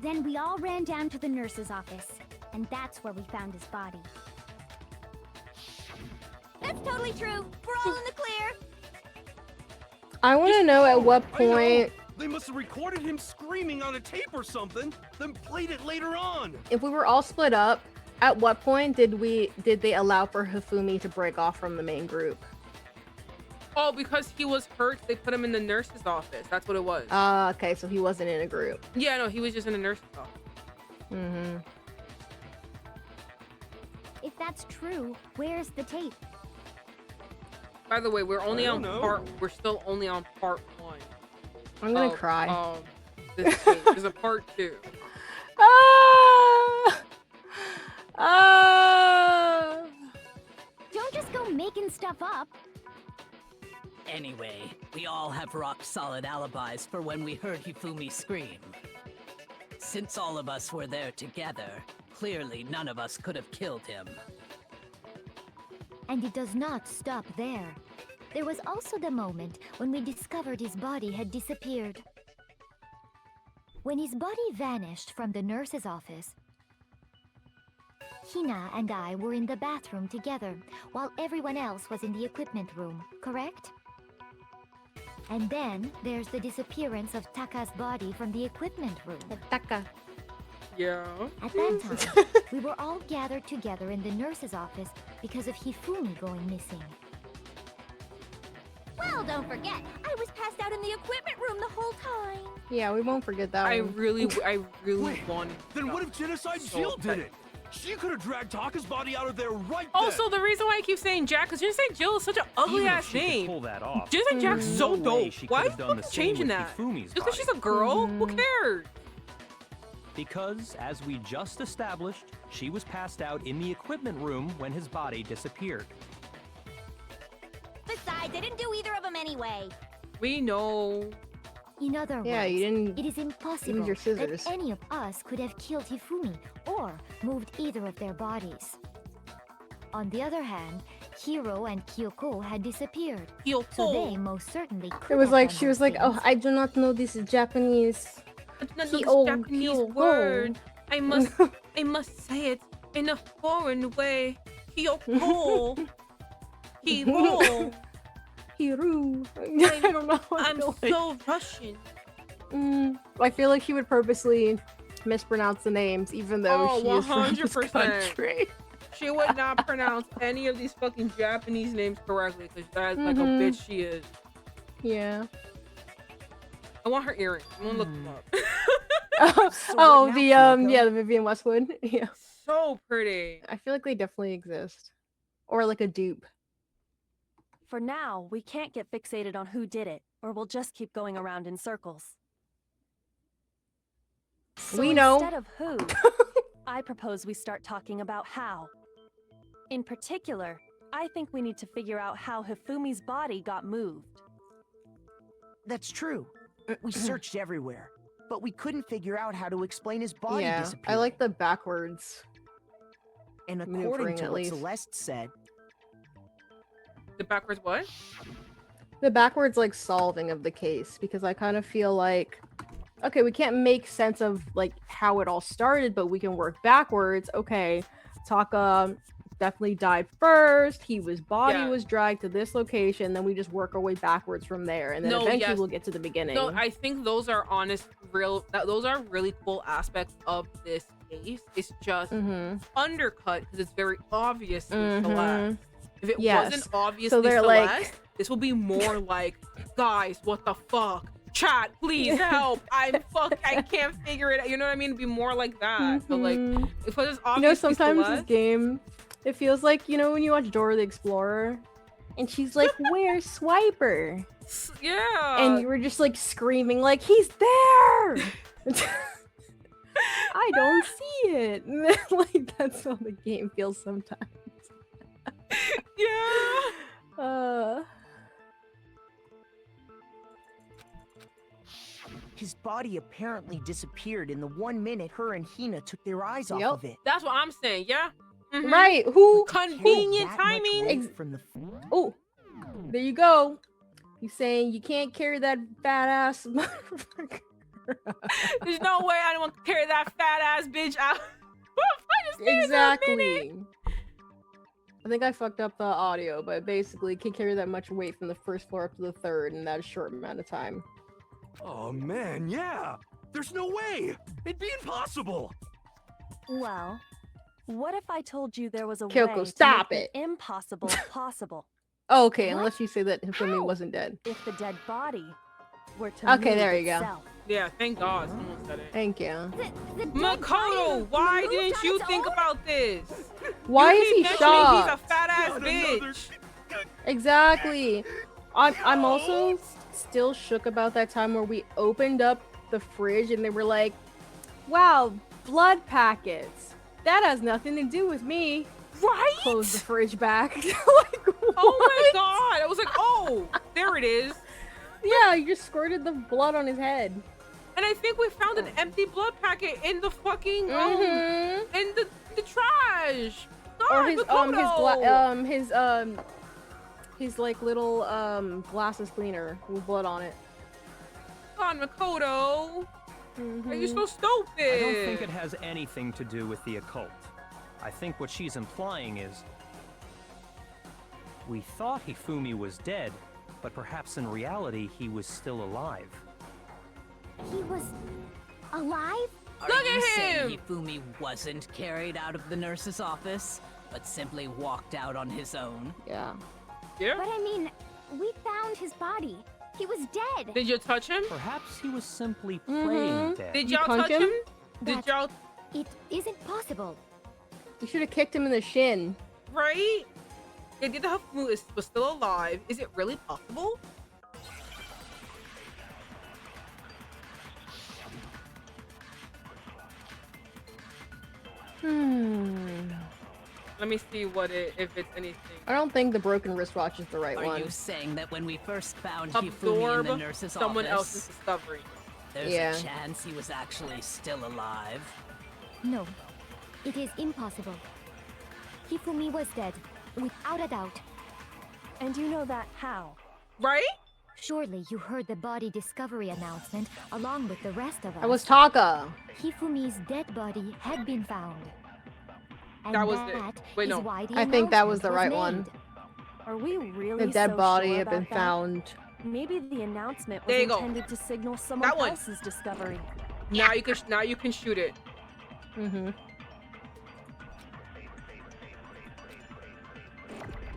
Then we all ran down to the nurse's office, and that's where we found his body. That's totally true. We're all in the clear. I want to know at what I know. point, They must have recorded him screaming on a tape or something, then played it later on. if we were all split up, at what point did they allow for Hifumi to break off from the main group? Oh, because he was hurt, they put him in the nurse's office. That's what it was. Okay, so he wasn't in a group. Yeah, no, he was just in the nurse's office. Mm-hmm. If that's true, where's the tape? By the way, we're only I on don't know. part. We're still only on part 1. I'm gonna cry. There's a part 2. Ah! Ah! Don't just go making stuff up. Anyway, we all have rock-solid alibis for when we heard Hifumi scream. Since all of us were there together, clearly none of us could have killed him. And it does not stop there. There was also the moment when we discovered his body had disappeared. When his body vanished from the nurse's office, Hina and I were in the bathroom together, while everyone else was in the equipment room, correct? And then there's the disappearance of Taka's body from the equipment room. Taka. Yeah. At that time, we were all gathered together in the nurse's office because of Hifumi going missing. Well, don't forget, I was passed out in the equipment room the whole time. Yeah, we won't forget that I one. really Wait, wanted. Then what if Genocide So Jill did bad. it? She could have dragged Taka's body out of there right Also, then. the reason why I keep saying Jack, because Genocide Jill is such an ugly Even if ass she could name. pull that off, Genocide Jack's there's so no way dope. she Why could are have you done the fucking same changing with that? Hifumi's Just because body. she's a girl? Who cares? Because, as we just established, she was passed out in the equipment room when his body disappeared. Besides, I didn't do either of them anyway. We know. In other words, Yeah, you didn't it is impossible use your scissors. that any of us could have killed Hifumi or moved either of their bodies. On the other hand, Hiro and Kyoko had disappeared, so they most certainly could It was have like done she was those like, "Oh, things. I do not know this Japanese." That's Kyo- Japanese Kyo- word. I must say it in a foreign way. Kyoko. Hiro. Hiru. I don't know. I'm so Russian. I feel like she would purposely mispronounce the names, even though Oh, she is from this 100%. country. She would not pronounce any of these fucking Japanese names correctly because that's like a bitch she is. Yeah. I want her earrings. I'm gonna look them up. Oh, what the now, Kyoko? yeah, the Vivian Westwood. Yeah. So pretty. I feel like they definitely exist, or like a dupe. For now, we can't get fixated on who did it, or we'll just keep going around in circles. So We know. Instead of who, I propose we start talking about how. In particular, I think we need to figure out how Hifumi's body got moved. That's true. We searched everywhere, but we couldn't figure out how to explain his body Yeah, disappearing. I like the backwards. And maneuvering, according to at what least. Celeste said, The backwards what? The backwards like solving of the case, because I kind of feel like, okay, we can't make sense of like how it all started, but we can work backwards. Okay, Taka definitely died first. His body Yeah. was dragged to this location. Then we just work our way backwards from there, and then No, eventually yes. we'll get to the beginning. No, I think those are those are really cool aspects of this case. It's just undercut because it's very obviously Celeste. If it Yes. wasn't obviously So they're Celeste, like- this will be more like, guys, what the fuck? Chat, please help. I can't figure it out. You know what I mean? It'd be more like that. But like, if it was obviously sometimes this Celeste, game, it feels like, when you watch Dora the Explorer, and she's like, "Where's Swiper?" yeah. And you were just like screaming, like, "He's there!" I don't see it. Like, that's how the game feels sometimes. yeah. his body apparently disappeared in the 1 minute her and Hina took their eyes off Yep. of it. That's what I'm saying. Yeah. Mhm. Right? Who? Convenient That much timing. weight from the Oh, there you go. He's saying you can't carry that fat ass motherfucker. There's no way anyone can carry that fat ass bitch out. I just stayed there a minute. Exactly. I think I fucked up the audio, but basically can carry that much weight from the first floor up to the third in that short amount of time. Oh man, yeah. There's no way. It'd be impossible. Well, what if I told you there was a Kyoko, way stop to make it. the impossible possible? Oh, okay, What? unless you say that Hifumi How? wasn't dead. If the dead body were to Okay, move there you go. itself. Yeah, thank God someone said it. Thank you. The dead Makoto, body why moved didn't on you its think own? about this? Why You is keep he mentioning shocked? He's a fat ass Not another bitch. Exactly. I'm also still shook about that time where we opened up the fridge and they were like, "Wow, blood packets. That has nothing to do with me." Right? Close the fridge back. Like, Oh my what? God. I was like, oh, there it is. Yeah, you just squirted the blood on his head. And I think we found an empty blood packet in the fucking Mhm. in the trash. God, Or his Makoto. his like little glasses cleaner with blood on it. God, Makoto. Are you Mhm. so stupid? I don't think it has anything to do with the occult. I think what she's implying is we thought Hifumi was dead, but perhaps in reality he was still alive. He was alive? Are Look you at saying him! Hifumi wasn't carried out of the nurse's office, but simply walked out on his own? Yeah. Yeah. But I mean, we found his body. He was dead. Did you touch him? Perhaps he was simply Mhm. playing dead. Did You y'all punch touch him? him? Did That- y'all It isn't possible. You should have kicked him in the shin. right? Yeah, did the Hafu was still alive? Is it really possible? Let me see if it's anything. I don't think the broken wristwatch is the right Are one. you saying that when we first found Hifumi in Absorb the nurse's someone office, else's discovery. there's Yeah. a chance he was actually still alive? No, it is impossible. Hifumi was dead, without a doubt. And you know that how? Right? Surely you heard the body discovery announcement along with the rest of us. That was Taka. Hifumi's dead body had been found. And That was it. that Wait, is no. why the I think that was announcement the right one. made. Are we really The dead so body sure had been about that? found. Maybe the announcement was There you go. intended to signal someone That one. else's discovery. Now you can shoot it. Mm-hmm.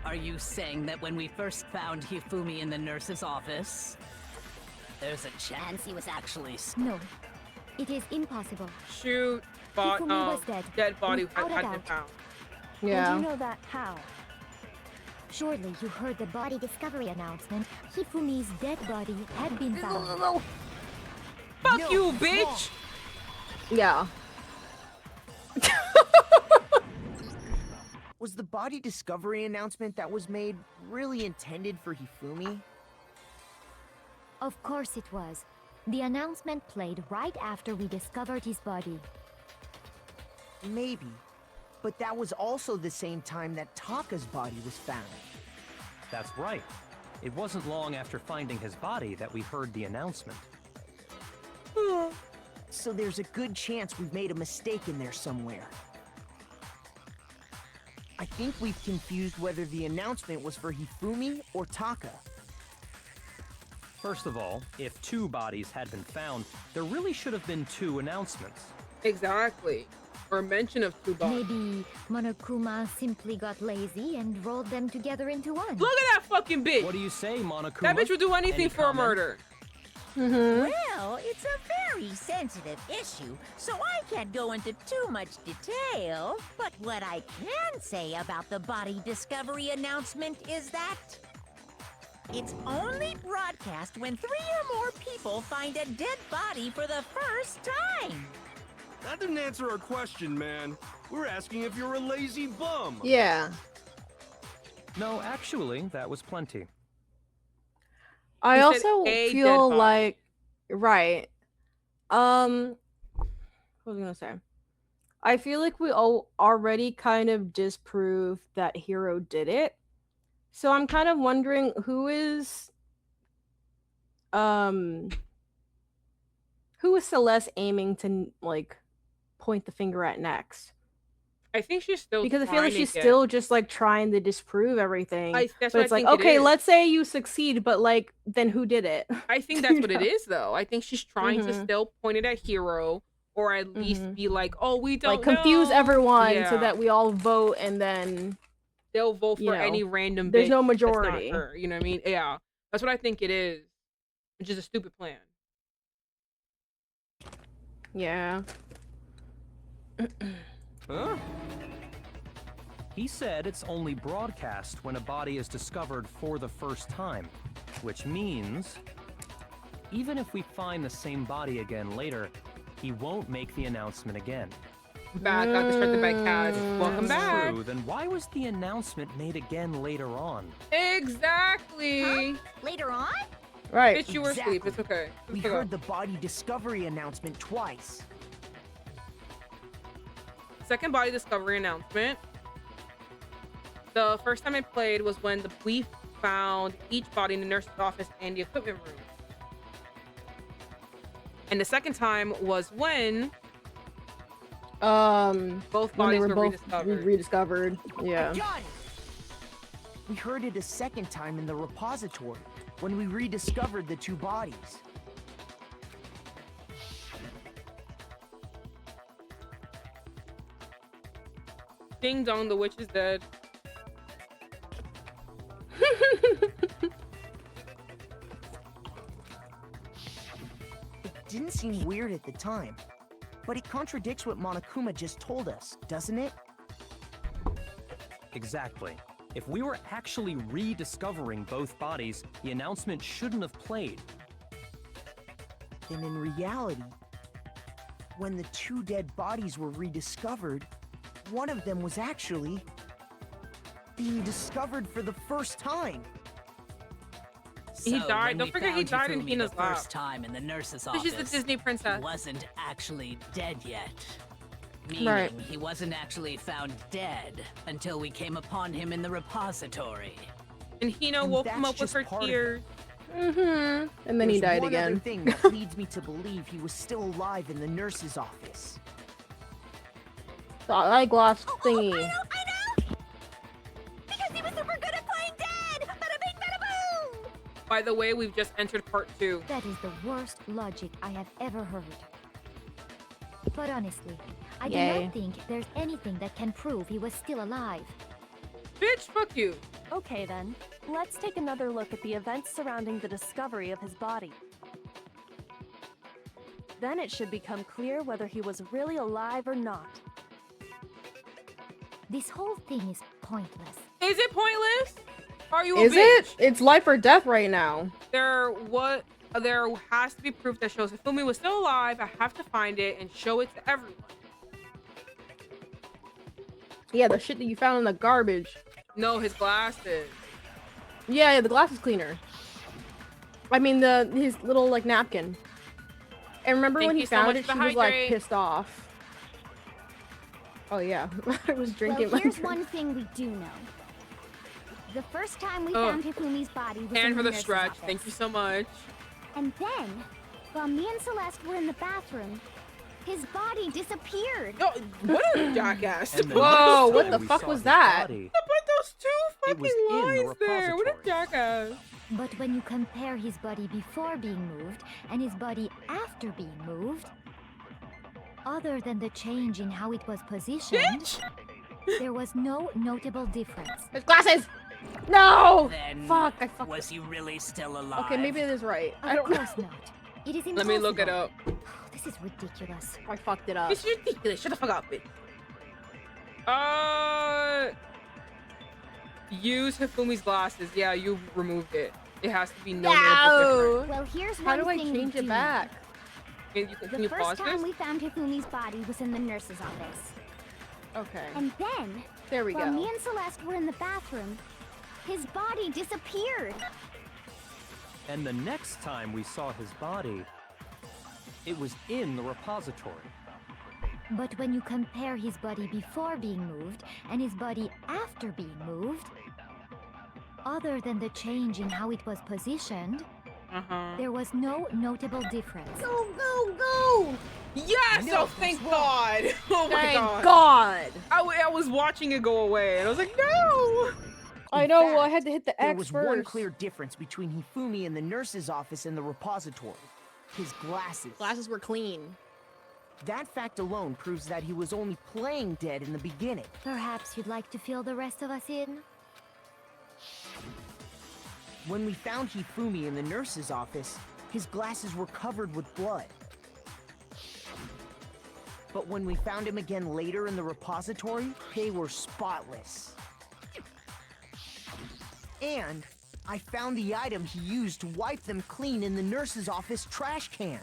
Are you saying that when we first found Hifumi in the nurse's office, there's a chance he was actually No, it is impossible. Shoot. Hifumi was dead, Dead body without a had been doubt. found. Yeah. And you know that how? Surely you heard the body discovery announcement. Hifumi's dead body had been found. Fuck No, you, bitch! Yeah. Was the body discovery announcement that was made really intended for Hifumi? Of course it was. The announcement played right after we discovered his body. Maybe. But that was also the same time that Taka's body was found. That's right. It wasn't long after finding his body that we heard the announcement. So there's a good chance we've made a mistake in there somewhere. I think we've confused whether the announcement was for Hifumi or Taka. First of all, if 2 bodies had been found, there really should have been 2 announcements. Exactly. Or mention of 2 bodies. Maybe Monokuma simply got lazy and rolled them together into one. Look at that fucking bitch! What do you say, Monokuma? That bitch would do anything Any for comment? a murder. Well, it's a very sensitive issue, so I can't go into too much detail. But what I can say about the body discovery announcement is that it's only broadcast when 3 or more people find a dead body for the first time. That didn't answer our question, man. We're asking if you're a lazy bum. Yeah. No, actually, that was plenty. I He said also a feel dead body. like, right. What was I gonna say? I feel like we all already kind of disproved that Hero did it. So I'm kind of wondering who is Celeste aiming to like point the finger at next? I think she's still Because I feel like trying to she's get- still just like trying to disprove everything. That's But what it's I like, think it okay, is. let's say you succeed, but like then who did it? I think that's You what it know? is, though. I think she's trying to still point it at Hero, or at least be like, "Oh, we don't Like confuse know." everyone Yeah. so that we all vote and then They'll vote you for know, any random. there's bitch no that's not majority. her, you know what I mean? Yeah, that's what I think it is, which is a stupid plan. Yeah. Huh? He said it's only broadcast when a body is discovered for the first time, which means even if we find the same body again later, he won't make the announcement again. Back, got distracted by Cat. Welcome That's back. true, then why was the announcement made again later on? Exactly. Later on? Right. Bitch, you were asleep. Exactly. It's okay. We heard the body discovery announcement twice. Second body discovery announcement. The first time I played was when we found each body in the nurse's office and the equipment room. And the second time was when both when they bodies were were both rediscovered. rediscovered. Yeah. I got it! We heard it a second time in the repository, when we rediscovered the 2 bodies. Ding dong, the witch is dead. It didn't seem weird at the time, but it contradicts what Monokuma just told us, doesn't it? Exactly. If we were actually rediscovering both bodies, the announcement shouldn't have played. Then in reality, when the 2 dead bodies were rediscovered, one of them was actually being discovered for the first time. He So, died. when Don't we forget he found died in Hifumi Hina's the lap. first time in the nurse's So office. she's the Disney princess. He wasn't actually dead yet. Meaning Right. he wasn't actually found dead until we came upon him in the repository. And Hina And woke him that's up with just her part of it. tears. And then he There's died one other again. thing that leads me to believe he was still alive in the nurse's office. The eyeglass thingy. I know! Because he was super good at playing dead! Bada bing, bada boom! By the way, we've just entered part 2. That is the worst logic I have ever heard. But honestly, I do Yay. not think there's anything that can prove he was still alive. Bitch, fuck you. Okay then, let's take another look at the events surrounding the discovery of his body. Then it should become clear whether he was really alive or not. This whole thing is pointless. Is it pointless? Are you a Is bitch? it? It's life or death right now. There has to be proof that shows if Fumi was still alive. I have to find it and show it to everyone. Yeah, the shit that you found in the garbage. No, his glasses. Yeah, the glasses cleaner. I mean, his little like napkin. And remember Thank when you he so found much it, for she the was like hydrate. pissed off. Oh yeah, I was drinking. Well, my here's drink. one thing we do know. The first time we found Hifumi's body was And in for the nurse's stretch. office. Thank you so much. And then, while me and Celeste were in the bathroom, his body disappeared. Oh, what a jackass! And the Whoa, next what time the we fuck saw was his that? body, But those two It was fucking in the lines there. What a repository. jackass! But when you compare his body before being moved and his body after being moved, other than the change in how it was positioned, there was no notable difference. His glasses. No. Then, Fuck. I fucked. was he really still alive? Okay, maybe it is right. I Of don't know. course not. It is impossible. Let me look it up. This is ridiculous. I fucked it up. It's ridiculous. Shut the fuck up, bitch. Use Hifumi's glasses. Yeah, you removed it. It has to be no notable Well, here's How one do I thing change we it do back? difference. Can know. you The pause first time this? we found Hifumi's body was in the nurse's office. Okay. And then, There we while me go. and Celeste were in the bathroom, his body disappeared. and the next time we saw his body, it was in the repository. But when you compare his body before being moved and his body after being moved, other than the change in how it was positioned, there was no notable difference. Go, go, go! Yes! Oh, thank God! Oh my Thank God! God! I was watching it go away, and I was like, no! I In know. Well, I fact, had to hit the There X was first. one clear difference between Hifumi in the nurse's office and the repository. His glasses. Glasses were clean. That fact alone proves that he was only playing dead in the beginning. Perhaps you'd like to fill the rest of us in? When we found Hifumi in the nurse's office, his glasses were covered with blood. But when we found him again later in the repository, they were spotless. And I found the item he used to wipe them clean in the nurse's office trash can.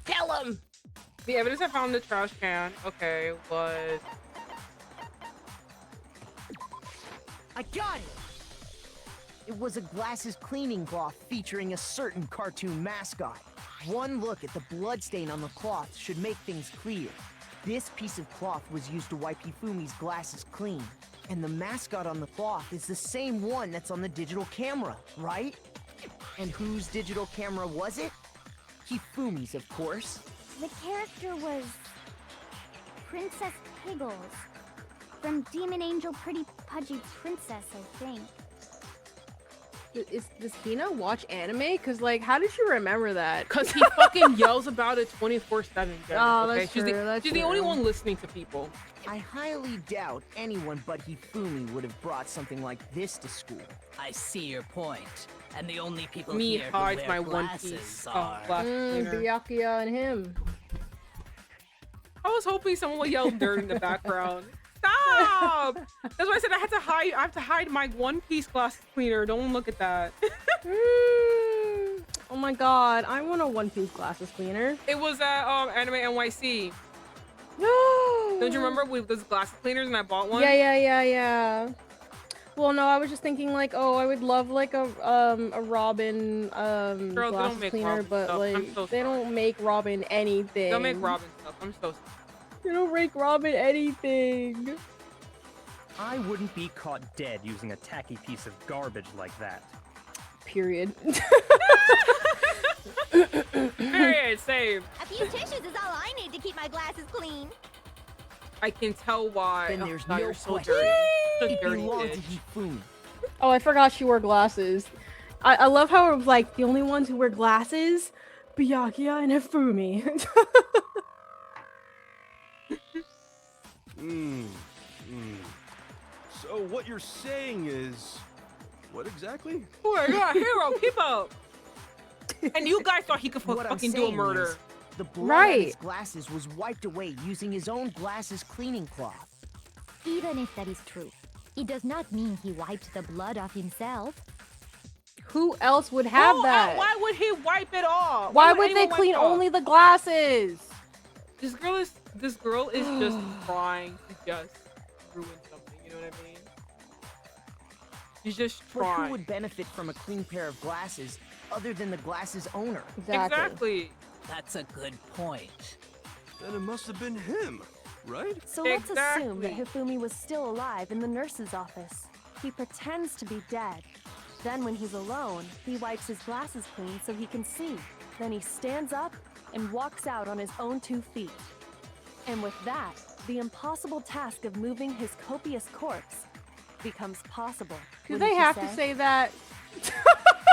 Tell him! The evidence I found in the trash can, okay, was... I got it! It was a glasses cleaning cloth featuring a certain cartoon mascot. One look at the bloodstain on the cloth should make things clear. This piece of cloth was used to wipe Hifumi's glasses clean. And the mascot on the cloth is the same one that's on the digital camera, right? And whose digital camera was it? Hifumi's, of course. The character was Princess Piggles from Demon Angel Pretty Pudgy Princess, I think. Does Hina watch anime? Cause like, how did you remember that? Because he fucking yells about it 24/7. Oh, that's true, that's She's the only true. one listening to people. I highly doubt anyone but Hifumi would have brought something like this to school. I see your point. And the only people Me here who hides wear my One glasses Piece are... glass cleaner. Byakuya and him. I was hoping someone would yell dirt in the background. Stop! That's why I said I had to hide. I have to hide my One Piece glass cleaner. Don't look at that. Oh my God, I want a One Piece glasses cleaner. It was at Anime NYC. No. Don't you remember with those glasses cleaners and I bought one? Yeah. Well, no, I was just thinking like, oh, I would love like a Robin Girl, they don't glasses make cleaner, Robin but stuff. like I'm so they sorry. don't make Robin anything. Don't make Robin stuff. I'm so sorry. They don't make Robin anything. I wouldn't be caught dead using a tacky piece of garbage like that. Period. Period. Same. A few tissues is all I need to keep my glasses clean. I can tell why. Then Oh, there's God, no you're so question. dirty. So It dirty, belonged to bitch. Hifumi. Oh, I forgot she wore glasses. I love how it was like the only ones who wear glasses, Byakuya and Hifumi. So what you're saying is, what exactly? Oh my God, hero, keep up. And you guys thought he could What I'm fucking do a saying murder. is, the blood on Right. his glasses was wiped away using his own glasses cleaning cloth. Even if that is true, it does not mean he wiped the blood off himself. Who else would have that? Why would he wipe it off? Why would they anyone wipe clean it off? only the glasses? This girl is just trying to just ruin something. You know what I mean? She's just But who trying. would benefit from a clean pair of glasses other than the glass's owner? Exactly. That's a good point. Then it must have been him, right? So let's assume that Exactly. Hifumi was still alive in the nurse's office. He pretends to be dead. Then when he's alone, he wipes his glasses clean so he can see. Then he stands up and walks out on his own 2 feet. And with that, the impossible task of moving his copious corpse becomes possible. Do wouldn't they you have to say that?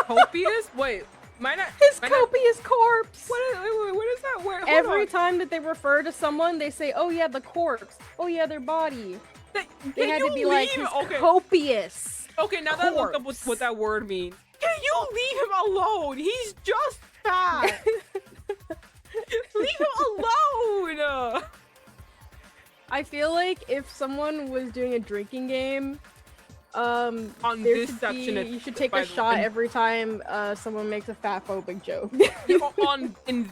Copious? Wait, might not. His might not- copious corpse! What is that? Where? Hold Every on. time that they refer to someone, they say, "Oh yeah, the corpse. Oh yeah, their body." They Can had you to be like leave- his okay. copious. Okay, now that I looked up corpse. what that word means. Can you leave him alone? He's just fat. Leave him alone. I feel like if someone was doing a drinking game, On there this should section, be, it- you should take by a the shot way- every time someone makes a fatphobic joke. in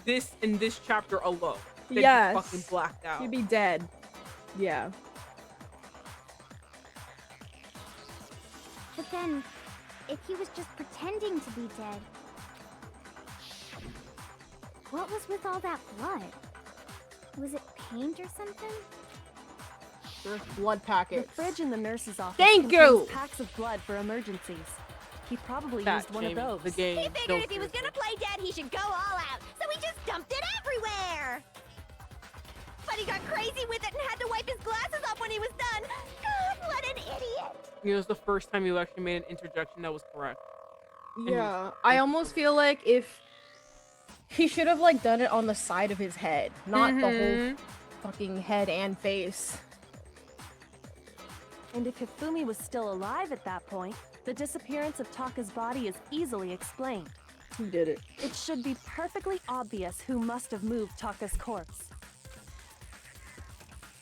this chapter alone. They'd be Yes. fucking blacked out. You'd be dead. Yeah. But then, if he was just pretending to be dead, what was with all that blood? Was it paint or something? There's blood The packets. fridge in the nurse's office Thank contains you! packs of blood for emergencies. He probably That, used one Jamie, of the those. game. He figured No, if he was gonna play dead, he should go all out, so he just dumped it everywhere. But he got crazy with it and had to wipe his glasses off when he was done. God, what an idiot! You know, it was the first time you actually made an interjection that was correct. Yeah. I almost feel like if he should have like done it on the side of his head, not the whole fucking head and face. And if Hifumi was still alive at that point, the disappearance of Taka's body is easily explained. He did it. It should be perfectly obvious who must have moved Taka's corpse.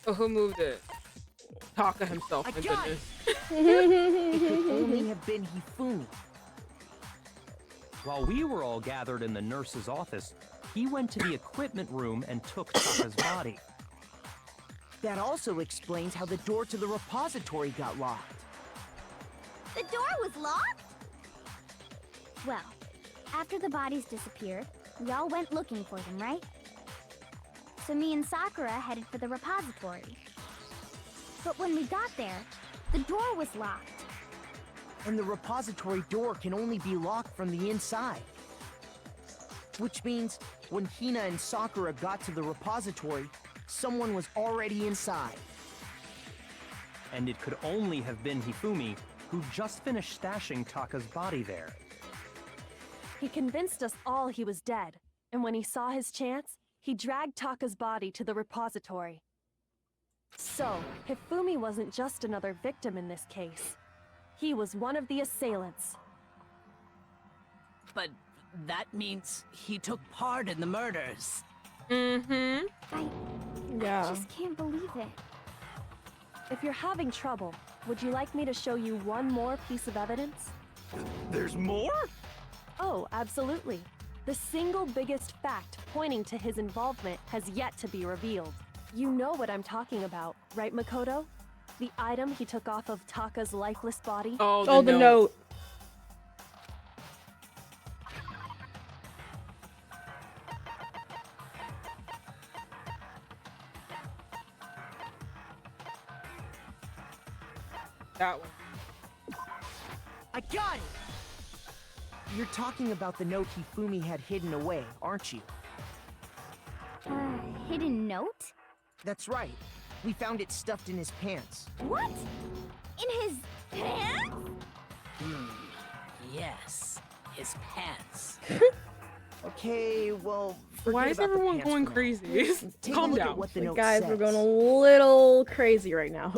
Oh, who moved it? Taka himself, I my got goodness. It could only have been Hifumi. While we were all gathered in the nurse's office, he went to the equipment room and took Taka's body. That also explains how the door to the repository got locked. The door was locked? Well, after the bodies disappeared, we all went looking for them, right? So me and Sakura headed for the repository. But when we got there, the door was locked. And the repository door can only be locked from the inside. Which means when Hina and Sakura got to the repository, someone was already inside. And it could only have been Hifumi, who just finished stashing Taka's body there. He convinced us all he was dead, and when he saw his chance, he dragged Taka's body to the repository. So, Hifumi wasn't just another victim in this case. He was one of the assailants. But that means he took part in the murders. Mm-hmm. I Yeah. just can't believe it. If you're having trouble, would you like me to show you one more piece of evidence? There's more? Oh, absolutely. The single biggest fact pointing to his involvement has yet to be revealed. You know what I'm talking about, right, Makoto? The item he took off of Taka's lifeless body? Oh, The note. That one. I got it! You're talking about the note Hifumi had hidden away, aren't you? Hidden note? That's right. We found it stuffed in his pants. What? In his pants? Yes, his pants. Okay, well, Why forget is about the everyone pants going for now. crazy? Take Calm a look down. at what the Like, note guys, says. we're going a little crazy right now.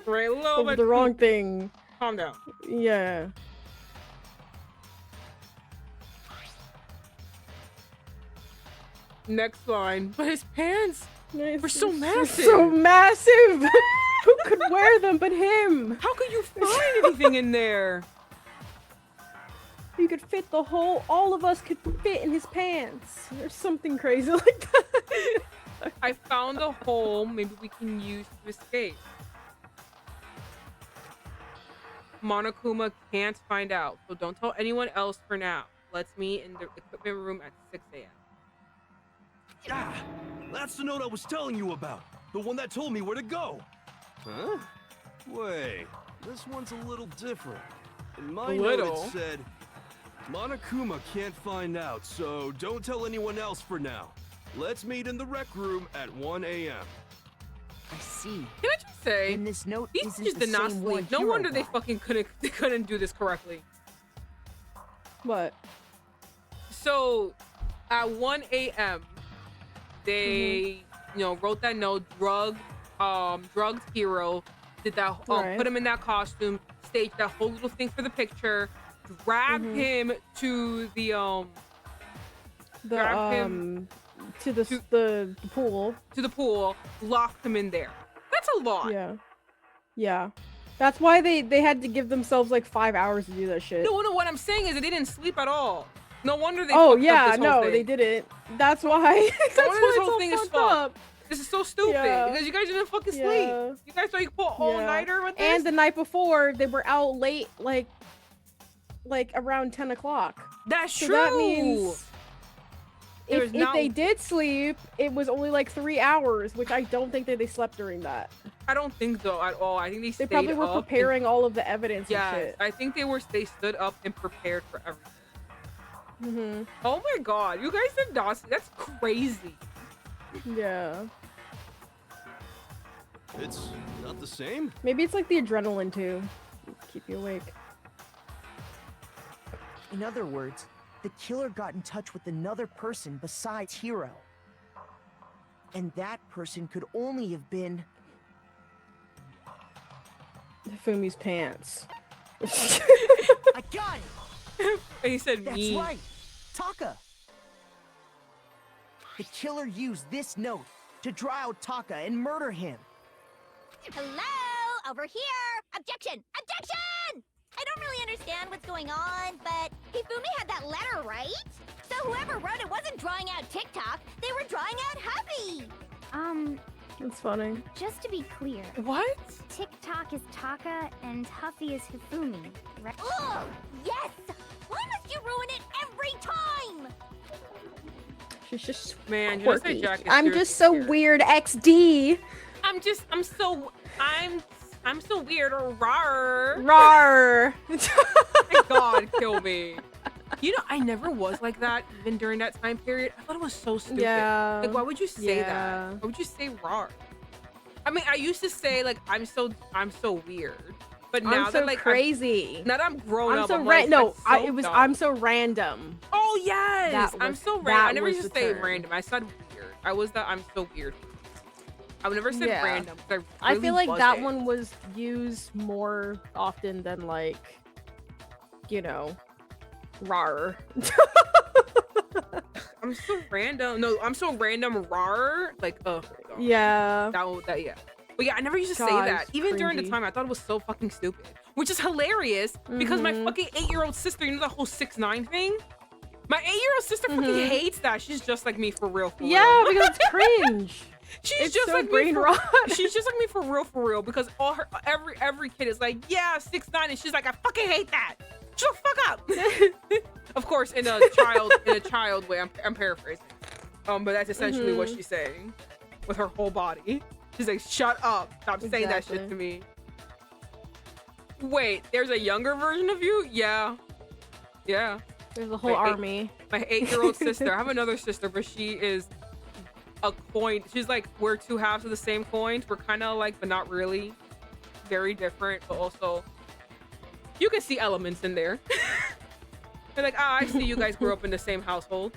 Right, a little Over bit. the wrong thing. Calm down. Yeah. Next line. But his pants. Nice. We're so massive. So massive. Who could wear them but him? How could you find anything in there? You could fit the whole. All of us could fit in his pants. There's something crazy like that. I found a hole maybe we can use to escape. Monokuma can't find out, so don't tell anyone else for now. Let's meet in the equipment room at 6 a.m. Ah, that's the note I was telling you about. The one that told me where to go. Huh? Wait, this one's a little different. In my note it said, Monokuma can't find out, so don't tell anyone else for now. Let's meet in the rec room at 1 a.m. I see. Can I just say, And this note these isn't just the did not same one sleep. No Hero wonder they got. fucking couldn't do this correctly. What? So, at 1 a.m., they, wrote that note, drugged Hero, did that, Right. put him in that costume, staged that whole little thing for the picture, dragged him to the the pool. to the pool, locked him in there. That's a lot. Yeah. That's why they had to give themselves like 5 hours to do that shit. No, what I'm saying is that they didn't sleep at all. No wonder they Oh fucked yeah, up this whole no, thing. they didn't. That's why. That's No wonder why this it's whole all thing is fucked fucked. up. This is so stupid Yeah. because you guys didn't fucking sleep. Yeah. You guys thought you could pull a all-nighter with this? And the night before, they were out late, like around 10 o'clock. That's So true. that means There's if not- they did sleep, it was only like 3 hours, which I don't think that they slept during that. I don't think so at all. I think they They stayed probably were up and- preparing all of the evidence Yeah, and shit. I think they stood up and prepared for everything. Mm-hmm. Oh my god, you guys did not. That's crazy. Yeah. It's not the same? Maybe it's like the adrenaline too. Keep you awake. In other words, the killer got in touch with another person besides Hero. And that person could only have been... Fumi's pants. I got it! And he said That's me. right! Taka! The killer used this note to draw out Taka and murder him. Hello? Over here! Objection! Objection! I don't really understand what's going on, but Hifumi had that letter, right? So whoever wrote it wasn't drawing out TikTok, they were drawing out Happy! That's funny. Just to be clear, What? TikTok is Taka and Huffy is Hifumi, right? Ugh! Yes! Why must you ruin it every time? She's just Man, you just say quirky. Jack is I'm seriously just so weird, XD. I'm so weird or rar. Rar. My god, kill me. You know, I never was like that even during that time period. I thought it was so stupid. Yeah. Like, why would you say Yeah. that? Why would you say rar? I mean, I used to say like I'm so weird, but now I'm that so like crazy. now that I'm grown I'm up, so I'm like, no, that's so it was dumb. I'm so random. Oh yes, That I'm was- so that random. I never was used to the say term. random. I said weird. I was that I'm so weird. I would never say Yeah. random. 'Cause I really feel like that wasn't. one was used more often than like, rar. I'm so random. No, I'm so random. Rar. Like, God. Yeah. That yeah. But yeah, I never used to say God, that. it's Even during the cringy. time, I thought it was so fucking stupid. Which is hilarious because my Mhm. fucking 8-year-old sister, you know the whole 6'9" thing? My 8-year-old sister fucking Mhm. hates that. She's just like me for real. For Yeah, real. because it's cringe. She's it's just so like me brain for, rot. She's just like me for real because all her every kid is like, yeah, 6'9", and she's like, I fucking hate that. Shut the fuck up. Of course, in a child way. I'm paraphrasing. But that's essentially what Mhm. she's saying with her whole body. She's like, shut up. Stop saying that shit Exactly. to me. Wait, there's a younger version of you? Yeah. Yeah. There's a whole My eight- army. My 8-year-old sister. I have another sister, but she is a coin. She's like, we're two halves of the same coins. We're kind of like, but not really. Very different, but also you can see elements in there. They're like, I see you guys grew up in the same household.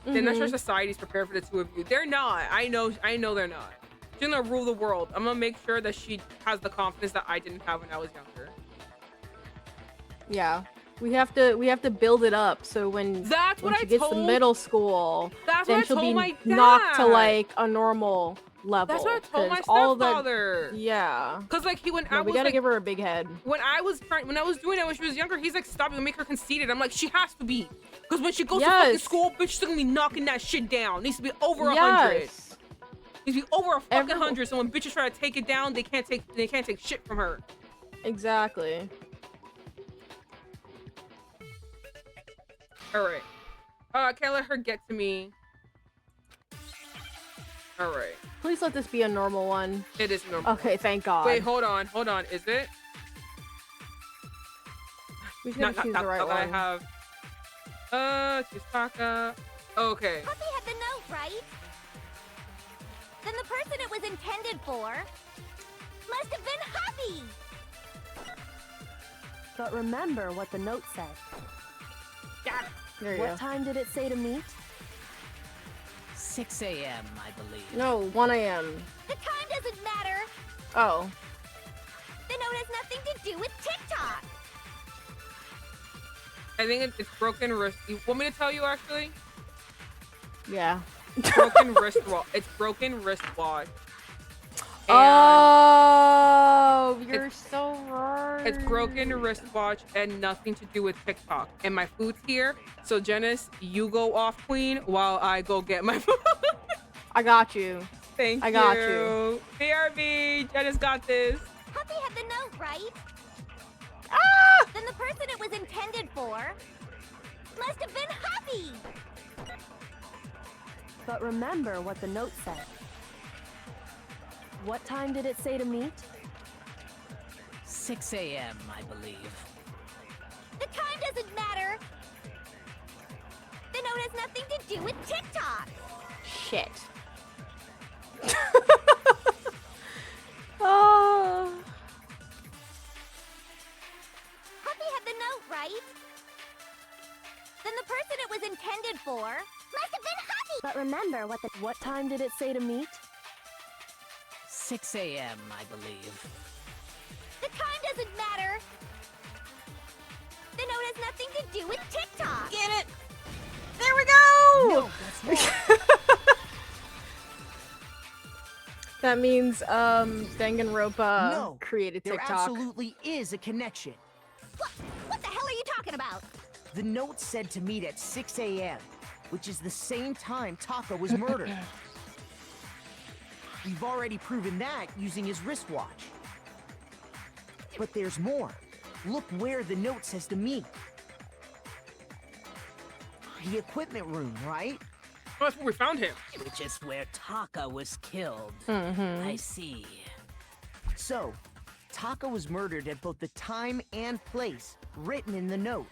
Then that's Mhm. your society's prepared for the two of you. They're not. I know they're not. She's gonna rule the world. I'm gonna make sure that she has the confidence that I didn't have when I was younger. Yeah. We have to build it up so when That's what she I gets to told- middle school, That's then what I she'll told be my knocked to dad. like a normal level. That's what I told my 'cause all the stepfather. yeah. Cause like No, I we was gotta like, give her a big head. when I was doing it when she was younger, he's like, stop it, make her conceited. I'm like, she has to be. Because when she goes to fucking Yes. school, bitch, she's gonna be knocking that shit down. Needs to be over 100. Yes. Needs to be over a fucking Every- 100. So when bitches try to take it down, they can't take shit from her. Exactly. All right. Can't let her get to me. All right. Please let this be a normal one. It is normal. Okay, thank God. Wait, hold on. Is it? We should choose the right one. I have. Chistaka. Okay. Puppy had the note, right? Then the person it was intended for must have been Happy. But remember what the note said. Got it. There you What go. time did it say to meet? 6 a.m., I believe. No, 1 a.m. The time doesn't matter. Oh. The note has nothing to do with TikTok. I think it's broken wrist. You want me to tell you actually? Yeah. Broken wristwatch. It's broken wristwatch. Oh, you're so right. It's broken wristwatch and nothing to do with TikTok. And my food's here. So Janice, you go off, queen, while I go get my food. I got you. Thank you. I got you. BRB, Janice got this. Puppy had the note, right? Ah! Then the person it was intended for must have been Happy. But remember what the note said. What time did it say to meet? 6 a.m., I believe. The time doesn't matter. The note has nothing to do with TikTok. Shit. Oh. Puppy had the note, right? Then the person it was intended for must have been Happy. But remember what time did it say to meet? 6 a.m., I believe. The time doesn't matter. The note has nothing to do with TikTok. Get it? There we go! No, that's wrong. That means Danganronpa No, created there TikTok. absolutely is a connection. What the hell are you talking about? The note said to meet at 6 a.m., which is the same time Taka was murdered. We've already proven that using his wristwatch. But there's more. Look where the note says to meet. The equipment room, right? Oh, that's where we found him. Which is where Taka was killed. Mm-hmm. I see. So, Taka was murdered at both the time and place written in the note.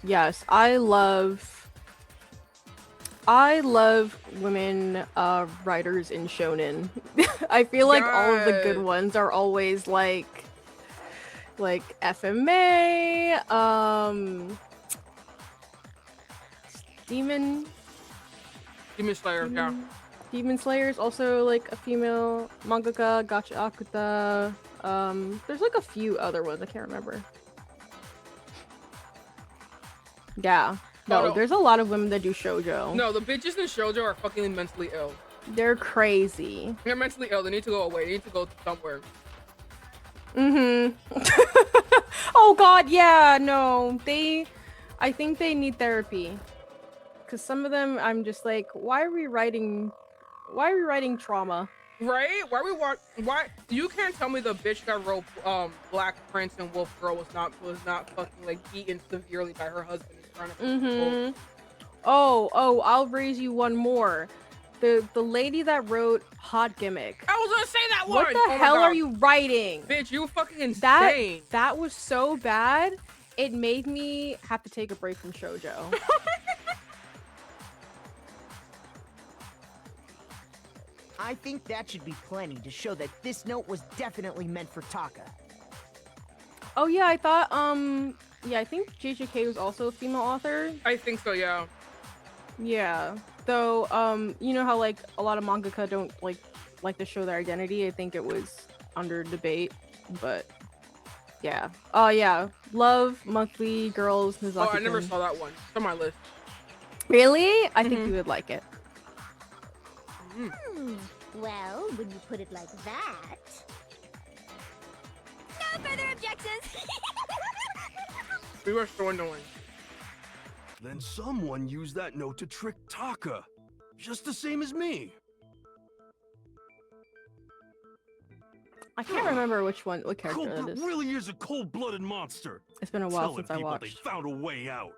Yes, I love women writers in shonen. I feel like all of the good Yes. ones are always like FMA, Demon Slayer, yeah. Demon Slayer is also like a female mangaka, Gacha Akuta. There's like a few other ones I can't remember. Yeah. No, no. there's a lot of women that do shoujo. No, the bitches in shoujo are fucking mentally ill. They're crazy. They're mentally ill. They need to go away. They need to go somewhere. Mm-hmm. Oh god, yeah, no. I think they need therapy. Cause some of them I'm just like, why are we writing trauma? Right? Why you can't tell me the bitch that wrote Black Prince and Wolf Girl was not fucking like beaten severely by her husband in front of her. Mm-hmm. Oh, I'll raise you one more. The lady that wrote Hot Gimmick. I was gonna say that one! What the Oh my hell God. are you writing? Bitch, you fucking insane. That was so bad, it made me have to take a break from shoujo. I think that should be plenty to show that this note was definitely meant for Taka. Oh yeah, I thought I think JJK was also a female author. I think so, yeah. Yeah. Though you know how like a lot of mangaka don't like to show their identity. I think it was under debate, but yeah. Oh yeah. Love Monthly Girls Nozaki. Oh, I never saw that one. It's on my list. Really? I think you would like it. Well, when you put it like that. No further objections. We were so annoying. Then someone used that note to trick Taka. Just the same as me. I can't remember what character Culprit that is. really is a cold-blooded monster. It's been a while Telling since I people watched. they found a way out.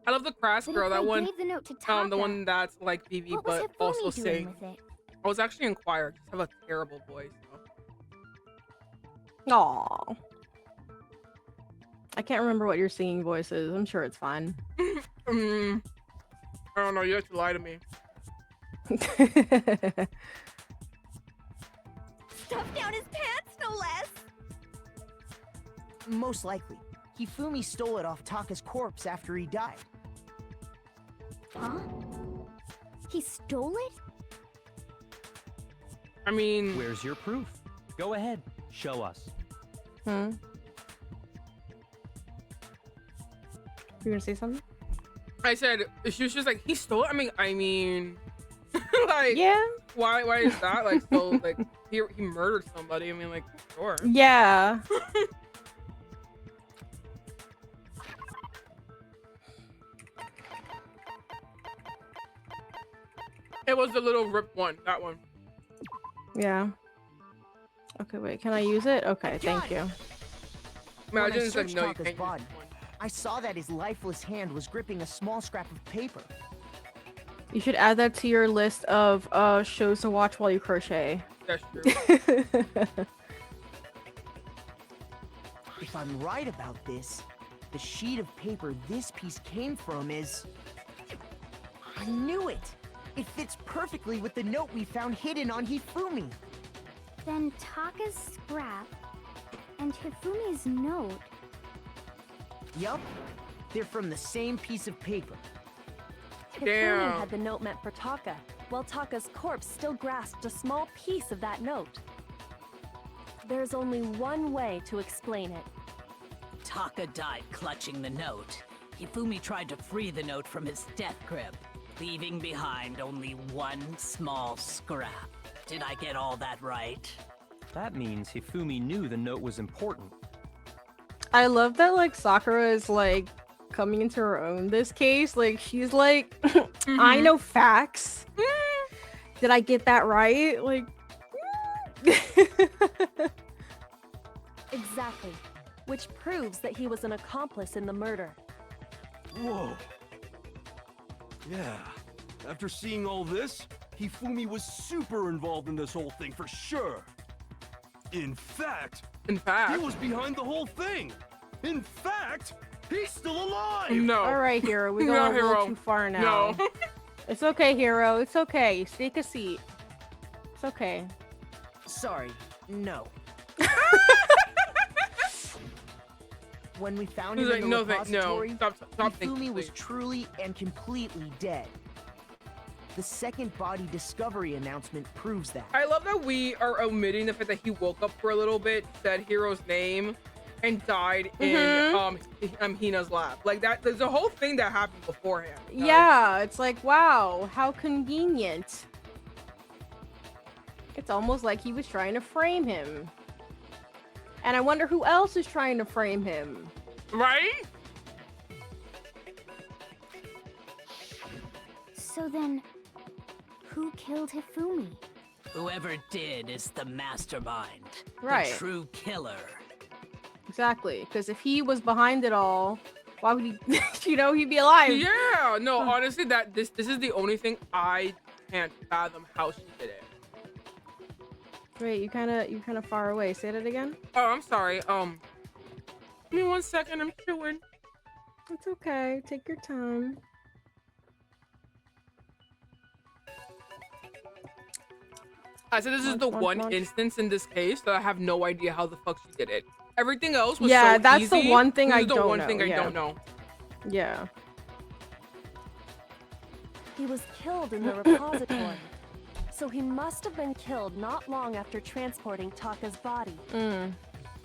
I love the crass But girl. if That they one, gave the note to Taka, the one that's like Vivi, what was but Hifumi also doing sing. with it? I was actually in choir. Just have a terrible voice. Aww. I can't remember what your singing voice is. I'm sure it's fine. I don't know. You have to lie to me. Stuff down his pants, no less. Most likely. Hifumi stole it off Taka's corpse after he died. Huh? He stole it? I mean, Where's your proof? Go ahead, show us. Hmm. You gonna say something? I said she was just like he stole it. I mean, like Yeah. Why is that like so like he murdered somebody? I mean, like sure. Yeah. It was the little rip one. That one. Yeah. Okay, wait. Can I use it? Okay, thank you. When I Imagine it's like searched no, you Taka's can't use body, this one. I saw that his lifeless hand was gripping a small scrap of paper. You should add that to your list of shows to watch while you crochet. That's true. If I'm right about this, the sheet of paper this piece came from is... I knew it! It fits perfectly with the note we found hidden on Hifumi. Then Taka's scrap and Hifumi's note. Yup, they're from the same piece of paper. Hifumi Damn. had the note meant for Taka, while Taka's corpse still grasped a small piece of that note. There's only one way to explain it. Taka died clutching the note. Hifumi tried to free the note from his death grip, leaving behind only one small scrap. Did I get all that right? That means Hifumi knew the note was important. I love that like Sakura is like coming into her own this case. Like she's like, I know facts. Did I get that right? Like Exactly. Which proves that he was an accomplice in the murder. Whoa. Yeah. After seeing all this, Hifumi was super involved in this whole thing for sure. In fact, he was behind the whole thing. In fact, he's still alive. No. all right, Hero, we No, going a little Hero. too far now. No. It's okay, Hero. It's okay. Take a seat. It's okay. Sorry, no. When we found He's him like, in the no, repository, Stop Hifumi thinking. was Please. truly and completely dead. The second body discovery announcement proves that. I love that we are omitting the fact that he woke up for a little bit, said Hero's name, and died in Hina's lab. Like that, there's a whole thing that happened beforehand. Yeah, it's like, wow, how convenient. It's almost like he was trying to frame him. And I wonder who else is trying to frame him. Right? So then, who killed Hifumi? Whoever did is the mastermind. Right. The true killer. Exactly, because if he was behind it all, why would he, he'd be alive. Yeah. No, honestly, this is the only thing I can't fathom how she did it. Wait, you're kind of far away. Say that again. Oh, I'm sorry. Give me 1 second. I'm chewing. It's okay. Take your time. I said this is the one munch. instance in this case that I have no idea how the fuck she did it. Everything else was Yeah, so that's the easy. one thing This I is the don't one know, thing I yeah. don't know. Yeah. He was killed in the repository. So he must have been killed not long after transporting Taka's body.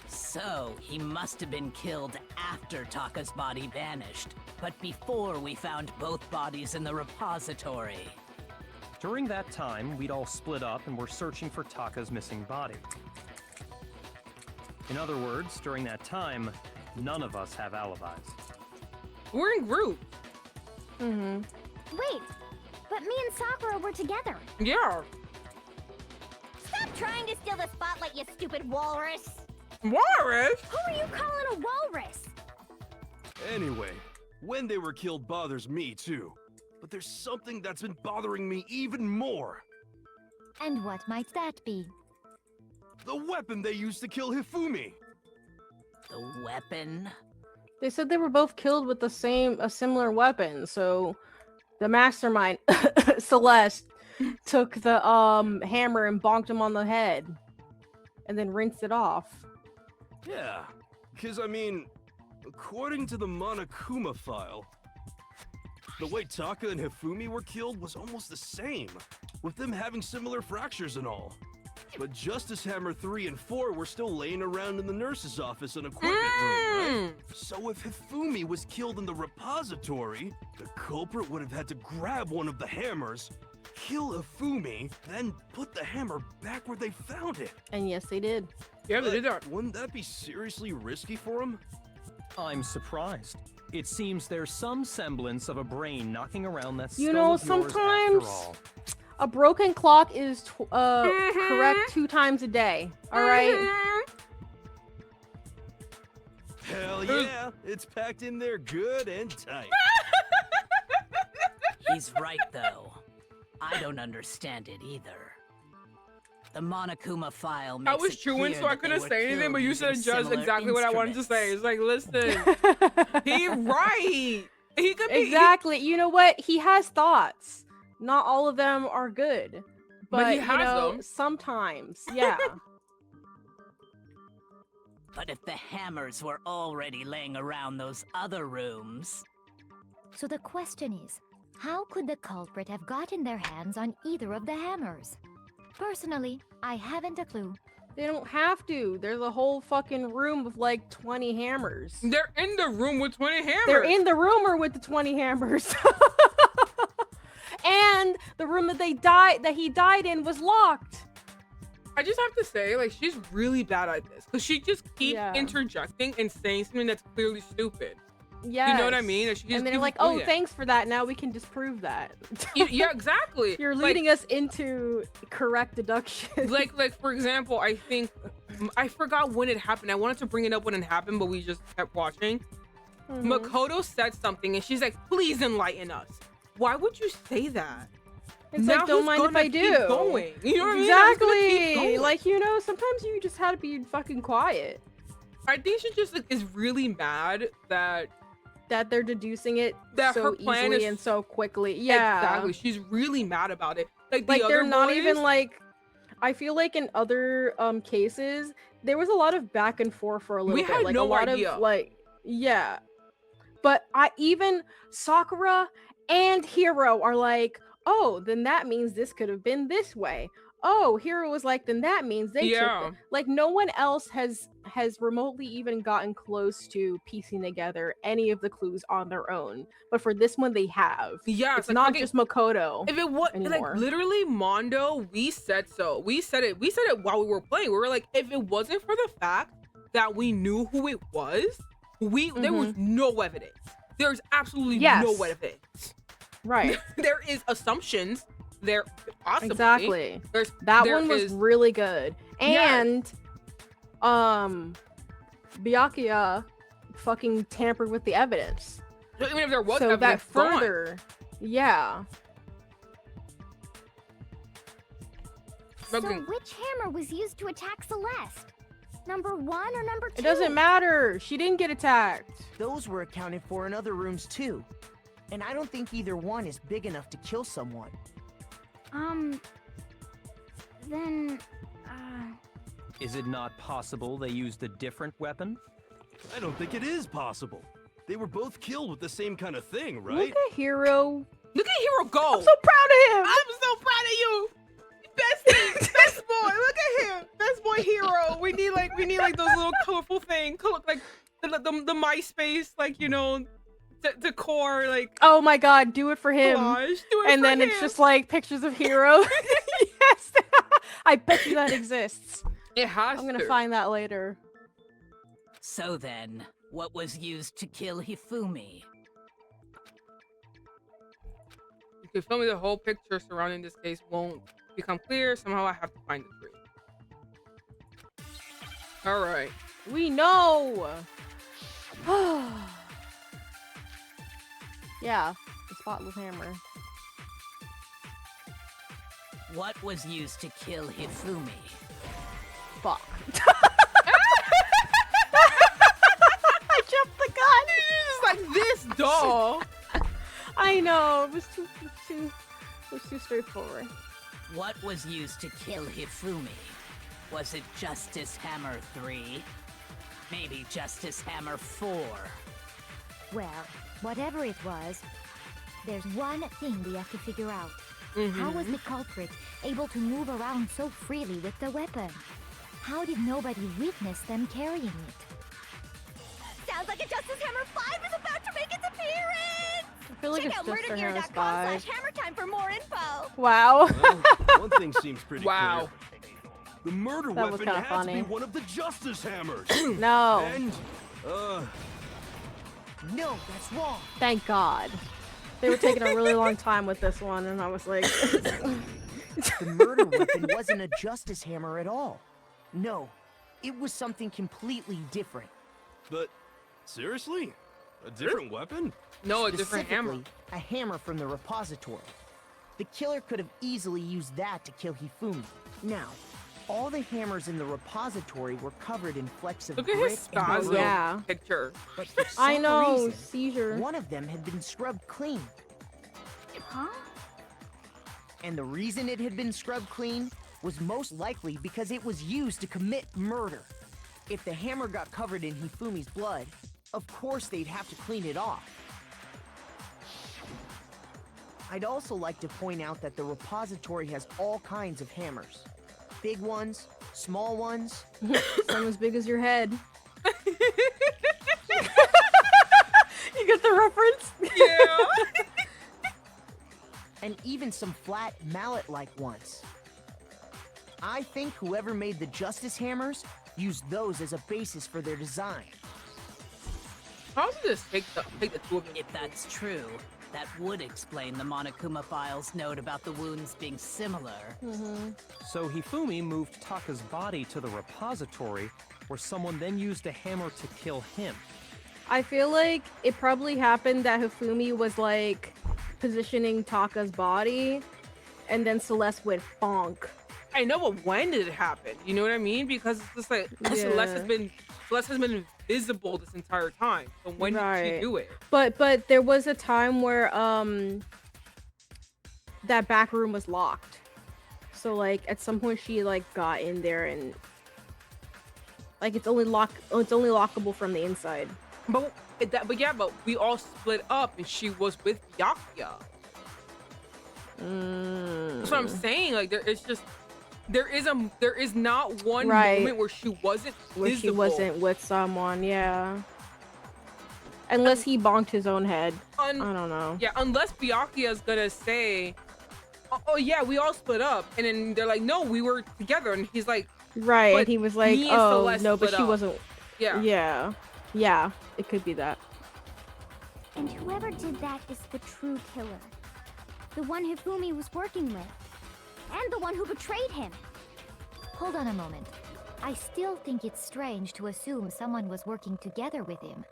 So, he must have been killed after Taka's body vanished, but before we found both bodies in the repository. During that time, we'd all split up and were searching for Taka's missing body. In other words, during that time, none of us have alibis. We're in groups. Wait, but me and Sakura were together. Yeah. Stop trying to steal the spotlight, you stupid walrus? Walrus? Who are you calling a walrus? Anyway, when they were killed bothers me too. But there's something that's been bothering me even more. And what might that be? The weapon they used to kill Hifumi. The weapon? They said they were both killed with a similar weapon, so the mastermind, Celeste, took the hammer and bonked him on the head, and then rinsed it off. Yeah, because I mean, according to the Monokuma file, the way Taka and Hifumi were killed was almost the same, with them having similar fractures and all. But Justice Hammer 3 and 4 were still laying around in the nurse's office and equipment room, right? So if Hifumi was killed in the repository, the culprit would have had to grab one of the hammers, kill Hifumi, then put the hammer back where they found it. And yes, they did. Yeah, they did that. Wouldn't that be seriously risky for him? I'm surprised. It seems there's some semblance of a brain knocking around that skull You know, of yours sometimes after all. a broken clock is correct 2 times a day. All right. Hell yeah, it's packed in there good and tight. He's right, though. I don't understand it either. The Monokuma file makes I was it chewing, clear so I that they couldn't were say anything, killed but you using said just similar exactly what I wanted to say. It's like, listen, he right. He could be Exactly. You know what? He has thoughts. Not all of them are good, but he has them. sometimes, yeah. But if the hammers were already laying around those other rooms... So the question is, how could the culprit have gotten their hands on either of the hammers? Personally, I haven't a clue. They don't have to. There's a whole fucking room of like 20 hammers. They're in the room with 20 hammers. They're in the room with the 20 hammers. And the room that he died in was locked. I just have to say, like, she's really bad at this because she just keeps Yeah. interjecting and saying something that's clearly stupid. Yeah. You know what I mean? Like, she just And they're keeps like, doing oh, it. thanks for that. Now we can disprove that. Yeah, exactly. You're Like- leading us into correct deduction. like for example, I think I forgot when it happened. I wanted to bring it up when it happened, but we just kept watching. Makoto said something and she's like, please enlighten us. Why would you say that? It's Now like, don't he's mind if gonna I keep do. going. You know what I mean? Now he's gonna keep Exactly. going. Like, you know, sometimes you just have to be fucking quiet. I think she just like, is really mad that That they're deducing it That so her plan easily is- and so quickly. Yeah. exactly. She's really mad about it. Like the Like, other they're not boys- even like, I feel like in other cases, there was a lot of back and forth for a little We bit. had Like no a lot idea. of like, yeah. But even Sakura and Hiro are like, oh, then that means this could have been this way. Oh, Hiro was like, then that means they Yeah. took it. Like, no one else has remotely even gotten close to piecing together any of the clues on their own. But for this one, they have. Yeah, It's like, not fucking- just Makoto. If it was anymore. like literally Mondo, we said so. We said it while we were playing. We were like, if it wasn't for the fact that we knew who it was, there was no evidence. There's absolutely Yes. no evidence. Right. There is assumptions. There possibly. Exactly. There One was is- really good. Yeah. And Byakuya fucking tampered with the evidence. Even if there was So that evidence, gone. further, yeah. So Fucking- which hammer was used to attack Celeste? Number 1 or number 2? It doesn't matter. She didn't get attacked. Those were accounted for in other rooms too. And I don't think either one is big enough to kill someone. Then, Is it not possible they used a different weapon? I don't think it is possible. They were both killed with the same kind of thing, right? Look at Hiro. Look at Hiro go. I'm so proud of him. I'm so proud of you. Best boy. Look at him. Best boy Hero. We need like those little colorful things. Like the MySpace, like, you know, decor, like Oh my god, do it for him. collage. Do it And for then it's him. just like pictures of Hiro. Yes. I bet you that exists. It has I'm gonna to. find that later. So then, what was used to kill Hifumi? You can film me the whole picture surrounding this case won't become clear. Somehow I have to find the truth. All right. We know. Yeah, the spotless hammer. What was used to kill Hifumi? Fuck. I jumped the gun. It's like this doll. I know, it was too straightforward. What was used to kill Hifumi? Was it Justice Hammer 3? Maybe Justice Hammer 4? Well, whatever it was, there's one thing we have to figure out. How was the culprit able to move around so freely with the weapon? How did nobody witness them carrying it? Sounds like a Justice Hammer 5 is about to make its appearance! I feel like Check it's out just for Hammer murdergear.com/hammertime for more info! Wow. Well, one thing seems pretty Wow. clear. The murder That was weapon kinda had to be funny. one of the Justice Hammers. No. And, No, that's wrong. Thank God. They were taking a really long time with this one, and I was like... The murder weapon wasn't a Justice Hammer at all. No, it was something completely different. but, seriously? A different weapon? No, a different hammer. Specifically, a hammer from the repository. The killer could have easily used that to kill Hifumi. Now, all the hammers in the repository were covered in flecks of Look at grit his and spasm blood. Yeah. picture. But for I some know, reason, seizure. one of them had been scrubbed clean. Huh? And the reason it had been scrubbed clean was most likely because it was used to commit murder. If the hammer got covered in Hifumi's blood, of course they'd have to clean it off. I'd also like to point out that the repository has all kinds of hammers. Big ones, small ones. Some as big as your head. You get the reference? Yeah. And even some flat mallet-like ones. I think whoever made the Justice Hammers used those as a basis for their design. How did this take the two of them? If that's true, that would explain the Monokuma file's note about the wounds being similar. So Hifumi moved Taka's body to the repository, where someone then used a hammer to kill him. I feel like it probably happened that Hifumi was like positioning Taka's body, and then Celeste went bonk. I know, but when did it happen? You know what I mean? Because it's just like Celeste has been invisible this entire time. So when did she do it? But there was a time where that back room was locked. So like at some point she like got in there and like it's only lockable from the inside. But we all split up and she was with Byakuya. That's what I'm saying. Like there is not one moment where she wasn't where visible. she wasn't with someone, yeah. Unless he bonked his own head. I don't know. Yeah, unless Byakuya's gonna say, oh yeah, we all split up, and then they're like, no, we were together, and he's like, right, but and he was like, me and oh Celeste no, but split she up. wasn't. Yeah, it could be that. And whoever did that is the true killer. The one Hifumi was working with. And the one who betrayed him. Hold on a moment. I still think it's strange to assume someone was working together with him.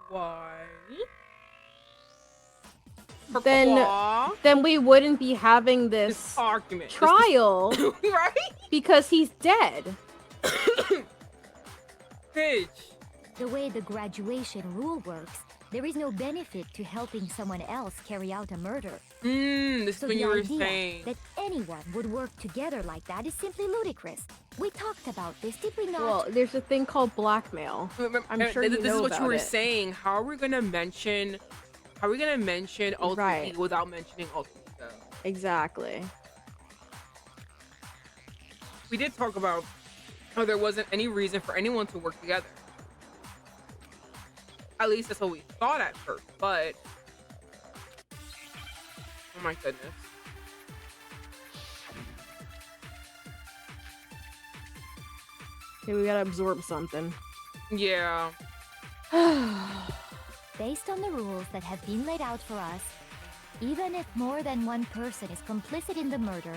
why? Then we wouldn't be having this argument trial, right? Because he's dead. Bitch. The way the graduation rule works, there is no benefit to helping someone else carry out a murder. This is So when the you were idea saying that anyone would work together like that is simply ludicrous. We talked about this, did we not? Well, there's a thing called blackmail. I'm sure you this know is what about you were it. saying. How are we gonna mention Ultimate Right. without mentioning Ultimate? Exactly. We did talk about how there wasn't any reason for anyone to work together. At least that's what we thought at first, but oh my goodness. Okay, we gotta absorb something. Yeah. Based on the rules that have been laid out for us, even if more than one person is complicit in the murder,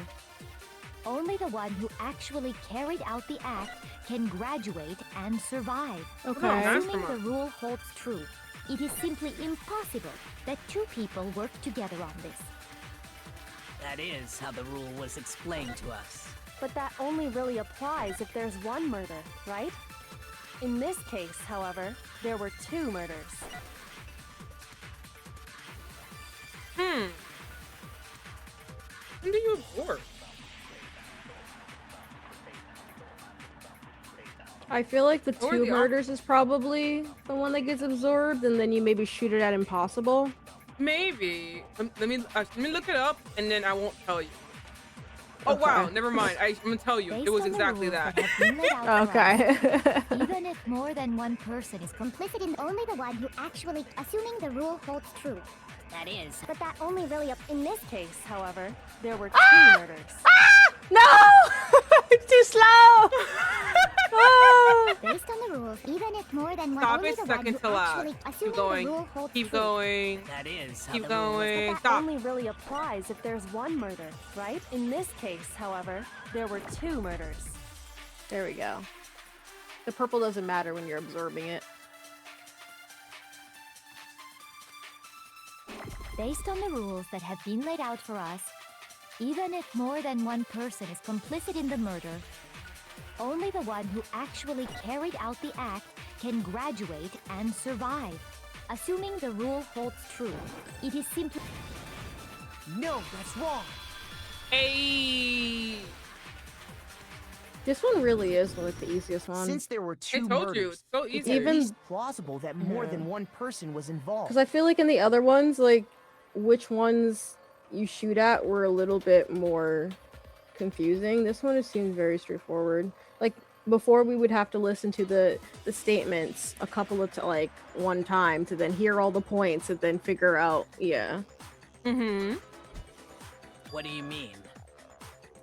Only the one who actually carried out the act can graduate and survive. Okay. Assuming the rule holds true, it is simply impossible that two people work together on this. That is how the rule was explained to us. But that only really applies if there's one murder, right? In this case, however, there were two murders. When do you absorb? I feel like the Or two the murders is probably the one that gets absorbed, and then you maybe shoot it at impossible. Maybe. Let me look it up, and then I won't tell you. Oh wow, never mind. I'm gonna tell you. Based It was on the exactly rules that. have been laid out for Okay. us, even if more than one person is complicit in only the one who actually, assuming the rule holds true. That is. But that only really in this case, however, there were two murders. No! It's too slow! Oh. Based on the rules, even if more than one, Stop only it the one second who to last. actually, Keep assuming going. the rule holds Keep true. going. That is how Keep the rule was going. That Stop. only really applies if there's one murder, right? In this case, however, there were two murders. There we go. The purple doesn't matter when you're absorbing it. Based on the rules that have been laid out for us, even if more than one person is complicit in the murder, only the one who actually carried out the act can graduate and survive. Assuming the rule holds true, it is simply... No, that's wrong. Hey. This one really is like the easiest one. Since there were two told you, murders, it's so it's easy. at Even- least plausible that more than one person was involved. Because I feel like in the other ones, like, which ones you shoot at were a little bit more confusing. This one seems very straightforward. Like, before we would have to listen to the statements a couple of like one time to then hear all the points and then figure out, yeah. What do you mean?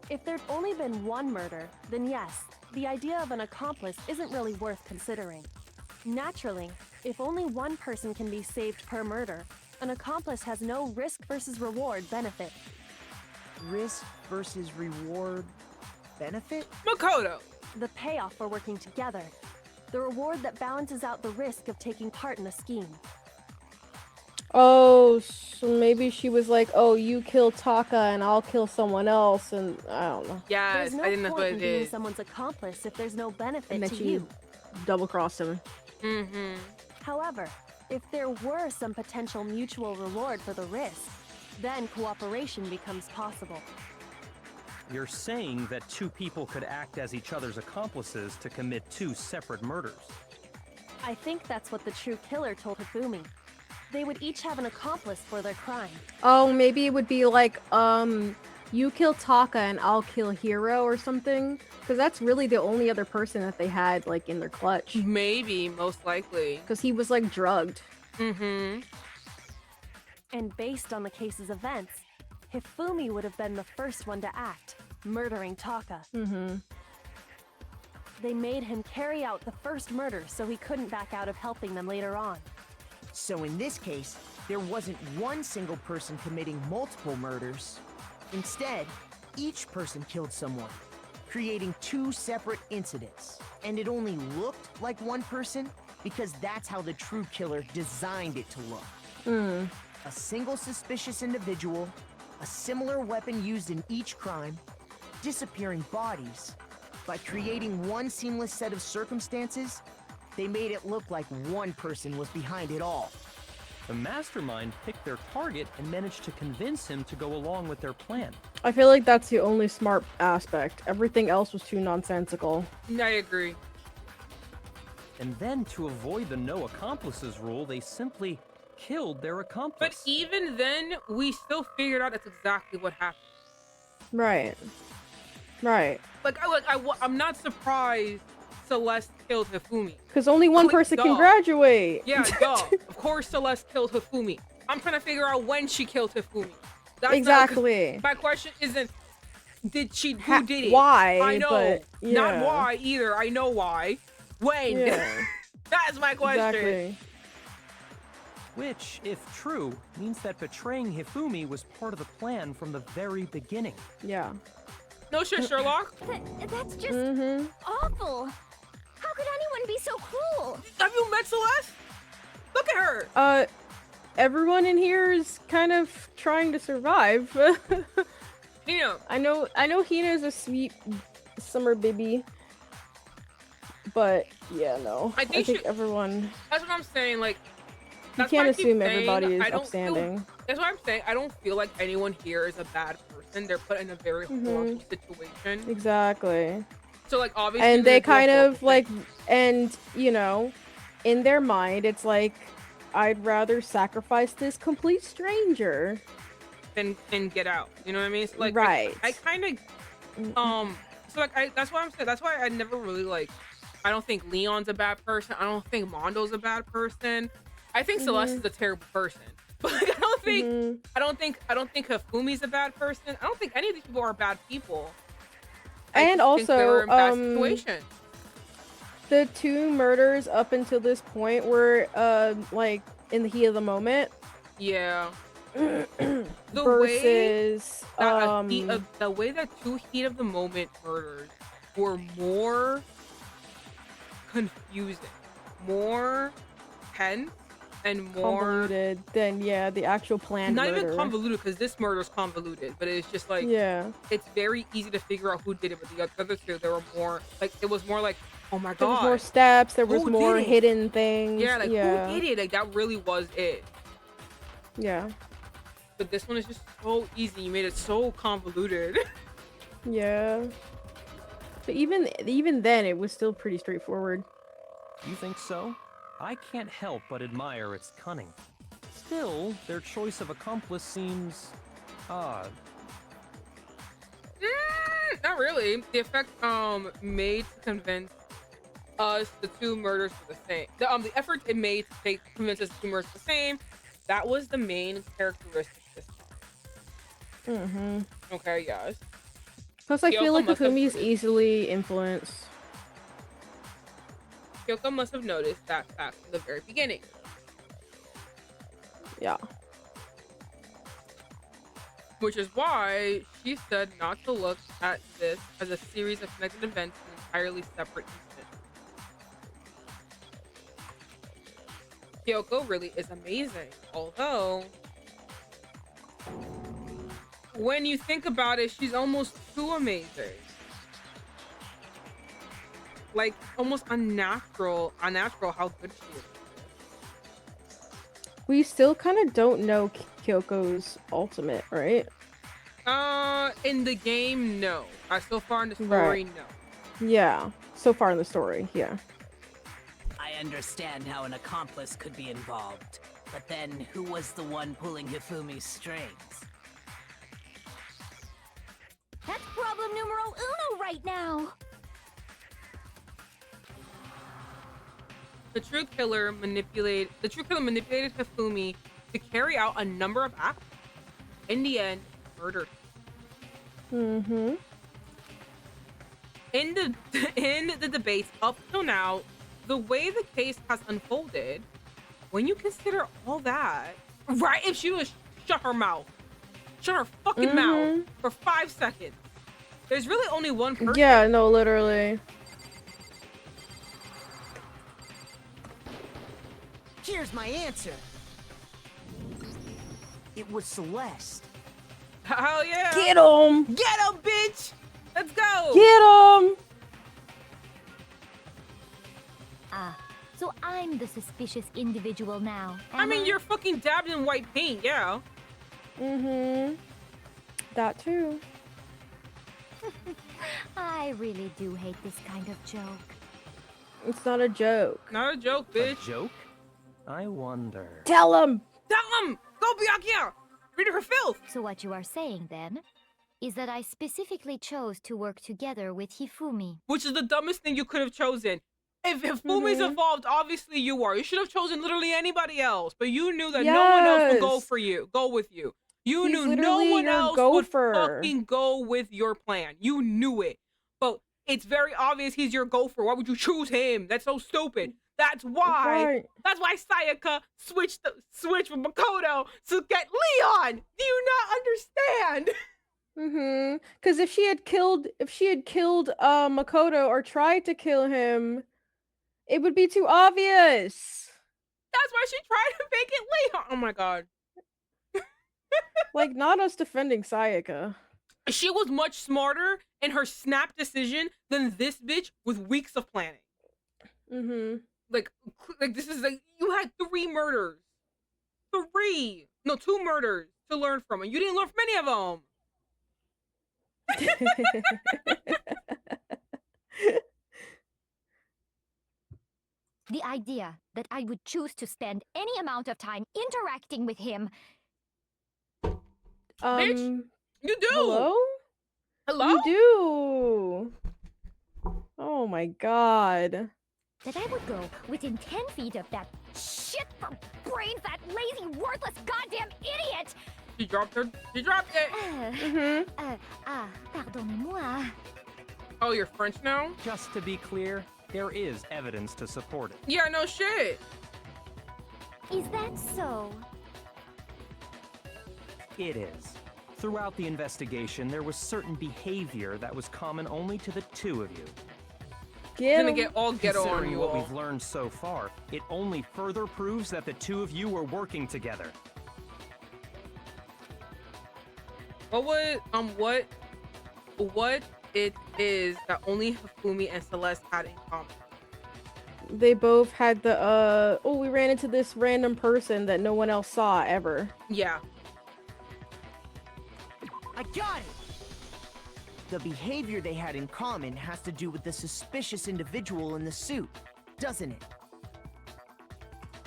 If there'd only been one murder, then yes, the idea of an accomplice isn't really worth considering. Naturally, if only one person can be saved per murder, an accomplice has no risk versus reward benefit. Risk versus reward benefit? Makoto. The payoff for working together. The reward that balances out the risk of taking part in a scheme. Oh, so maybe she was like, oh, you kill Taka and I'll kill someone else, and I don't know. Yes, There's no I think that's what point in it being is. someone's accomplice if there's no benefit And then to she you. double-crossed him. However, if there were some potential mutual reward for the risk, then cooperation becomes possible. You're saying that two people could act as each other's accomplices to commit two separate murders. I think that's what the true killer told Hifumi. They would each have an accomplice for their crime. Oh, maybe it would be like, you kill Taka and I'll kill Hiro or something. Because that's really the only other person that they had, like, in their clutch. Maybe, most likely. Because he was, like, drugged. And based on the case's events, Hifumi would have been the first one to act, murdering Taka. They made him carry out the first murder so he couldn't back out of helping them later on. So in this case, there wasn't one single person committing multiple murders. Instead, each person killed someone, creating two separate incidents. And it only looked like one person because that's how the true killer designed it to look. A single suspicious individual, a similar weapon used in each crime, disappearing bodies. By creating one seamless set of circumstances, they made it look like one person was behind it all. The mastermind picked their target and managed to convince him to go along with their plan. I feel like that's the only smart aspect. Everything else was too nonsensical. I agree. And then, to avoid the no accomplices rule, they simply killed their But accomplice. even then, we still figured out that's exactly what happened. Right. Right. I'm not surprised Celeste killed Hifumi. Because only one Like, person can duh. graduate. Yeah, duh. Of course Celeste killed Hifumi. I'm trying to figure out when she killed Hifumi. That's Exactly. my question isn't, who did it? Why, I know. but, Not yeah. why either. I know why. When? Yeah. That's my question. Exactly. Which, if true, means that betraying Hifumi was part of the plan from the very beginning. Yeah. No shit, Sherlock. That's just awful. How could anyone be so cruel? Have you met Celeste? Look at her. Everyone in here is kind of trying to survive. Hina. I know Hina's a sweet summer baby. But yeah, no. I think everyone. That's what I'm saying. Like, you can't assume everybody is upstanding. That's what I'm saying. I don't feel like anyone here is a bad person. They're put in a very horrible situation. Exactly. So like obviously. And they kind of like, and you know, in their mind, it's like, I'd rather sacrifice this complete stranger than get out. You know what I mean? So, like, right. I kind of So like that's why I'm saying. That's why I never really like. I don't think Leon's a bad person. I don't think Mondo's a bad person. I think Celeste is a terrible person. But like, I don't think Hifumi's a bad person. I don't think any of these people are bad people. And also, they're in bad situations. The two murders up until this point were like in the heat of the moment. Yeah. the way that two heat of the moment murders were more confusing, more tense, and more convoluted than the actual planned not murder. Even convoluted, because this murder is convoluted, but it's just like it's very easy to figure out who did it. But the other two, there were more like it was more like, oh my god, there was more steps, there was more hidden things. Yeah, like who did it? Like that really was it. Yeah. But this one is just so easy. You made it so convoluted. Yeah. But even then, it was still pretty straightforward. You think so? I can't help but admire its cunning. Still, their choice of accomplice seems odd. Not really. The effect made to convince us the two murders were the same. The effort it made to convince us the two murders were the same. That was the main characteristic this time. Okay, yes. Plus, I feel like Hifumi is easily influenced. Kyoko must have noticed that fact from the very beginning. Yeah. Which is why she said not to look at this as a series of connected events in entirely separate incidents. Kyoko really is amazing, although when you think about it, she's almost too amazing. Like almost unnatural how good she is. We still kind of don't know Kyoko's ultimate, right? In the game, no. So far in the story, no. Yeah, so far in the story, yeah. I understand how an accomplice could be involved, but then who was the one pulling Hifumi's strings? That's problem numero uno right now. The true killer manipulated Hifumi to carry out a number of acts. In the end, murdered. In the debates up till now, the way the case has unfolded, when you consider all that, right? If she was shut her fucking mouth for 5 seconds, there's really only one person. Yeah, no, literally. Here's my answer. It was Celeste. Hell yeah! Get him! Get him, bitch! Let's go! Get him! Ah, so I'm the suspicious individual now. I mean, you're fucking dabbed in white paint, yeah. That too. I really do hate this kind of joke. It's not a joke. Not a joke, bitch. A joke? I wonder. Tell him! Tell him! Go, Byakuya! Rid her filth! So what you are saying, then, is that I specifically chose to work together with Hifumi. Which is the dumbest thing you could have chosen. If Hifumi's involved, obviously you are. You should have chosen literally anybody else. But you knew that no one else would go with you. You knew no one else would fucking go with your plan. You knew it. But it's very obvious he's your gopher. Why would you choose him? That's so stupid. That's why Sayaka switched from Makoto to get Leon. Do you not understand? Because if she had killed Makoto or tried to kill him, it would be too obvious. That's why she tried to make it late. Oh my god. Like, not us defending Sayaka. She was much smarter in her snap decision than this bitch with weeks of planning. Like this is like, you had 3 murders. 3! No, 2 murders to learn from, and you didn't learn from any of them. The idea that I would choose to spend any amount of time interacting with him. Bitch, you do. Hello? Hello? You do. Oh my god. That I would go within 10 feet of that shit for brains, that lazy, worthless, goddamn idiot! She dropped her. She dropped it. Pardonnez-moi. Oh, you're French now? Just to be clear, there is evidence to support it. Yeah, no shit. Is that so? It is. Throughout the investigation, there was certain behavior that was common only to the 2 of you. Gonna get all ghetto on Considering you what all. we've learned so far, it only further proves that the 2 of you were working together. What it is that only Hifumi and Celeste had in common? They both had the we ran into this random person that no one else saw ever. Yeah. I got it! The behavior they had in common has to do with the suspicious individual in the suit, doesn't it?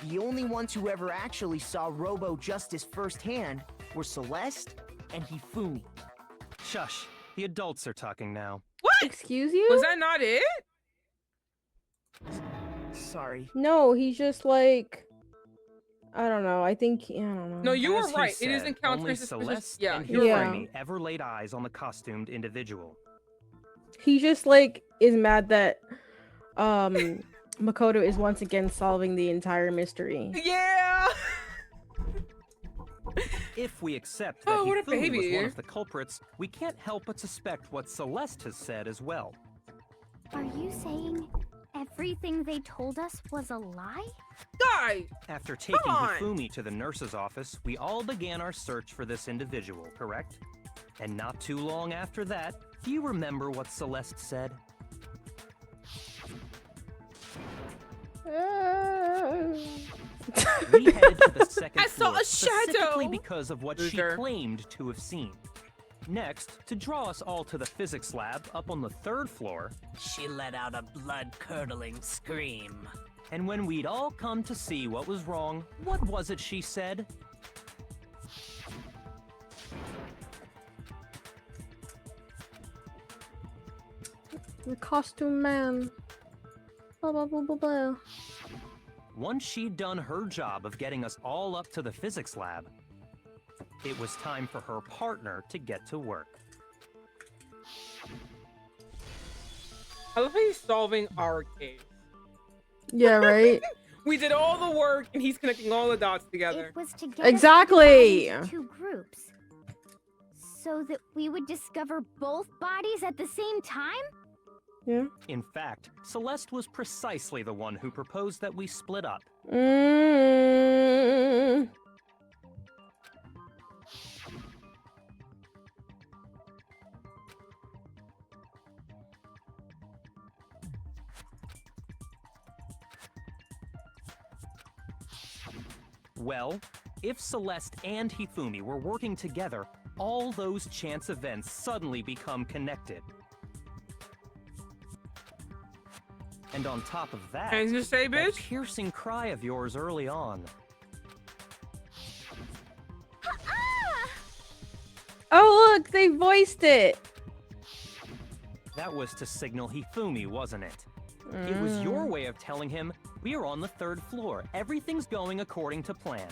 The only ones who ever actually saw Robo Justice firsthand were Celeste and Hifumi. Shush. The adults are talking now. What? Excuse you? Was that not it? Sorry. No, he's just like, I don't know. I don't know. No, you were As he right. It is said, encountering only suspicious. Celeste Yeah, and you're Yeah. right. Hifumi ever laid eyes on the costumed individual. He just like is mad that Makoto is once again solving the entire mystery. Yeah. If we accept that Oh, what a Hifumi was baby. one of the culprits, we can't help but suspect what Celeste has said as well. Are you saying everything they told us was a lie? Guy. After taking on. Hifumi to the nurse's office, we all began our search for this individual, correct? And not too long after that, do you remember what Celeste said? We headed to the second I saw floor a specifically shadow! because of what she Loser. claimed to have seen. Next, to draw us all to the physics lab up on the 3rd floor, She let out a blood-curdling scream. and when we'd all come to see what was wrong, what was it she said? The costume man. Blah, blah, blah, blah, blah. Once she'd done her job of getting us all up to the physics lab, it was time for her partner to get to work. I love how he's solving our case. Yeah, right? We did all the work, and he's connecting all the dots together. It was to get Exactly. us to two groups, so that we would discover both bodies at the same time. Yeah. In fact, Celeste was precisely the one who proposed that we split up. Well, if Celeste and Hifumi were working together, all those chance events suddenly become connected. And on top of that, And you say, that bitch? piercing cry of yours early on. Oh, look, they voiced it. That was to signal Hifumi, wasn't it? It was your way of telling him, we're on the 3rd floor. Everything's going according to plan.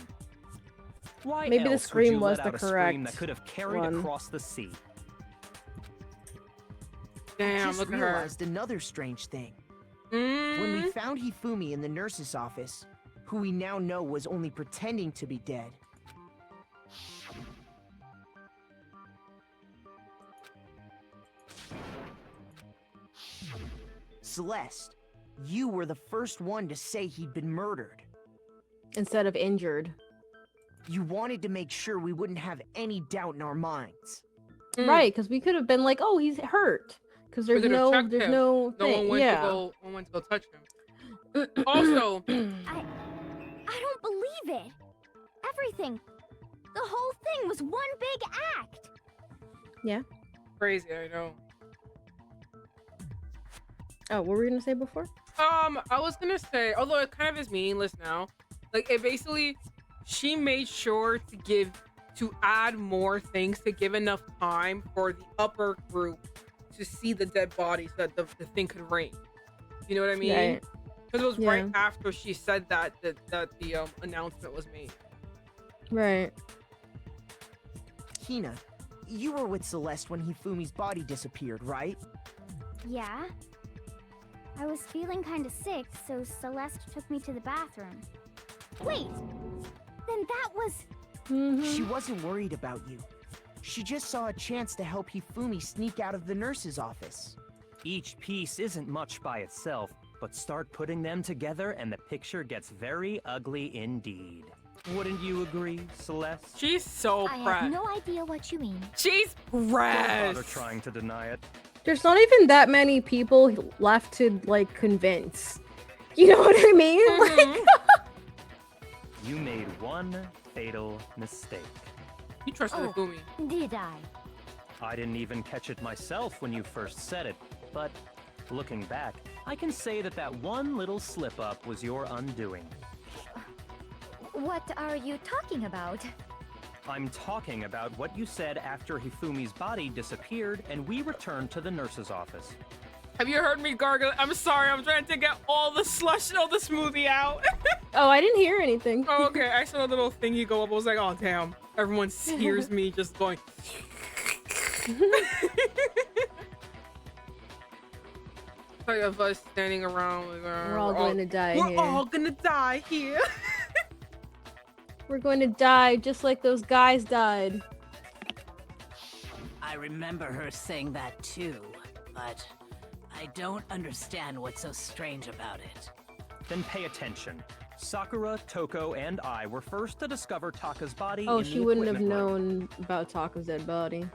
Why Maybe the else scream would you was let the out a scream correct that could have carried one. across the sea? Damn, Just look at her. realized another strange thing. When we Mm. found Hifumi in the nurse's office, who we now know was only pretending to be dead, Celeste, you were the first one to say he'd been murdered. Instead of injured. You wanted to make sure we wouldn't have any doubt in our minds. Right, because we could have been like, oh, he's hurt. Because there's no thing. No one went to go touch him. Also, I don't believe it. Everything. The whole thing was one big act. Yeah. Crazy, I know. Oh, what were we gonna say before? I was gonna say, although it kind of is meaningless now, like it basically, she made sure to add more things to give enough time for the upper group to see the dead body so that the thing could ring. You know what I mean? Right. Because it was right after she said that the announcement was made. Right. Hina, you were with Celeste when Hifumi's body disappeared, right? Yeah. I was feeling kinda sick, so Celeste took me to the bathroom. Wait! Then that was... She wasn't worried about you. She just saw a chance to help Hifumi sneak out of the nurse's office. Each piece isn't much by itself, but start putting them together and the picture gets very ugly indeed. Wouldn't you agree, Celeste? She's so I pressed. have no idea what you mean. She's Don't pressed. bother trying to deny it. There's not even that many people left to, like, convince. You know what I mean? Like... You made one fatal mistake. You trusted Hifumi. Did I? I didn't even catch it myself when you first said it, but looking back, I can say that one little slip-up was your undoing. What are you talking about? I'm talking about what you said after Hifumi's body disappeared and we returned to the nurse's office. Have you heard me gargle? I'm sorry, I'm trying to get all the slush and all the smoothie out. Oh, I didn't hear anything. Oh, okay. I saw a little thingy go up. I was like, oh, damn. Everyone hears me just going. Like of us standing around. Like, we're all going to die here. We're all gonna die here. We're going to die just like those guys died. I remember her saying that too, but I don't understand what's so strange about it. Then pay attention. Sakura, Toko, and I were first to discover Taka's body. Oh, in she the wouldn't have equipment room. known about Taka's dead body.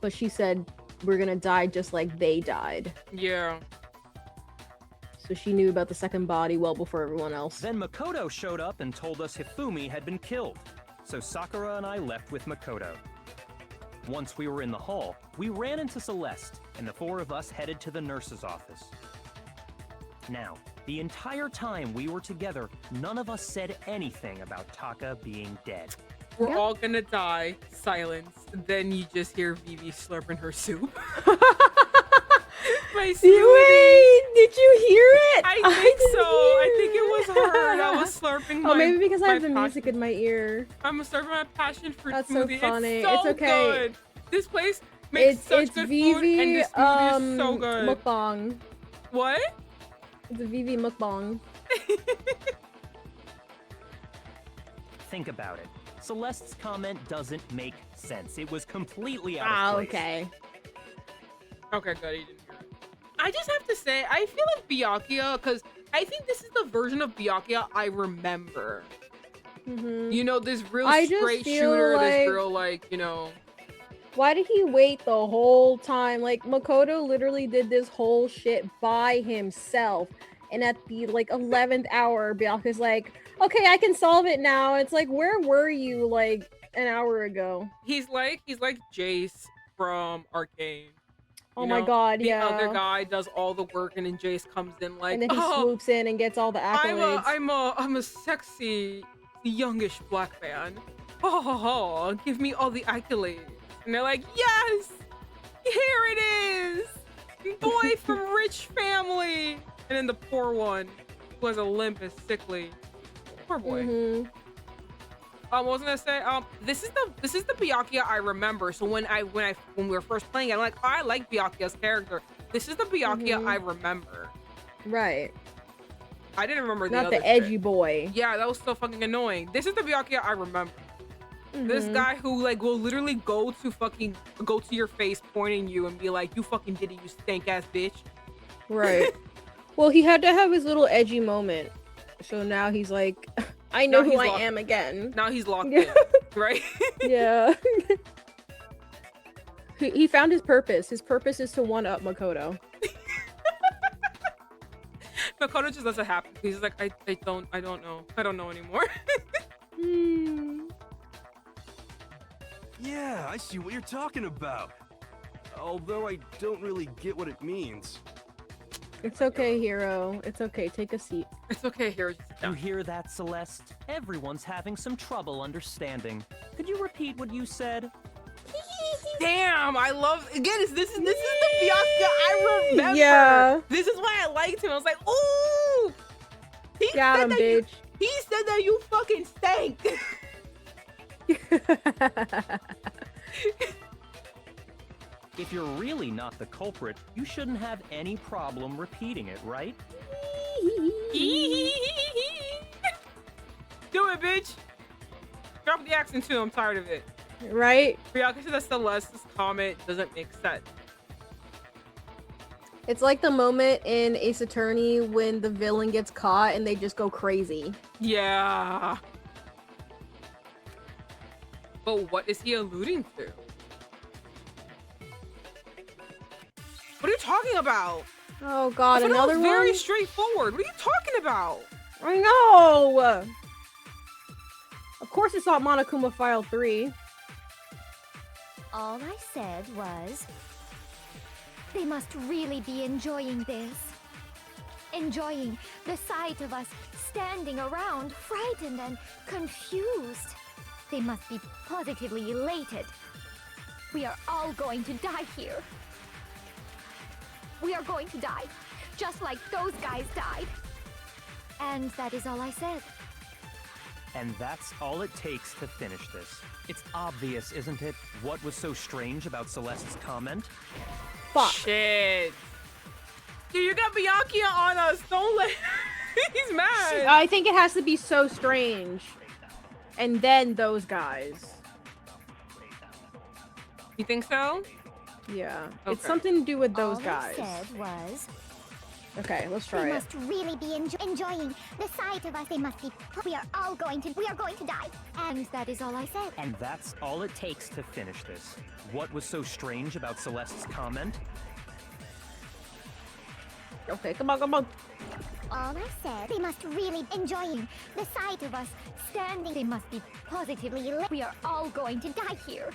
But she said, we're gonna die just like they died. Yeah. So she knew about the second body well before everyone else. Then Makoto showed up and told us Hifumi had been killed. So Sakura and I left with Makoto. Once we were in the hall, we ran into Celeste, and the four of us headed to the nurse's office. Now, the entire time we were together, none of us said anything about Taka being dead. We're all gonna die. Silence. Then you just hear Vivi slurping her soup. My smoothie. Did you hear it? I think so. I think it was her that was slurping my. Oh, maybe because I have the passion. music in my ear. I'm slurping my passion fruit That's smoothie. so funny. It's so okay. good. This place makes such good food, and this smoothie is so good. Mukbang. What? It's a Vivi mukbang. Think about it. Celeste's comment doesn't make sense. It was completely out of place. Okay. Okay, good. You didn't hear it. I just have to say, I feel like Byakuya, because I think this is the version of Byakuya I remember. You know, this real straight shooter, this real, like, you know. Why did he wait the whole time? Like, Makoto literally did this whole shit by himself. And at the, like, 11th hour, Byakuya's like, okay, I can solve it now. It's like, where were you, like, an hour ago? He's like Jace from Arcane. Oh my god, the yeah. The other guy does all the work, and then Jace comes in like, and then he swoops in and gets all the accolades. I'm a sexy, youngish black man. Oh, give me all the accolades. And they're like, yes, here it is, boy from rich family. And then the poor one, who has a limp, is sickly. Poor boy. What was I gonna say? This is the Byakuya I remember. So when we were first playing it, I'm like, oh, I like Byakuya's character. This is the Byakuya I remember. Right. I didn't remember the Not other the edgy shit. boy. Yeah, that was so fucking annoying. This is the Byakuya I remember. This guy who like will literally go to your face, pointing you, and be like, "You fucking did it, you stank ass bitch." Right. Well, he had to have his little edgy moment. So now he's like, I know who I am again. Now he's locked in, right? Yeah. He found his purpose. His purpose is to one-up Makoto. Makoto just lets it happen. He's like, I don't know. I don't know anymore. Yeah, I see what you're talking about. Although I don't really get what it means. It's okay, Hero. It's okay. Take a seat. It's okay, Hero. You hear that, Celeste? Everyone's having some trouble understanding. Could you repeat what you said? Damn, I love again. This is the Bianca I remember. Yeah. This is why I liked him. I was like, ooh. He Got said him, that bitch. He said that you fucking stank. If you're really not the culprit, you shouldn't have any problem repeating it, right? Do it, bitch. Drop the accent too. I'm tired of it. Right? Bianca said that Celeste's comment doesn't make sense. It's like the moment in Ace Attorney when the villain gets caught and they just go crazy. Yeah. But what is he alluding to? What are you talking about? Oh god, I thought another it was one? very straightforward. What are you talking about? I know! Of course it's not Monokuma File 3. All I said was... They must really be enjoying this. Enjoying the sight of us standing around, frightened and confused. They must be positively elated. We are all going to die here. We are going to die, just like those guys died. And that is all I said. And that's all it takes to finish this. It's obvious, isn't it? What was so strange about Celeste's comment? Fuck. Shit. Dude, you got Bianchi on us. Don't let... He's mad. I think it has to be so strange. And then those guys. You think so? Yeah. Okay. It's something to do with those all guys. I said was... Okay, let's try They it. must really be enjoying the sight of us. They must be... We are going to die. And that is all I said. And that's all it takes to finish this. What was so strange about Celeste's comment? Okay, come on, come on. All I said, they must really enjoying the sight of us standing. They must be positively elated. We are all going to die here.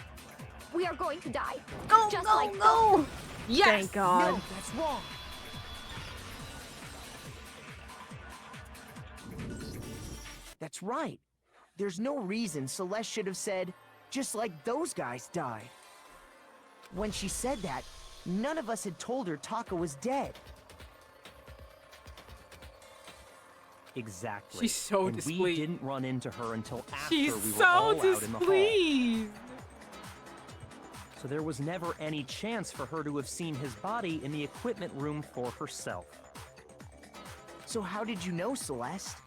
We are going to die. Go, just go, like go! Yes! Thank God. No, that's wrong. That's right. There's no reason Celeste should have said, just like those guys died. When she said that, none of us had told her Taka was dead. Exactly. She's so and displeased. we didn't run into her until after She's we were so all out in the hall. displeased. So there was never any chance for her to have seen his body in the equipment room for herself. So how did you know, Celeste?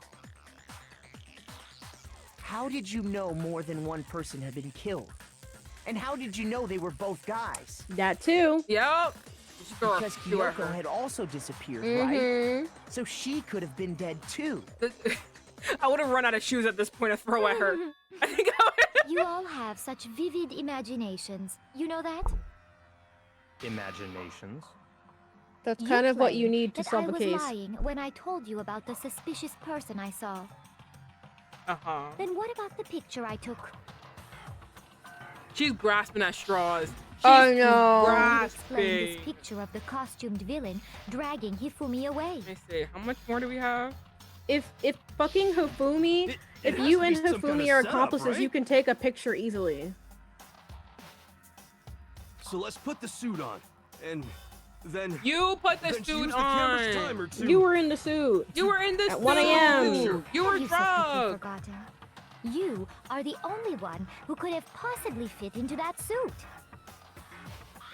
How did you know more than one person had been killed? And how did you know they were both guys? That too. Yep. Sure. Because Sure. Kyoko had also disappeared, Mm-hmm. right? So she could have been dead too. I would have run out of shoes at this point to throw at her. I think I would. You all have such vivid imaginations. You know that? Imaginations. That's You kind of what claim you need to that solve I the was case. lying when I told you about the suspicious person I saw. Uh-huh. Then what about the picture I took? She's grasping at straws. She's I know. You explained this grasping. picture of the costumed villain dragging Hifumi away. Let me see. How much more do we have? If fucking Hifumi, It if has you to be and some kind Hifumi of are setup, accomplices, right? you can take a picture easily. So let's put the suit on, and then You put the then suit use the camera's on. timer to... You were in the suit. You were in the At suit. 1 a.m.. You were Have you so quickly drugged. forgotten? You are the only one who could have possibly fit into that suit.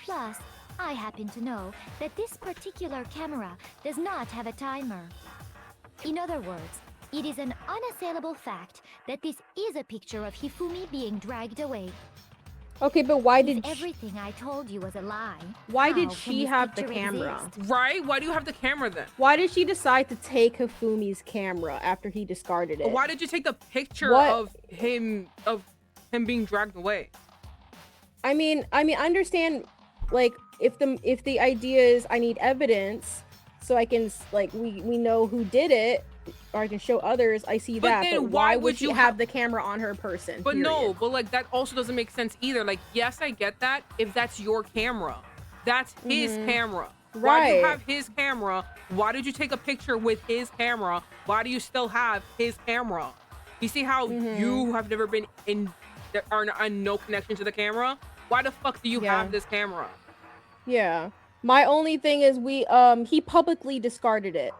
Plus, I happen to know that this particular camera does not have a timer. In other words, it is an unassailable fact that this is a picture of Hifumi being dragged away. Okay, but why If did everything I told you was a lie, why how did can she this have the picture camera? exist? Right? Why do you have the camera then? Why did she decide to take Hifumi's camera after he discarded it? Why did you take the picture of him being dragged away? I mean, I understand, like, if the idea is I need evidence, so I can like we know who did it, or I can show others. I see But that. then But why why would would she you have the camera on her person? But period? no, but like that also doesn't make sense either. Like, yes, I get that if that's your camera, that's his camera. Why do you have his camera? Why did you take a picture with his camera? Why do you still have his camera? You see how you have never been in, or no connection to the camera? Why the fuck do you have this camera? Yeah. My only thing is he publicly discarded it.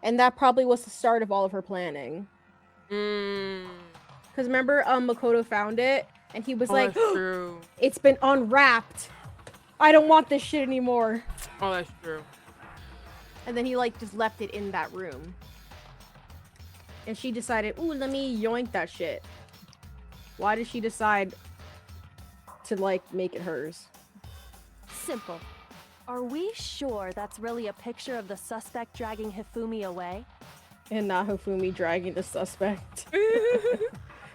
And that probably was the start of all of her planning. Because remember, Makoto found it, and he was like, that's true. It's been unwrapped. I don't want this shit anymore. Oh, that's true. And then he, like, just left it in that room. And she decided, ooh, let me yoink that shit. Why did she decide to, like, make it hers? Simple. Are we sure that's really a picture of the suspect dragging Hifumi away? And not Hifumi dragging the suspect.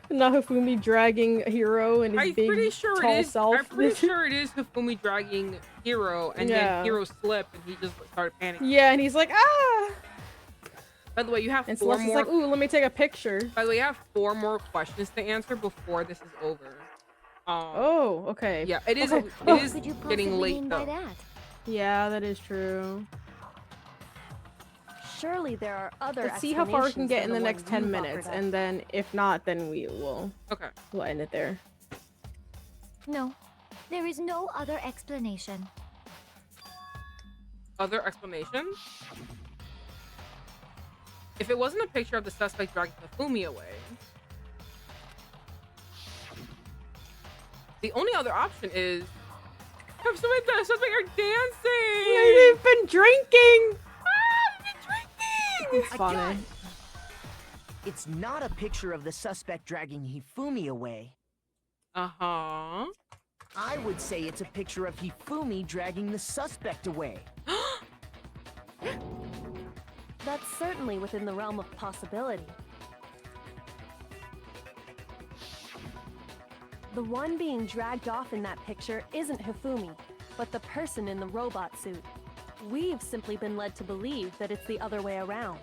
Not Hifumi dragging Hiro and his big, tall self. I'm pretty sure it is Hifumi dragging Hiro, and then Hiro slipped, and he just started panicking. Yeah, and he's like, ah! By the way, you have and four Celeste's more. like, ooh, let me take a picture. By the way, you have 4 more questions to answer before this is over. Oh, okay. Yeah, it is. Okay. It is getting late though. Yeah, that is true. Surely there are other. Let's see how far we can get in the next 10 you've minutes, offered up. and then if not, then we will. Okay. We'll end it there. No, there is no other explanation. Other explanation? If it wasn't a picture of the suspect dragging Hifumi away, the only other option is Hifumi and the suspect are dancing. They've been drinking. It's funny. It's not a picture of the suspect dragging Hifumi away. Uh-huh. I would say it's a picture of Hifumi dragging the suspect away. That's certainly within the realm of possibility. The one being dragged off in that picture isn't Hifumi, but the person in the robot suit. We've simply been led to believe that it's the other way around.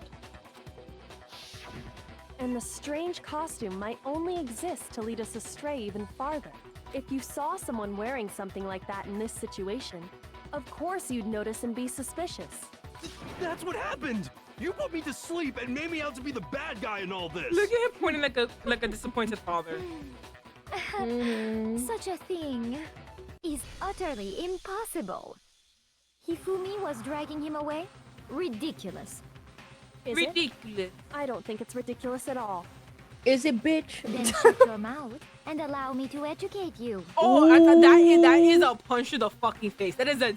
And the strange costume might only exist to lead us astray even farther. If you saw someone wearing something like that in this situation, of course you'd notice and be suspicious. That's what happened! You put me to sleep and made me out to be the bad guy in all this! Look at him pointing like a disappointed father. Such a thing is utterly impossible. Hifumi was dragging him away? Ridiculous. Is Ridiculous. it? I don't think it's ridiculous at all. Is it, bitch? Then shut your mouth and allow me to educate you. Oh, that is a punch to the fucking face. That is a.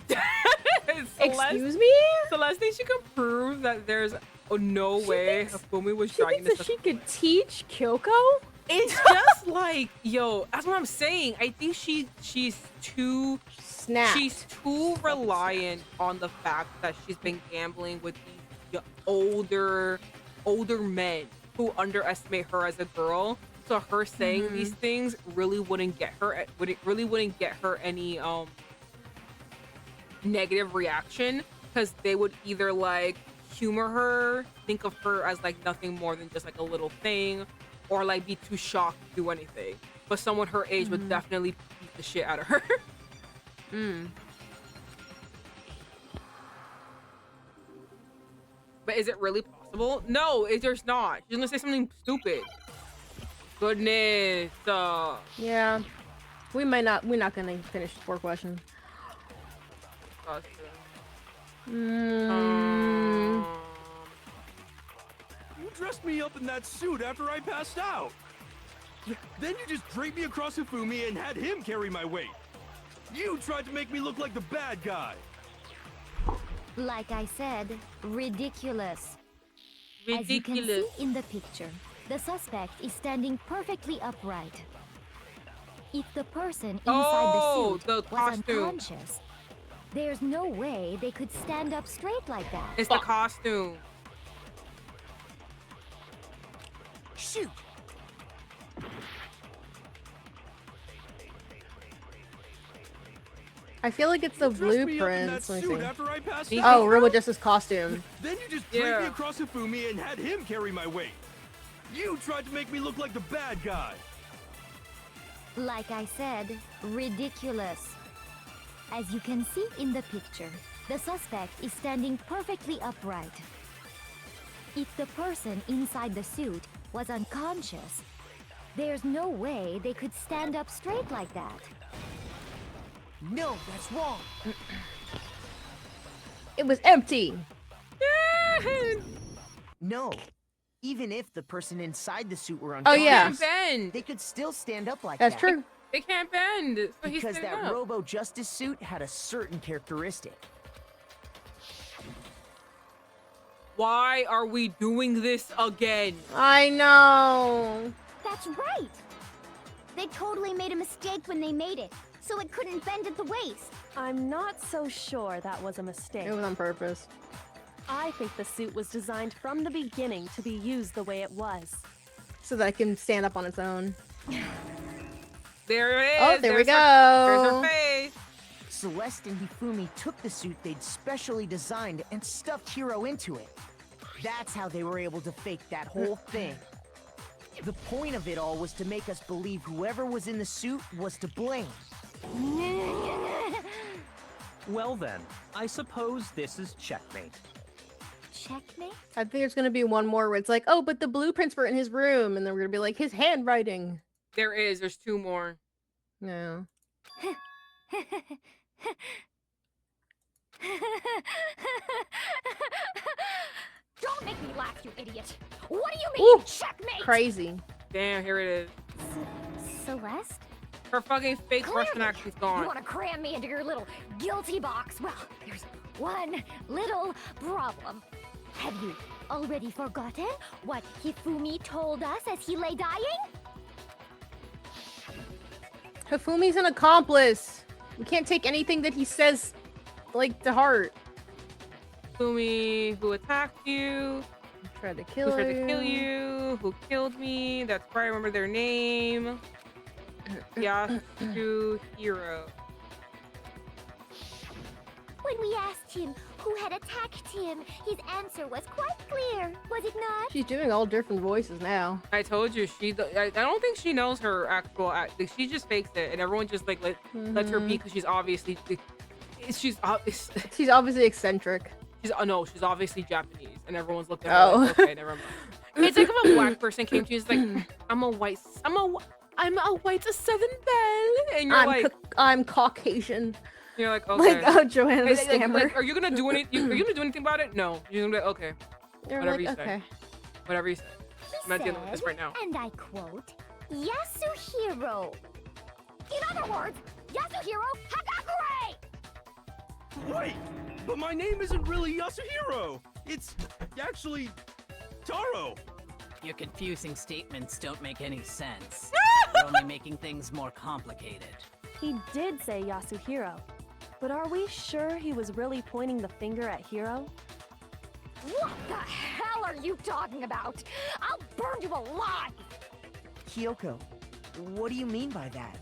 Excuse me? Celeste thinks she can prove that there's no way Hifumi was dragging She thinks this. that she could teach Kyoko? It's just like, yo, that's what I'm saying. I think she's too She's too reliant on the fact that she's been gambling with these older men who underestimate her as a girl. So her saying these things really wouldn't get her any negative reaction, because they would either like humor her, think of her as like nothing more than just like a little thing, or like be too shocked to do anything. But someone her age would definitely beat the shit out of her. But is it really possible? No, there's not. She's gonna say something stupid. Goodness. Yeah. We're not gonna finish 4 questions. You dressed me up in that suit after I passed out. Then you just draped me across Hifumi and had him carry my weight. You tried to make me look like the bad guy. Like I said, ridiculous. As you can Ridiculous. see in the picture, the suspect is standing perfectly upright. If the person inside Oh, the suit the was costume. unconscious, there's no way they could stand up straight like that. It's the costume. Shoot! I feel like it's the Dressed me up in that blueprints. Let me suit see. after I passed Me- out. Oh, Robo Justice costume. Then you just dragged me Yeah. across Hifumi and had him carry my weight. You tried to make me look like the bad guy. Like I said, ridiculous. As you can see in the picture, the suspect is standing perfectly upright. If the person inside the suit was unconscious, there's no way they could stand up straight like that. No, that's wrong. It was empty. No. Even if the person inside the suit were Oh, unconscious, yeah. Can't bend. they could still stand up like That's that. true. They can't bend. So he's Because standing that up. Robo Justice suit had a certain characteristic. Why are we doing this again? I know. That's right! They totally made a mistake when they made it, so it couldn't bend at the waist. I'm not so sure that was a mistake. It was on purpose. I think the suit was designed from the beginning to be used the way it was. So that it can stand up on its own. There it is. Oh, there we There's There's go. her face. Celeste and Hifumi took the suit they'd specially designed and stuffed Hiro into it. That's how they were able to fake that whole thing. The point of it all was to make us believe whoever was in the suit was to blame. Well then, I suppose this is checkmate. Checkmate? I think there's gonna be one more where it's like, oh, but the blueprints were in his room, and then we're gonna be like, his handwriting. There is. There's two more. No. Don't make me laugh, you idiot! What do you mean, Ooh, checkmate? Crazy. Damn, here it is. Celeste? Her fucking fake Russian Clearly, accent's You gone. want to cram me into your little guilty box? Well, there's one little problem. Have you already forgotten what Hifumi told us as he lay dying? Hifumi's an accomplice. We can't take anything that he says, like, to heart. Fumi, who attacked you? Tried to Who kill tried to kill you? Who killed me? That's right. I remember their name. Yasuhiro. When we asked him who had attacked him, his answer was quite clear, was it not? She's doing all different voices now. I told you, I don't think she knows her actual act. Like, she just fakes it, and everyone just like lets her be because she's obviously she's obviously eccentric. no, she's obviously Japanese, and everyone's looking at Oh. her like, okay, never mind. It's like if a black person came to you, it's like I'm a white Southern belle, and you're I'm Caucasian. you're like okay. Like, oh, Joanna the Like, Stammer. are you gonna do anything? Are you gonna do anything about it? No. You're gonna be like, okay, You're whatever like, you say. okay. whatever you say. He I'm not dealing with this said, right now. and I quote, Yasuhiro. In other words, Yasuhiro Hagakure! Wait, but my name isn't really Yasuhiro. It's actually Taro. Your confusing statements don't make any sense. You're only making things more complicated. He did say Yasuhiro, but are we sure he was really pointing the finger at Hiro? What the hell are you talking about? I'll burn you alive! Kyoko, what do you mean by that?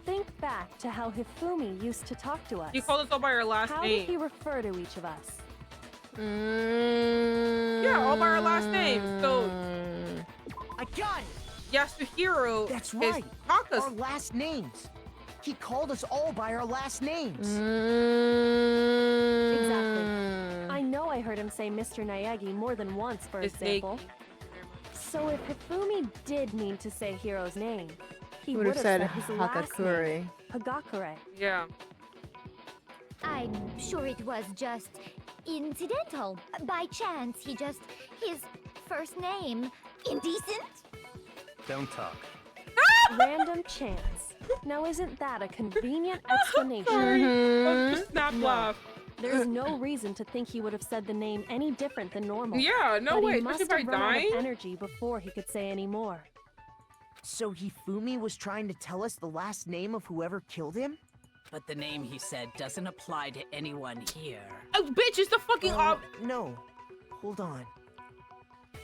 Think back to how Hifumi used to talk to us. He called us all by our last How name. did he refer to each of us? Yeah, all by our last name. So I got it! Yasuhiro That's is right. Taka's. Our last names. He called us all by our last names. Exactly. I know I heard him say Mr. Naegi more than once, for It's example. Nike. So if Hifumi did mean to say Hiro's name, he Would have said his last Hakakure. name, Hagakure. Yeah. I'm sure it was just incidental. By chance, his first name. Indecent? Don't talk. Random chance. Now isn't that a convenient explanation? Sorry. Mhm. Just snap No. laugh. There's no reason to think he would have said the name any different than normal. Yeah, no but way. He Especially must by have run out dying. of energy before he could say any more. So Hifumi was trying to tell us the last name of whoever killed him? But the name he said doesn't apply to anyone here. Oh, bitch, it's the fucking No. Hold on.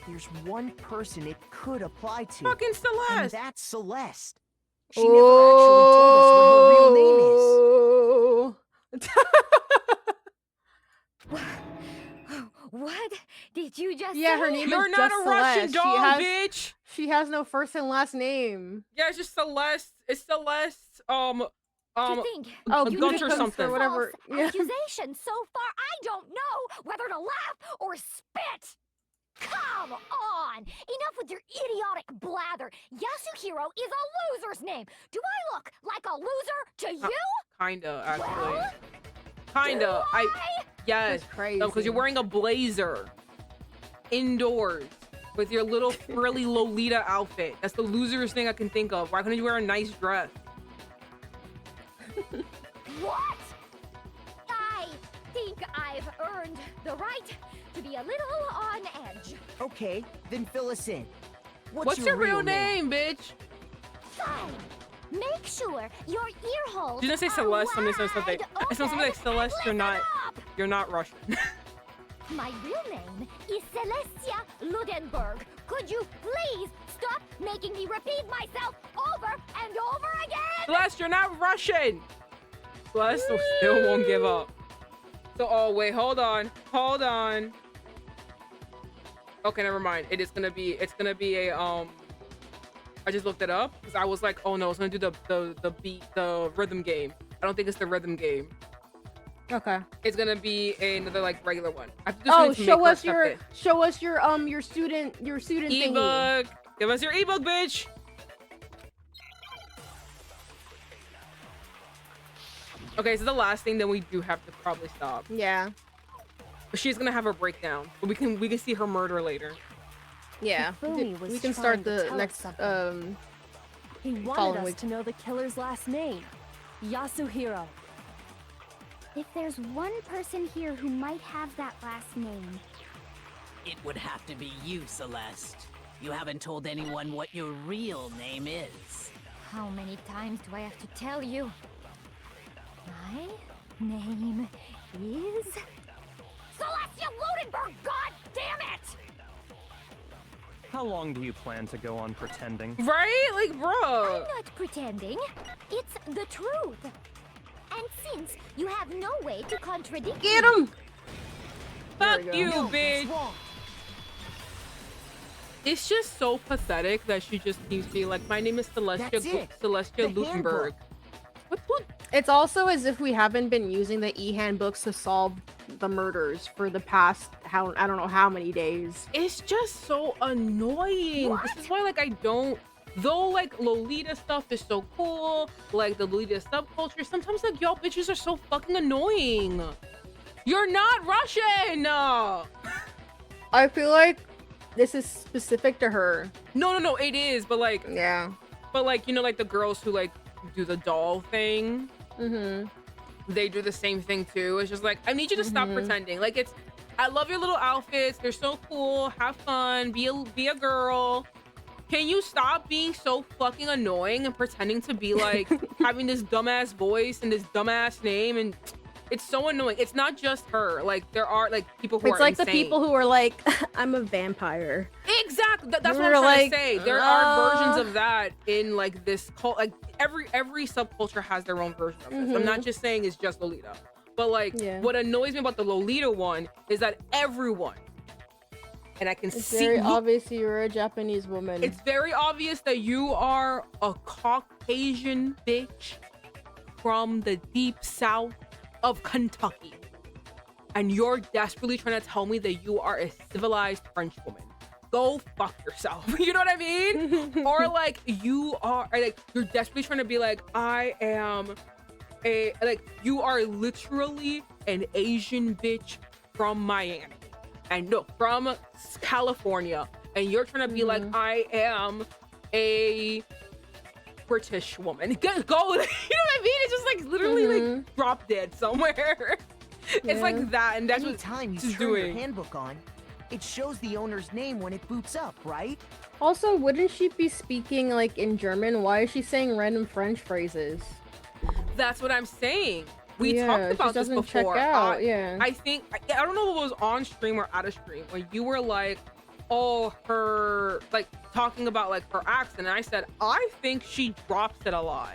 There's one person it could apply to. fucking Celeste. And that's Celeste. She never actually told us what her real name is. What did you just Yeah, say? her name You're is not just a Russian Celeste. doll, she has, bitch. She has no first and last name. Yeah, it's just Celeste. It's Celeste. You think Oh, you Gunter make something. false Whatever. Yeah. accusation so far? I don't know whether to laugh or spit. Come on! Enough with your idiotic blather. Yasuhiro is a loser's name. Do I look like a loser to you? Kinda, actually. Well, Kinda. Yes. That's crazy. Because you're wearing a blazer. Indoors. With your little frilly Lolita outfit. That's the loserest thing I can think of. Why couldn't you wear a nice dress? What? I think I've earned the right to be a little on edge. Okay, then fill us in. What's your real name, bitch? Fine. Make sure your ear holes. Did I say are Celeste? Somebody said something. wide I said something like open Celeste. and listen up. You're not Russian. My real name is Celestia Ludenberg. Could you please stop making me repeat myself over and over again? Celeste, you're not Russian. Celeste still won't give up. So, oh wait, hold on. Okay, never mind. It's gonna be a I just looked it up because I was like, oh no, it's gonna do the rhythm game. I don't think it's the rhythm game. Okay. It's gonna be another like regular one. I have to do Oh, something to make her accept it. show us your student thingy. Ebook. Give us your ebook, bitch. Okay, so the last thing, then we do have to probably stop. Yeah. But she's gonna have her breakdown. But we can see her murder later. Yeah. Hifumi was We can trying start to the tell us next something. He wanted following us week. to know the killer's last name. Yasuhiro. If there's one person here who might have that last name, It would have to be you, Celeste. You haven't told anyone what your real name is. how many times do I have to tell you? My name is Celestia Ludenberg. God damn it! How long do you plan to go on pretending? Right? Like, bro. I'm not pretending. It's the truth. And since you have no way to contradict Get me, him! Fuck There we you, go. bitch. It's just so pathetic that she just keeps being like, my name is That's it. Celestia The Lutenberg. What? It's also as if we haven't been using the e-handbooks to solve the murders for the past I don't know how many days. It's just so annoying. This is why, like, I don't. Though, like, Lolita stuff is so cool, like the Lolita subculture, sometimes, like, y'all bitches are so fucking annoying. You're not Russian! I feel like this is specific to her. No, it is, but, like, Yeah. you know, like, the girls who, like, do the doll thing, Mm-hmm. they do the same thing, too. It's just like, I need you to stop pretending. Like, I love your little outfits. They're so cool. Have fun. Be a girl. Can you stop being so fucking annoying and pretending to be like having this dumbass voice and this dumbass name? And it's so annoying. It's not just her. Like, there are like people who It's are like insane. the people who are like, I'm a vampire. Exactly. That's what We're I'm trying like, to say. There are versions of that in like this cult. Like every subculture has their own version of this. I'm not just saying it's just Lolita. But like, what annoys me about the Lolita one is that everyone, and I can It's see very obvious you're a Japanese woman. it's very obvious that you are a Caucasian bitch from the deep south of Kentucky. And you're desperately trying to tell me that you are a civilized French woman. Go fuck yourself. You know what I mean? Or like you are like you're desperately trying to be like, I am you are literally an Asian bitch from Miami. And no, from California. And you're trying to be like, I am a British woman. Go, you know what I mean? It's just like literally like drop dead somewhere. It's like that, and that's Anytime what you she's turn your doing. handbook on, it shows the owner's name when it boots up, right? Also, wouldn't she be speaking like in German? Why is she saying random French phrases? That's what I'm saying. We Yeah, talked about she this doesn't check before. out, yeah. I think I don't know if it was on stream or out of stream when you were like, oh, her like talking about like her accent, and I said I think she drops it a lot.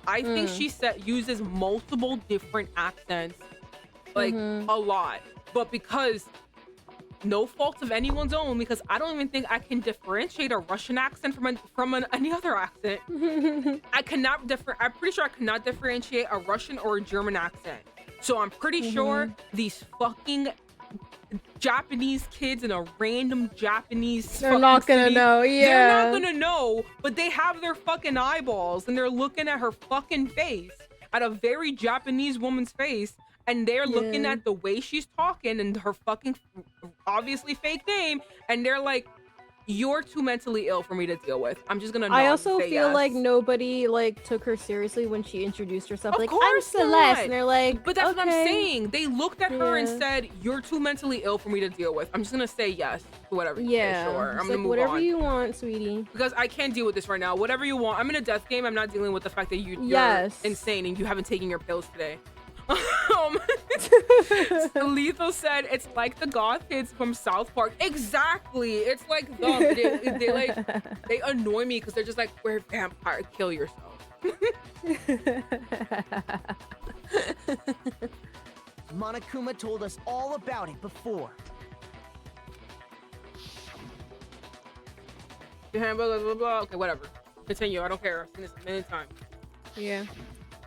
I think she uses multiple different accents, like a lot, but because no fault of anyone's own, because I don't even think I can differentiate a Russian accent from any other accent. I cannot I'm pretty sure I cannot differentiate a Russian or a German accent. So I'm pretty sure these fucking Japanese kids in a random Japanese They're not gonna city, know, yeah. They're not gonna know, but they have their fucking eyeballs and they're looking at her fucking face, at a very Japanese woman's face, and they're looking at the way she's talking and her fucking obviously fake name, and they're like, you're too mentally ill for me to deal with. I'm just gonna I also say feel yes. like nobody like took her seriously when she introduced herself. Of Like, I'm course Celeste, not. and they're like, but that's what I'm okay. saying. They looked at her and said, you're too mentally ill for me to deal with. I'm just gonna say yes to whatever you say, sure. I'm gonna move whatever on. you want, sweetie. Because I can't deal with this right now. Whatever you want. I'm in a death game. I'm not dealing with the fact that you're insane and you haven't taken your pills today. Lethal said it's like the goth kids from South Park. Exactly. It's like them. They annoy me because they're just like, we're vampire, kill yourself. Monokuma told us all about it before. Your hamburger, blah, blah, blah. Okay, whatever. Continue. I don't care. I've seen this a million times. Yeah.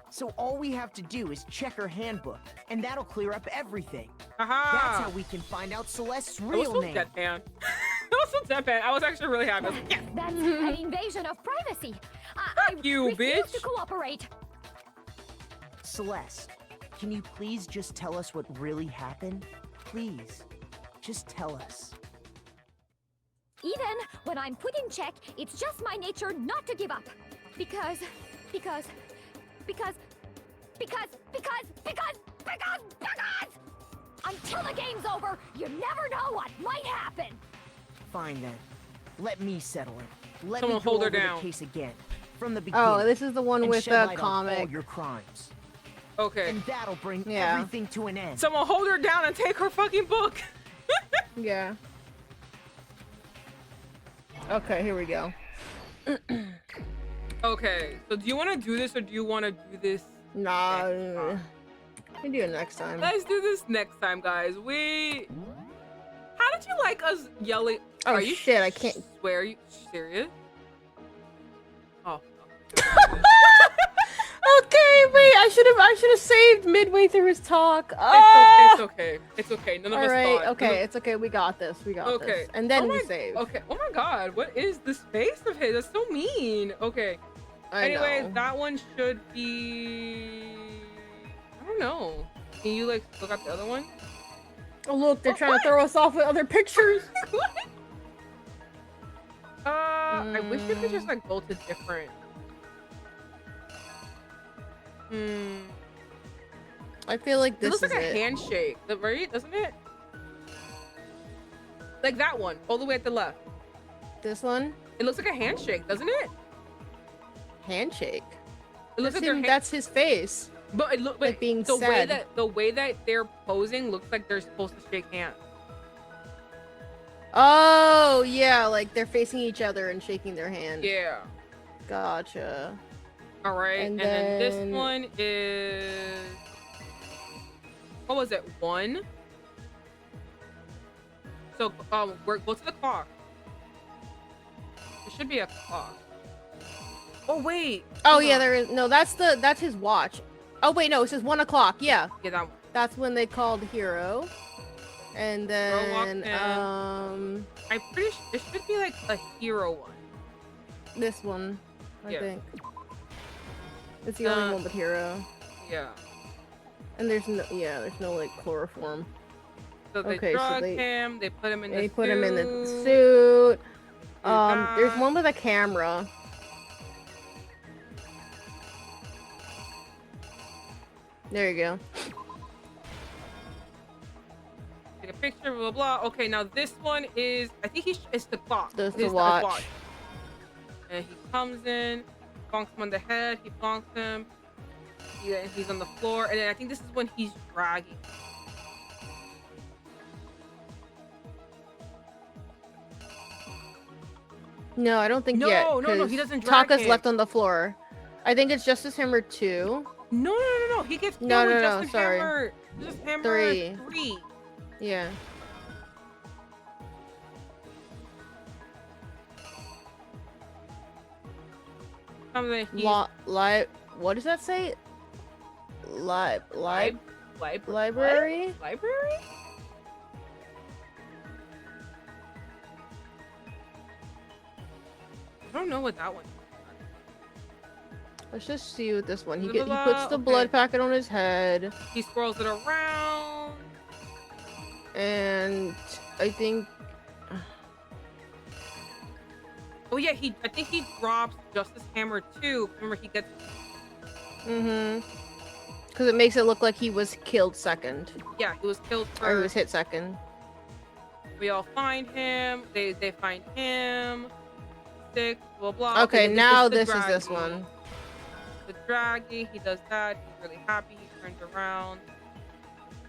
So all we have to do is check her handbook, and that'll clear up everything. Aha! That's how we can find out Celeste's real name. Deadpan. That was so deadpan. I was actually really happy. I was like, yes! That's an invasion of privacy. Fuck you, refuse bitch! to cooperate. Celeste, can you please just tell us what really happened? Please, just tell us. Even when I'm put in check, it's just my nature not to give up. Because until the game's over, you never know what might happen. Fine then. Let me settle it. Let Someone me go hold her over down. the case again, from the beginning. Oh, this is the one and with shed the light on all comic. your crimes. Okay. And that'll bring Yeah. everything to an end. Someone hold her down and take her fucking book. Yeah. Okay, here we go. Okay, so do you want to do this or do you want to do this? Nah, we do it next time. Let's do this next time, guys. How did you like us yelling? Oh Are you shit, I can't. Swear, are you serious? Oh. Okay, wait, I should have saved midway through his talk. It's okay. It's okay. None of us Alright, thought. okay, it's okay. We got this. We got this. And then we save. Okay. Oh my god, what is this face of his? That's so mean. Okay. Anyways, that one should be. I don't know. Can you like look up the other one? Oh look, they're trying to throw us off with other pictures. I wish we could just like go to different. I feel like this looks is like a it. handshake, right? Doesn't it? Like that one, all the way at the left. This one? It looks like a handshake, doesn't it? Handshake. It looks That's like him, that's his face. But it looks like being the sad. way that they're posing looks like they're supposed to shake hands. Oh yeah, like they're facing each other and shaking their hand. Yeah. Gotcha. All right, And and then this then- one is what was it? 1. So go to the clock. There should be a clock. Oh wait. Oh hold yeah, on. there is no. That's his watch. Oh wait, no, it says 1 o'clock. Yeah. Yeah, that one. That's when they called Hero. And then I'm pretty sure it should be like a hero one. this one, I Yeah. think. It's the only one with Hero. Yeah. And there's no like chloroform. So they Okay, so drug they- him. They put him in the They suit. put him in the suit. There's that. one with a camera. There you go. take a picture, blah, blah, blah. Okay, now this one is, I think it's the clock. The It's watch. And he comes in, bonks him on the head, he bonks him. He's on the floor, and then I think this is when he's dragging. No, I don't think No, yet. no, he doesn't drag Taka's him. left on the floor. I think it's Justice Hammer 2. No. He gets killed with Justice Hammer. Justice Hammer 3. Yeah. What does that say? Library? Library? I don't know what that one is. Let's just see what this one. He Blah, blah, puts the blood okay. packet on his head. He swirls it around. And I think... Oh yeah, I think he drops Justice Hammer 2. Remember, he gets... Mm-hmm. Because it makes it look like he was killed second. Yeah, he was killed first. Or he was hit second. We all find him. They find him. 6, blah, blah. Okay, now this is this one. The draggy, he does that. He's really happy. He turns around.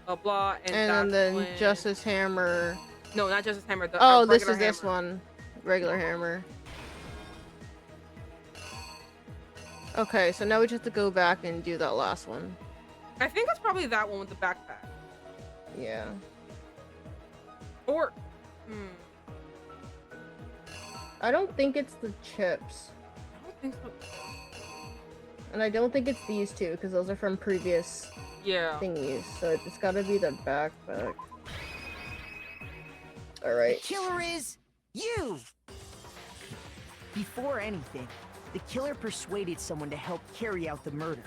Blah, blah. And then when... Justice Hammer... No, not Justice Hammer. This is this one. Regular hammer. Okay, so now we just have to go back and do that last one. I think it's probably that one with the backpack. Yeah. Or... I don't think it's the chips. I don't think so. And I don't think it's these two, because those are from previous thingies. So it's gotta be the backpack. Alright. The killer is you! Before anything, the killer persuaded someone to help carry out the murder.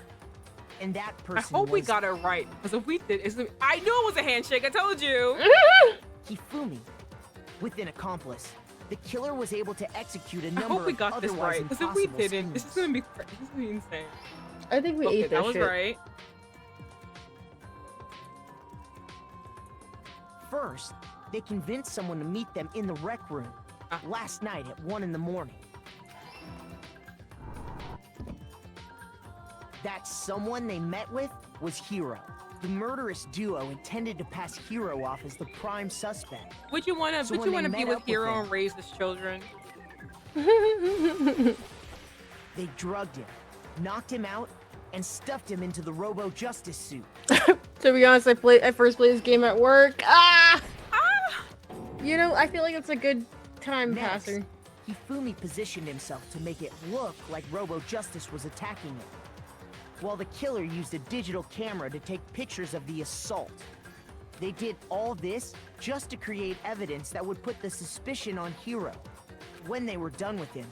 And that person I hope we got it right, because if we did, I knew it was a handshake, I told you! Hifumi. With an accomplice, the killer was able to execute a number I hope we of got this otherwise right, because if we impossible didn't, this is schemes. gonna be insane. I think we ate that this was shit. right. First, they convinced someone to meet them in the rec room last night at 1 in the morning. That someone they met with was Hiro. The murderous duo intended to pass Hiro off as the prime suspect. Would you want to be with Hiro and raise his children? They drugged him, knocked him out, and stuffed him into the Robo Justice suit. To be honest, I first played this game at work. You know, I feel like it's a good time passer. Hifumi positioned himself to make it look like Robo Justice was attacking him, while the killer used a digital camera to take pictures of the assault. They did all this just to create evidence that would put the suspicion on Hiro. When they were done with him,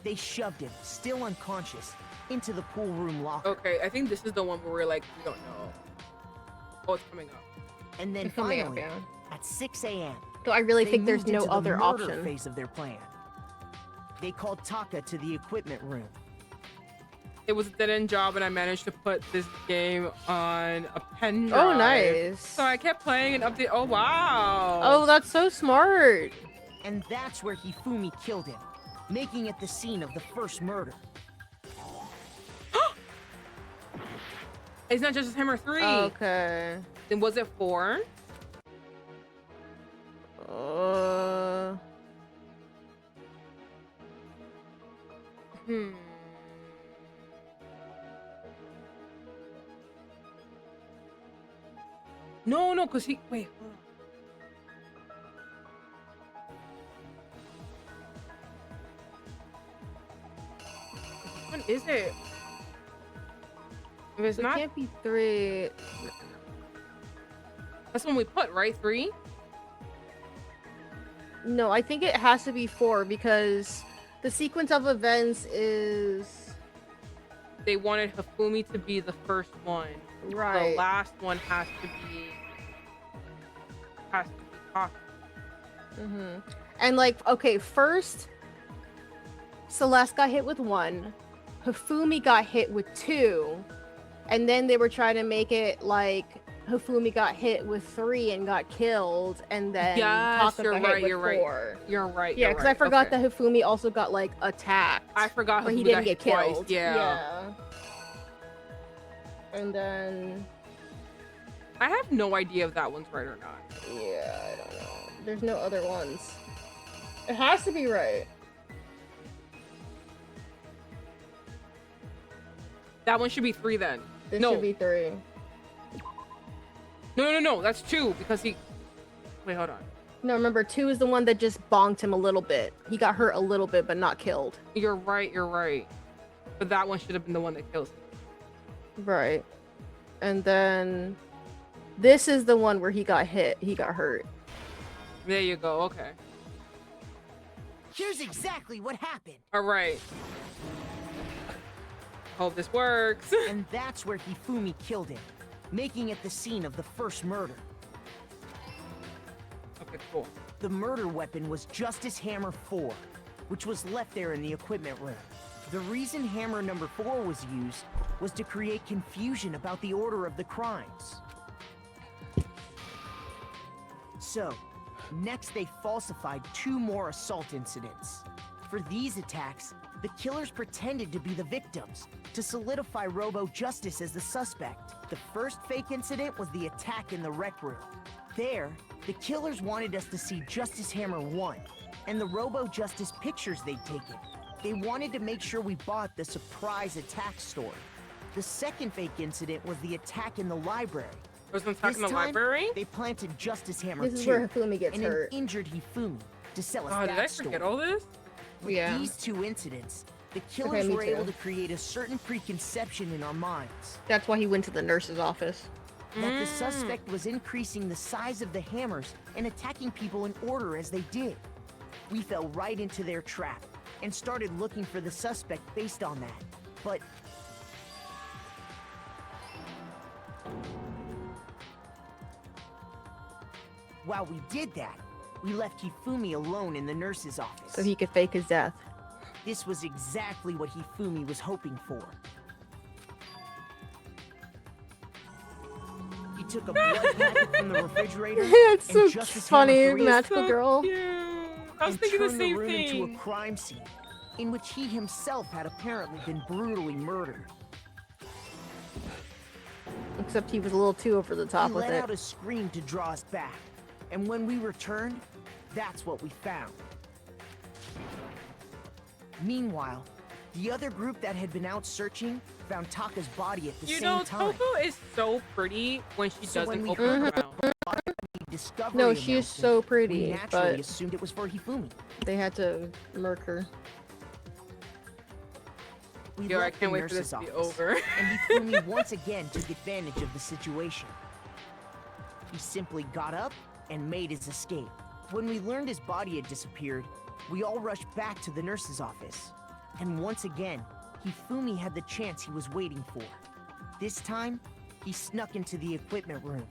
they shoved him, still unconscious, into the pool room locker. Okay, I think this is the one where we're like, we don't know. Oh, it's coming up. And then finally, at 6 a.m., so I really think there's moved no into the other murder option. phase of their plan. They called Taka to the equipment room. It was a dead-end job, and I managed to put this game on a pen drive. Oh, nice. So I kept playing and update. Oh, wow. Oh, that's so smart. And that's where Hifumi killed him, making it the scene of the first murder. It's not Justice Hammer 3. Okay. Then was it 4? No, because he... Wait, hold on. Which one is it? If it's It not... can't be 3. That's when we put, right? 3? No, I think it has to be 4 because the sequence of events is... They wanted Hifumi to be the first one. Right. The last one has to be Taka. And like, okay, first Celeste got hit with 1, Hifumi got hit with 2, and then they were trying to make it like Hifumi got hit with 3 and got killed, and then Yes, Taka you're got right, hit with you're right. 4. You're right. Yeah, because I forgot that Hifumi also got like attacked. I forgot but he Hifumi didn't got get hit twice, killed. yeah. And then I have no idea if that one's right or not. yeah, I don't know. There's no other ones. It has to be right. That one should be 3 then. This no. should be 3. No. That's 2 because he. Wait, hold on. No, remember 2 is the one that just bonked him a little bit. He got hurt a little bit, but not killed. You're right. But that one should have been the one that kills him. Right. And then this is the one where he got hit. He got hurt. There you go. Okay. Here's exactly what happened. All right. Hope this works. And that's where Hifumi killed him, making it the scene of the first murder. Okay, cool. The murder weapon was Justice Hammer 4, which was left there in the equipment room. The reason Hammer number 4 was used was to create confusion about the order of the crimes. So, next they falsified 2 more assault incidents. For these attacks, the killers pretended to be the victims, to solidify Robo Justice as the suspect. The first fake incident was the attack in the rec room. There, the killers wanted us to see Justice Hammer 1, and the Robo Justice pictures they'd taken. They wanted to make sure we bought the surprise attack story. The second fake incident was the attack in the library. Was an attack in the time, library? They planted Justice Hammer 2 This is where Hifumi gets and hurt. an injured Hifumi to sell us Oh, did I that forget story. all this? With Yeah. these 2 incidents, the killers me were too. able to create a certain preconception in our minds That's why he went to the nurse's office. that the suspect was increasing the size of the hammers and attacking people in order as they did. We fell right into their trap and started looking for the suspect based on that. But while we did that, we left Hifumi alone in the nurse's office. So he could fake his death. This was exactly what Hifumi was hoping for. He took a blood packet from the refrigerator It's so and Justice Hammer funny, 3 magical So girl. cute. I was and thinking the turned same room into thing. a crime scene in which he himself had apparently been brutally murdered. Except he was a little too over the top He with let it. out a scream to draw us back, and when we returned, that's what we found. Meanwhile, the other group that had been out searching found Taka's body at the You same know, time. Toko is so pretty when she So when doesn't we open her heard mouth. Discovery No, she is so announcement, pretty, we naturally but assumed it was for Hifumi. they had to murk her. We Yo, I left can't the wait for this nurse's to be office, over. and Hifumi once again took advantage of the situation. He simply got up and made his escape. When we learned his body had disappeared, we all rushed back to the nurse's office. And once again, Hifumi had the chance he was waiting for. This time, he snuck into the equipment room.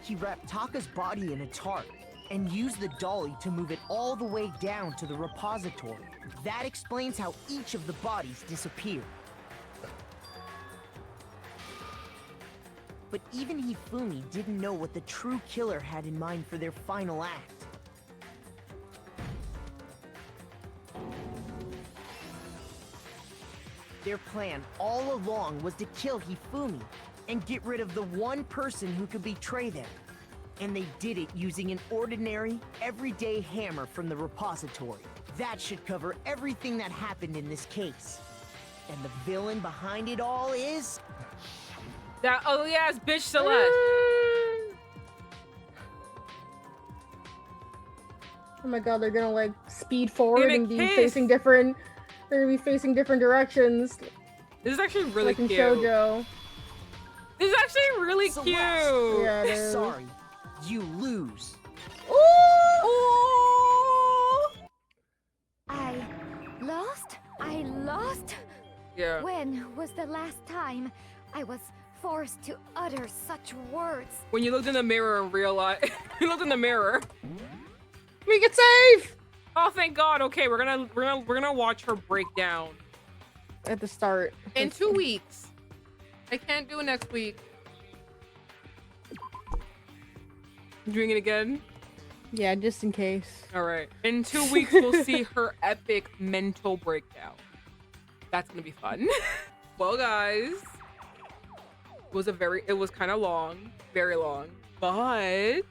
He wrapped Taka's body in a tarp and used the dolly to move it all the way down to the repository. That explains how each of the bodies disappeared. But even Hifumi didn't know what the true killer had in mind for their final act. Their plan all along was to kill Hifumi and get rid of the one person who could betray them. And they did it using an ordinary, everyday hammer from the repository. That should cover everything that happened in this case. And the villain behind it all is... That ugly ass bitch Celeste. Oh my god, they're gonna like speed forward In a and be case. facing different. They're gonna be facing different directions. This is actually really like in cute. shoujo. This is actually really Celeste. cute. Yeah, it is. Sorry, you lose. I lost? I lost? Yeah. When was the last time I was forced to utter such words? When you looked in the mirror and realized you looked in the mirror. We get safe! Oh, thank God. Okay, we're gonna watch her break down. at the start. In 2 weeks. I can't do it next week. Doing it again? Yeah, just in case. All right. In 2 weeks, we'll see her epic mental breakdown. That's gonna be fun. Well, guys, it was kind of long, very long, but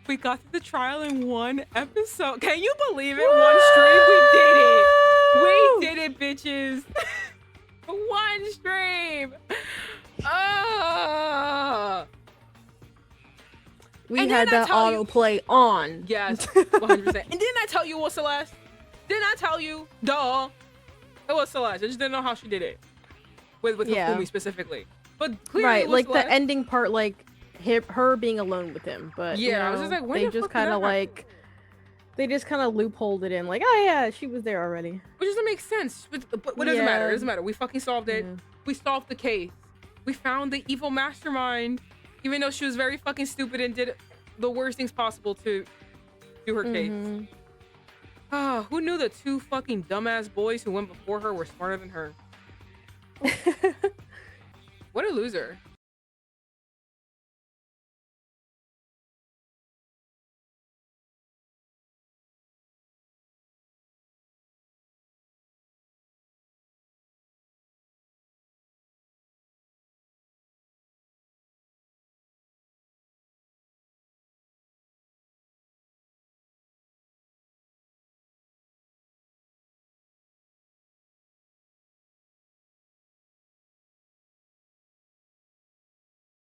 we got to the trial in 1 episode. Can you believe it? 1 stream, we did it. We did it, bitches. 1 stream. We had that autoplay on. Yes, 100%. And didn't I tell you it was Celeste? Didn't I tell you? Duh. It was Celeste. I just didn't know how she did it. With Hifumi specifically. But clearly right, it was like Celeste. the ending part, like her being alone with him. But yeah, you know, I was just like, they just kind of like, they just kind of loopholed it in. Like, oh yeah, she was there already. Which doesn't make sense. But it doesn't matter. It doesn't matter. We fucking solved it. Yeah. We solved the case. We found the evil mastermind. Even though she was very fucking stupid and did the worst things possible to do her case. Ah, who knew the 2 fucking dumbass boys who went before her were smarter than her? What a loser.